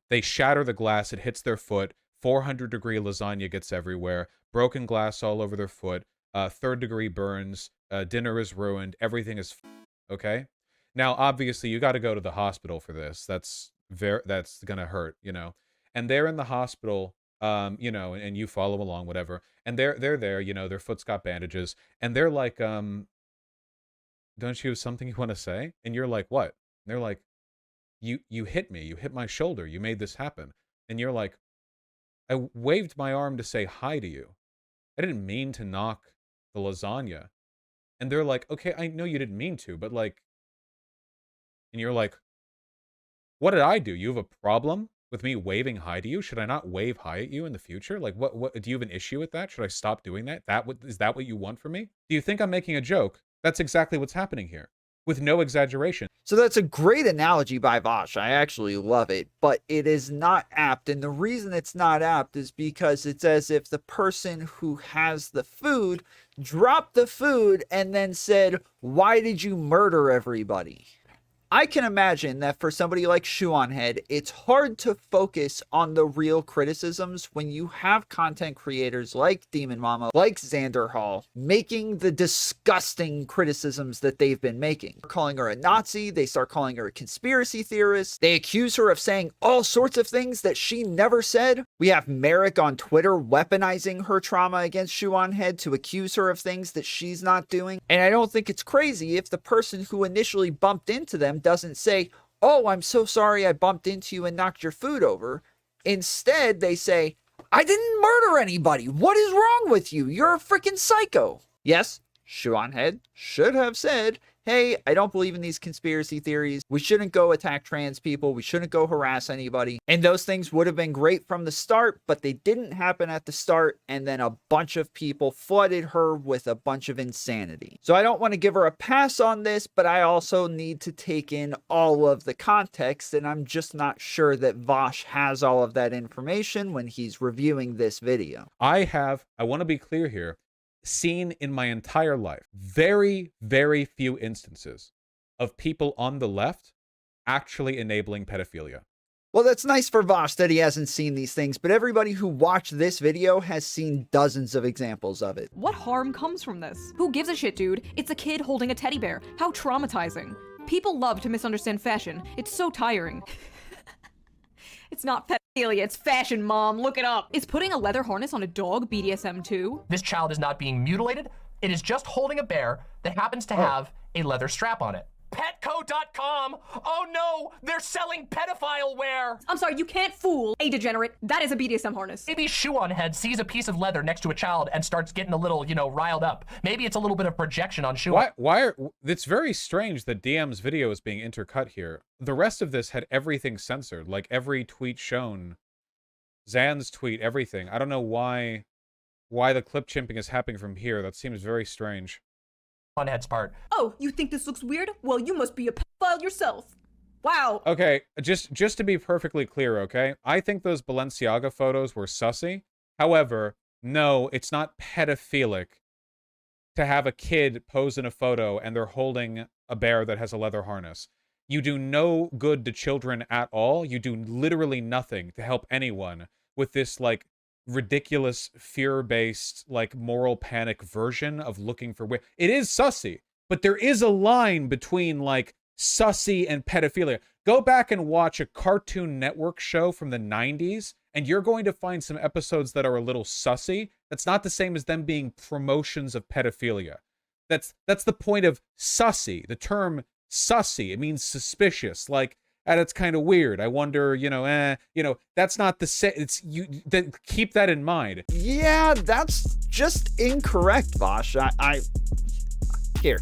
They shatter the glass, it hits their foot, 400-degree lasagna gets everywhere, broken glass all over their foot, third-degree burns, dinner is ruined, everything is okay? Now, obviously, you got to go to the hospital for this. That's gonna hurt, you know? And they're in the hospital, you know, and you follow along, whatever, and they're there, you know, their foot's got bandages, and they're like, don't you have something you want to say? And you're like, what? And they're like, You hit me. You hit my shoulder. You made this happen. And you're like, I waved my arm to say hi to you. I didn't mean to knock the lasagna. And they're like, okay, I know you didn't mean to, but like, and you're like, what did I do? You have a problem with me waving hi to you? Should I not wave hi at you in the future? Like, what do you have an issue with that? Should I stop doing that? Is that what you want from me? Do you think I'm making a joke? That's exactly what's happening here, with no exaggeration. So that's a great analogy by Vaush. I actually love it, but it is not apt. And the reason it's not apt is because it's as if the person who has the food dropped the food and then said, why did you murder everybody? I can imagine that for somebody like Shoe0nHead, it's hard to focus on the real criticisms when you have content creators like DemonMama, like Xanderhal, making the disgusting criticisms that they've been making. They're calling her a Nazi, they start calling her a conspiracy theorist, they accuse her of saying all sorts of things that she never said. We have Merrick on Twitter weaponizing her trauma against Shoe0nHead to accuse her of things that she's not doing. And I don't think it's crazy if the person who initially bumped into them doesn't say, oh, I'm so sorry I bumped into you and knocked your food over. Instead, they say, I didn't murder anybody. What is wrong with you? You're a freaking psycho. Yes, Shoe0nHead should have said, hey, I don't believe in these conspiracy theories. We shouldn't go attack trans people. We shouldn't go harass anybody. And those things would have been great from the start, but they didn't happen at the start. And then a bunch of people flooded her with a bunch of insanity. So I don't want to give her a pass on this, but I also need to take in all of the context. And I'm just not sure that Vaush has all of that information when he's reviewing this video. I want to be clear here, seen in my entire life very, very few instances of people on the left actually enabling pedophilia. Well, that's nice for Vaush that he hasn't seen these things, but everybody who watched this video has seen dozens of examples of it. What harm comes from this? Who gives a shit, dude? It's a kid holding a teddy bear. How traumatizing. People love to misunderstand fashion. It's so tiring. It's not pedophilia, it's fashion, Mom. Look it up. Is putting a leather harness on a dog BDSM too? This child is not being mutilated. It is just holding a bear that happens to have a leather strap on it. Petco.com! Oh no! They're selling pedophile wear! I'm sorry, you can't fool a degenerate. That is a BDSM harness. Maybe Shoe0nHead sees a piece of leather next to a child and starts getting a little, riled up. Maybe it's a little bit of projection on Shoe0nHead. It's very strange that DM's video is being intercut here. The rest of this had everything censored, like every tweet shown. Zan's tweet, everything. I don't know why the clip chimping is happening from here. That seems very strange. On Head's part. Oh, you think this looks weird? Well, you must be a pedophile yourself. Wow. Okay, just to be perfectly clear, okay? I think those Balenciaga photos were sussy. However, no, it's not pedophilic to have a kid pose in a photo and they're holding a bear that has a leather harness. You do no good to children at all. You do literally nothing to help anyone with this, like, ridiculous fear-based, like, moral panic version of looking for it is sussy, but there is a line between, like, sussy and pedophilia. Go back and watch a Cartoon Network show from the 90s and you're going to find some episodes that are a little sussy. That's not the same as them being promotions of pedophilia. That's the point of sussy. The term sussy, it means suspicious, like, and it's kind of weird. I wonder, that's not the same. Keep that in mind. Yeah, that's just incorrect, Vaush. Here.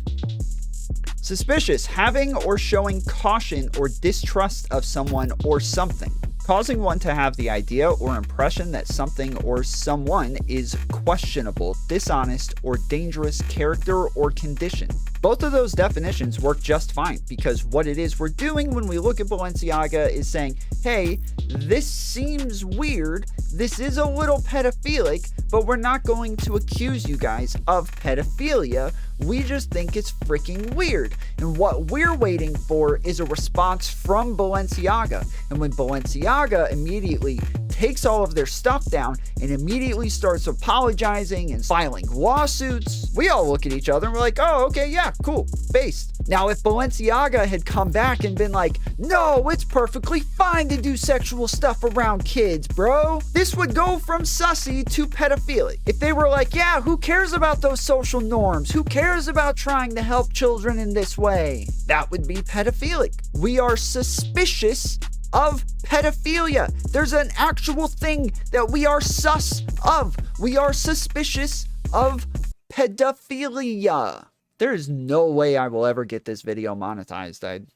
Suspicious, having or showing caution or distrust of someone or something. Causing one to have the idea or impression that something or someone is questionable, dishonest, or dangerous character or condition. Both of those definitions work just fine because what it is we're doing when we look at Balenciaga is saying, hey, this seems weird, this is a little pedophilic, but we're not going to accuse you guys of pedophilia. We just think it's freaking weird. And what we're waiting for is a response from Balenciaga. And when Balenciaga immediately takes all of their stuff down and immediately starts apologizing and filing lawsuits, we all look at each other and we're like, oh, okay, yeah, cool, based. Now, if Balenciaga had come back and been like, no, it's perfectly fine to do sexual stuff around kids, bro, this would go from sussy to pedophilic. If they were like, yeah, who cares about those social norms? Who cares about trying to help children in this way? That would be pedophilic. We are suspicious of pedophilia. There's an actual thing that we are sus of. We are suspicious of pedophilia. There is no way I will ever get this video monetized.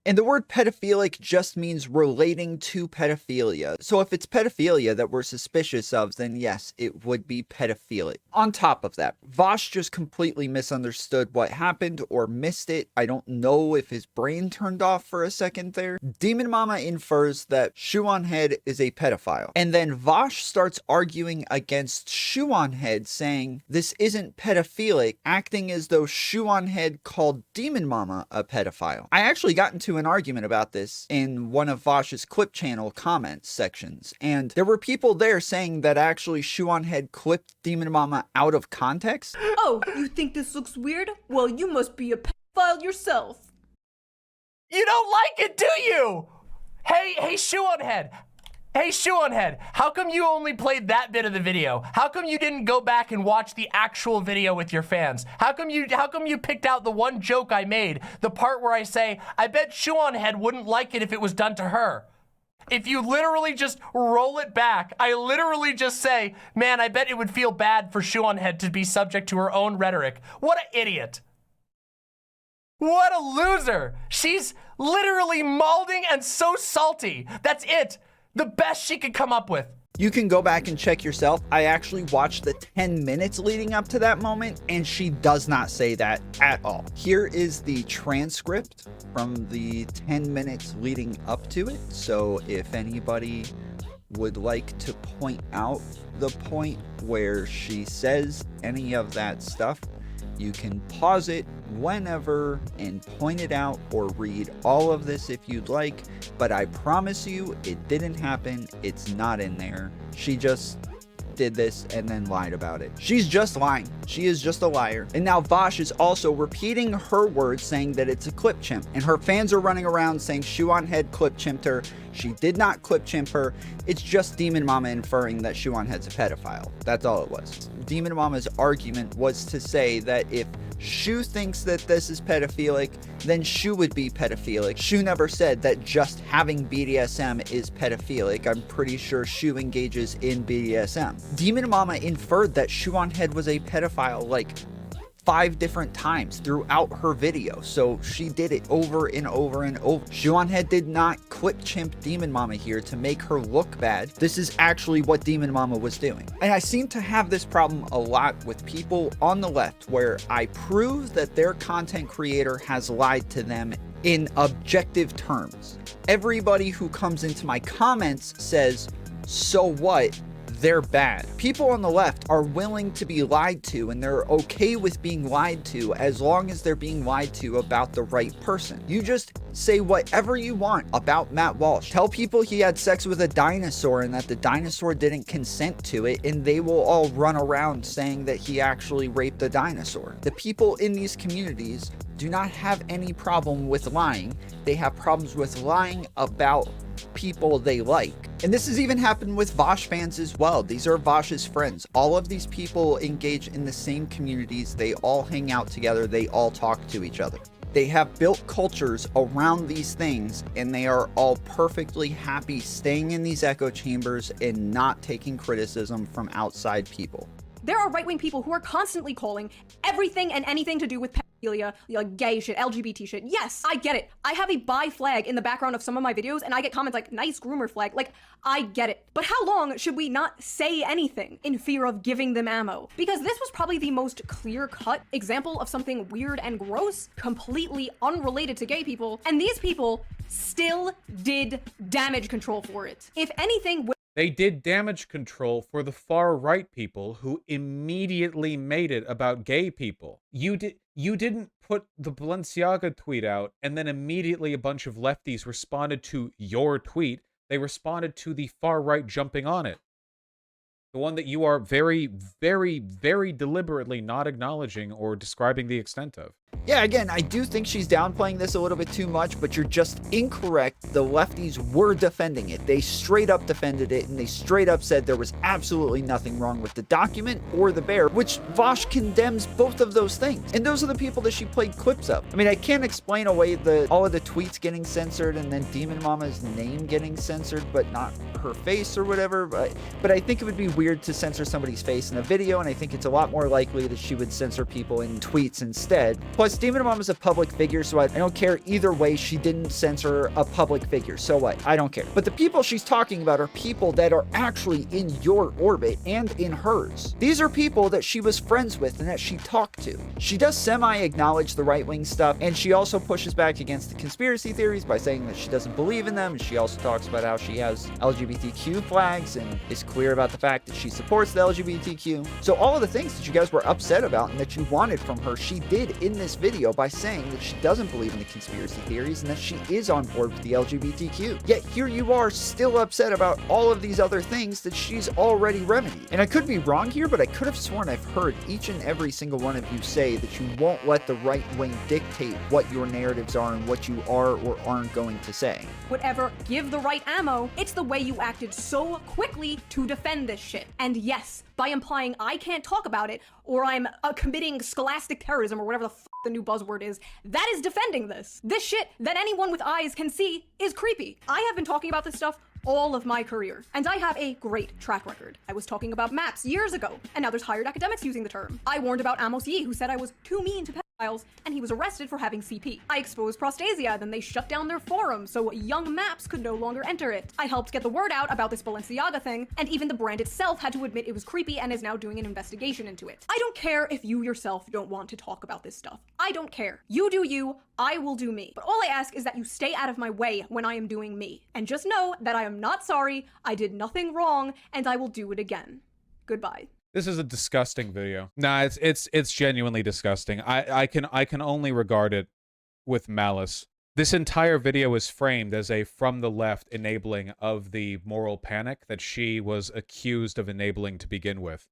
And the word pedophilic just means relating to pedophilia. So if it's pedophilia that we're suspicious of, then yes, it would be pedophilic. On top of that, Vaush just completely misunderstood what happened or missed it. I don't know if his brain turned off for a second there. DemonMama infers that Shoe0nHead is a pedophile. And then Vaush starts arguing against Shoe0nHead, saying this isn't pedophilic, acting as though Shoe0nHead called DemonMama a pedophile. I actually got into an argument about this in one of Vaush's clip channel comments sections, and there were people there saying that actually Shoe0nHead clipped DemonMama out of context. Oh, you think this looks weird? Well, you must be a pedophile yourself. You don't like it, do you? Hey, Shoe0nHead. Hey, Shoe0nHead, how come you only played that bit of the video? How come you didn't go back and watch the actual video with your fans? How come you picked out the one joke I made, the part where I say, I bet Shoe0nHead wouldn't like it if it was done to her? If you literally just roll it back, I literally just say, man, I bet it would feel bad for Shoe0nHead to be subject to her own rhetoric. What an idiot. What a loser. She's literally malding and so salty. That's it. The best she could come up with. You can go back and check yourself. I actually watched the 10 minutes leading up to that moment, and she does not say that at all. Here is the transcript from the 10 minutes leading up to it. So if anybody would like to point out the point where she says any of that stuff, you can pause it whenever and point it out, or read all of this if you'd like, but I promise you it didn't happen. It's not in there. She just did this and then lied about it. She's just lying. She is just a liar. And now Vaush is also repeating her words, saying that it's a clip chimp, and her fans are running around saying Shoe0nHead clip chimped her. She did not clip chimp her. It's just DemonMama inferring that Shoe0nHead's a pedophile. That's all it was. DemonMama's argument was to say that if Shoe thinks that this is pedophilic, then Shoe would be pedophilic. Shoe never said that just having BDSM is pedophilic. I'm pretty sure Shoe engages in BDSM. DemonMama inferred that Shoe0nHead was a pedophile like 5 different times throughout her video, so she did it over and over and over. Shoe0nHead did not clip chimp DemonMama here to make her look bad. This is actually what DemonMama was doing. And I seem to have this problem a lot with people on the left, where I prove that their content creator has lied to them in objective terms. Everybody who comes into my comments says, so what? They're bad. People on the left are willing to be lied to, and they're okay with being lied to as long as they're being lied to about the right person. You just say whatever you want about Matt Walsh. Tell people he had sex with a dinosaur and that the dinosaur didn't consent to it, and they will all run around saying that he actually raped the dinosaur. The people in these communities do not have any problem with lying. They have problems with lying about people they like. And this has even happened with Vaush fans as well. These are Vaush's friends. All of these people engage in the same communities. They all hang out together. They all talk to each other. They have built cultures around these things, and they are all perfectly happy staying in these echo chambers and not taking criticism from outside people. There are right-wing people who are constantly calling everything and anything to do with pedophilia, like gay shit, LGBT shit. Yes, I get it. I have a bi flag in the background of some of my videos, and I get comments like, nice groomer flag. Like, I get it. But how long should we not say anything in fear of giving them ammo? Because this was probably the most clear-cut example of something weird and gross, completely unrelated to gay people, and these people still did damage control for it. If anything, they did damage control for the far-right people who immediately made it about gay people. You didn't put the Balenciaga tweet out and then immediately a bunch of lefties responded to your tweet. They responded to the far-right jumping on it. The one that you are very, very, very deliberately not acknowledging or describing the extent of. Yeah, again, I do think she's downplaying this a little bit too much, but you're just incorrect. The lefties were defending it. They straight up defended it, and they straight up said there was absolutely nothing wrong with the document or the bear, which Vaush condemns both of those things. And those are the people that she played clips of. I mean, I can't explain away all of the tweets getting censored and then DemonMama's name getting censored, but not her face or whatever, but I think it would be weird weird to censor somebody's face in a video, and I think it's a lot more likely that she would censor people in tweets instead. Plus, DemonMama is a public figure, so I don't care either way. She didn't censor a public figure, so what? I don't care. But the people she's talking about are people that are actually in your orbit and in hers. These are people that she was friends with and that she talked to. She does semi-acknowledge the right-wing stuff, and she also pushes back against the conspiracy theories by saying that she doesn't believe in them, and she also talks about how she has LGBTQ flags and is clear about the fact that she supports the LGBTQ. So all of the things that you guys were upset about and that you wanted from her, she did in this video by saying that she doesn't believe in the conspiracy theories and that she is on board with the LGBTQ. Yet here you are still upset about all of these other things that she's already remedied. And I could be wrong here, but I could have sworn I've heard each and every single one of you say that you won't let the right wing dictate what your narratives are and what you are or aren't going to say. Whatever, give the right ammo. It's the way you acted so quickly to defend this shit. And yes, by implying I can't talk about it, or I'm committing scholastic terrorism, or whatever the f the new buzzword is, that is defending this. This shit that anyone with eyes can see is creepy. I have been talking about this stuff all of my career, and I have a great track record. I was talking about maps years ago, and now there's hired academics using the term. I warned about Amos Yee, who said I was too mean to pedophiles, and he was arrested for having CP. I exposed Prostasia, then they shut down their forum so young maps could no longer enter it. I helped get the word out about this Balenciaga thing, and even the brand itself had to admit it was creepy and is now doing an investigation into it. I don't care if you yourself don't want to talk about this stuff. I don't care. You do you, I will do me. But all I ask is that you stay out of my way when I am doing me. And just know that I am not sorry, I did nothing wrong, and I will do it again. Goodbye. This is a disgusting video. Nah, it's genuinely disgusting. I can only regard it with malice. This entire video is framed as a from the left enabling of the moral panic that she was accused of enabling to begin with.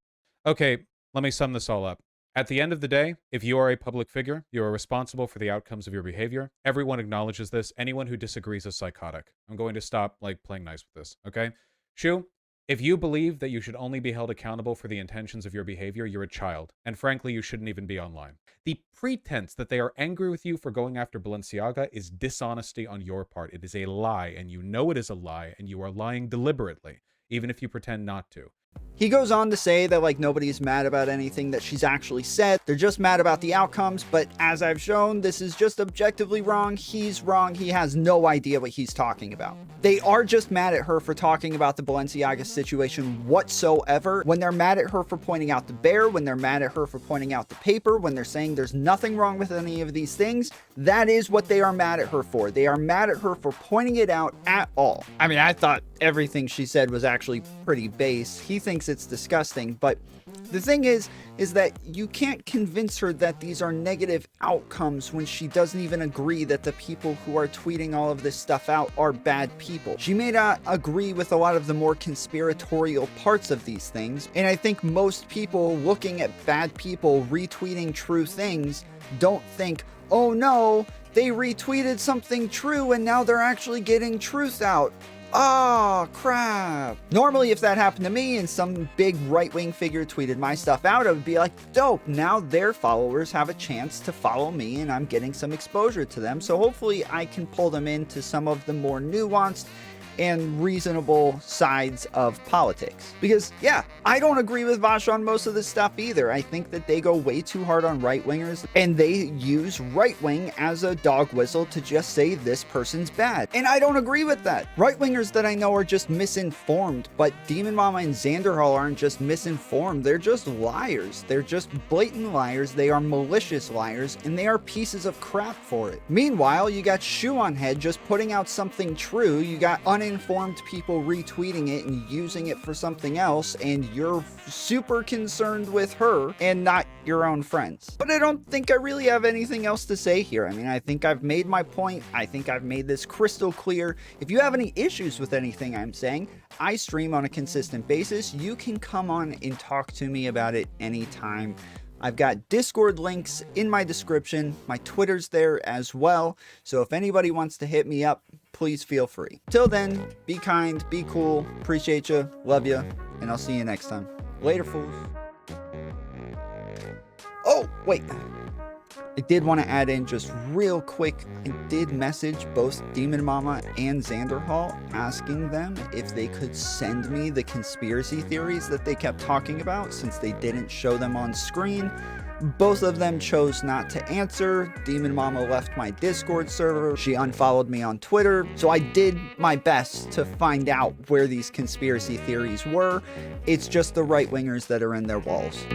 Okay, let me sum this all up. At the end of the day, if you are a public figure, you are responsible for the outcomes of your behavior. Everyone acknowledges this. Anyone who disagrees is psychotic. I'm going to stop, like, playing nice with this, okay? Shoe, if you believe that you should only be held accountable for the intentions of your behavior, you're a child. And frankly, you shouldn't even be online. The pretense that they are angry with you for going after Balenciaga is dishonesty on your part. It is a lie, and you know it is a lie, and you are lying deliberately, even if you pretend not to. He goes on to say that, like, nobody's mad about anything that she's actually said. They're just mad about the outcomes, but as I've shown, this is just objectively wrong. He's wrong. He has no idea what he's talking about. They are just mad at her for talking about the Balenciaga situation whatsoever. When they're mad at her for pointing out the bear, when they're mad at her for pointing out the paper, when they're saying there's nothing wrong with any of these things, that is what they are mad at her for. They are mad at her for pointing it out at all. I mean, I thought everything she said was actually pretty base. He thinks it's disgusting, but the thing is that you can't convince her that these are negative outcomes when she doesn't even agree that the people who are tweeting all of this stuff out are bad people. She may not agree with a lot of the more conspiratorial parts of these things, and I think most people looking at bad people retweeting true things don't think, oh no, they retweeted something true and now they're actually getting truth out. Oh, crap. Normally, if that happened to me and some big right-wing figure tweeted my stuff out, I would be like, dope, now their followers have a chance to follow me and I'm getting some exposure to them. So hopefully I can pull them into some of the more nuanced and reasonable sides of politics. Because, yeah, I don't agree with Vaush on most of this stuff either. I think that they go way too hard on right-wingers, and they use right-wing as a dog whistle to just say this person's bad. And I don't agree with that. Right-wingers that I know are just misinformed, but DemonMama and Xanderhal aren't just misinformed, they're just liars. They're just blatant liars, they are malicious liars, and they are pieces of crap for it. Meanwhile, you got Shoe0nHead just putting out something true, you got uninformed people retweeting it and using it for something else, and you're super concerned with her and not your own friends. But I don't think I really have anything else to say here. I mean, I think I've made my point. I think I've made this crystal clear. If you have any issues with anything I'm saying, I stream on a consistent basis. You can come on and talk to me about it anytime. I've got Discord links in my description. My Twitter's there as well. So if anybody wants to hit me up, please feel free. Till then, be kind, be cool, appreciate you, love you, and I'll see you next time. Later, fools. Oh, wait. I did want to add in just real quick, I did message both DemonMama and Xanderhal asking them if they could send me the conspiracy theories that they kept talking about since they didn't show them on screen. Both of them chose not to answer. DemonMama left my Discord server. She unfollowed me on Twitter. So I did my best to find out where these conspiracy theories were. It's just the right-wingers that are in their walls.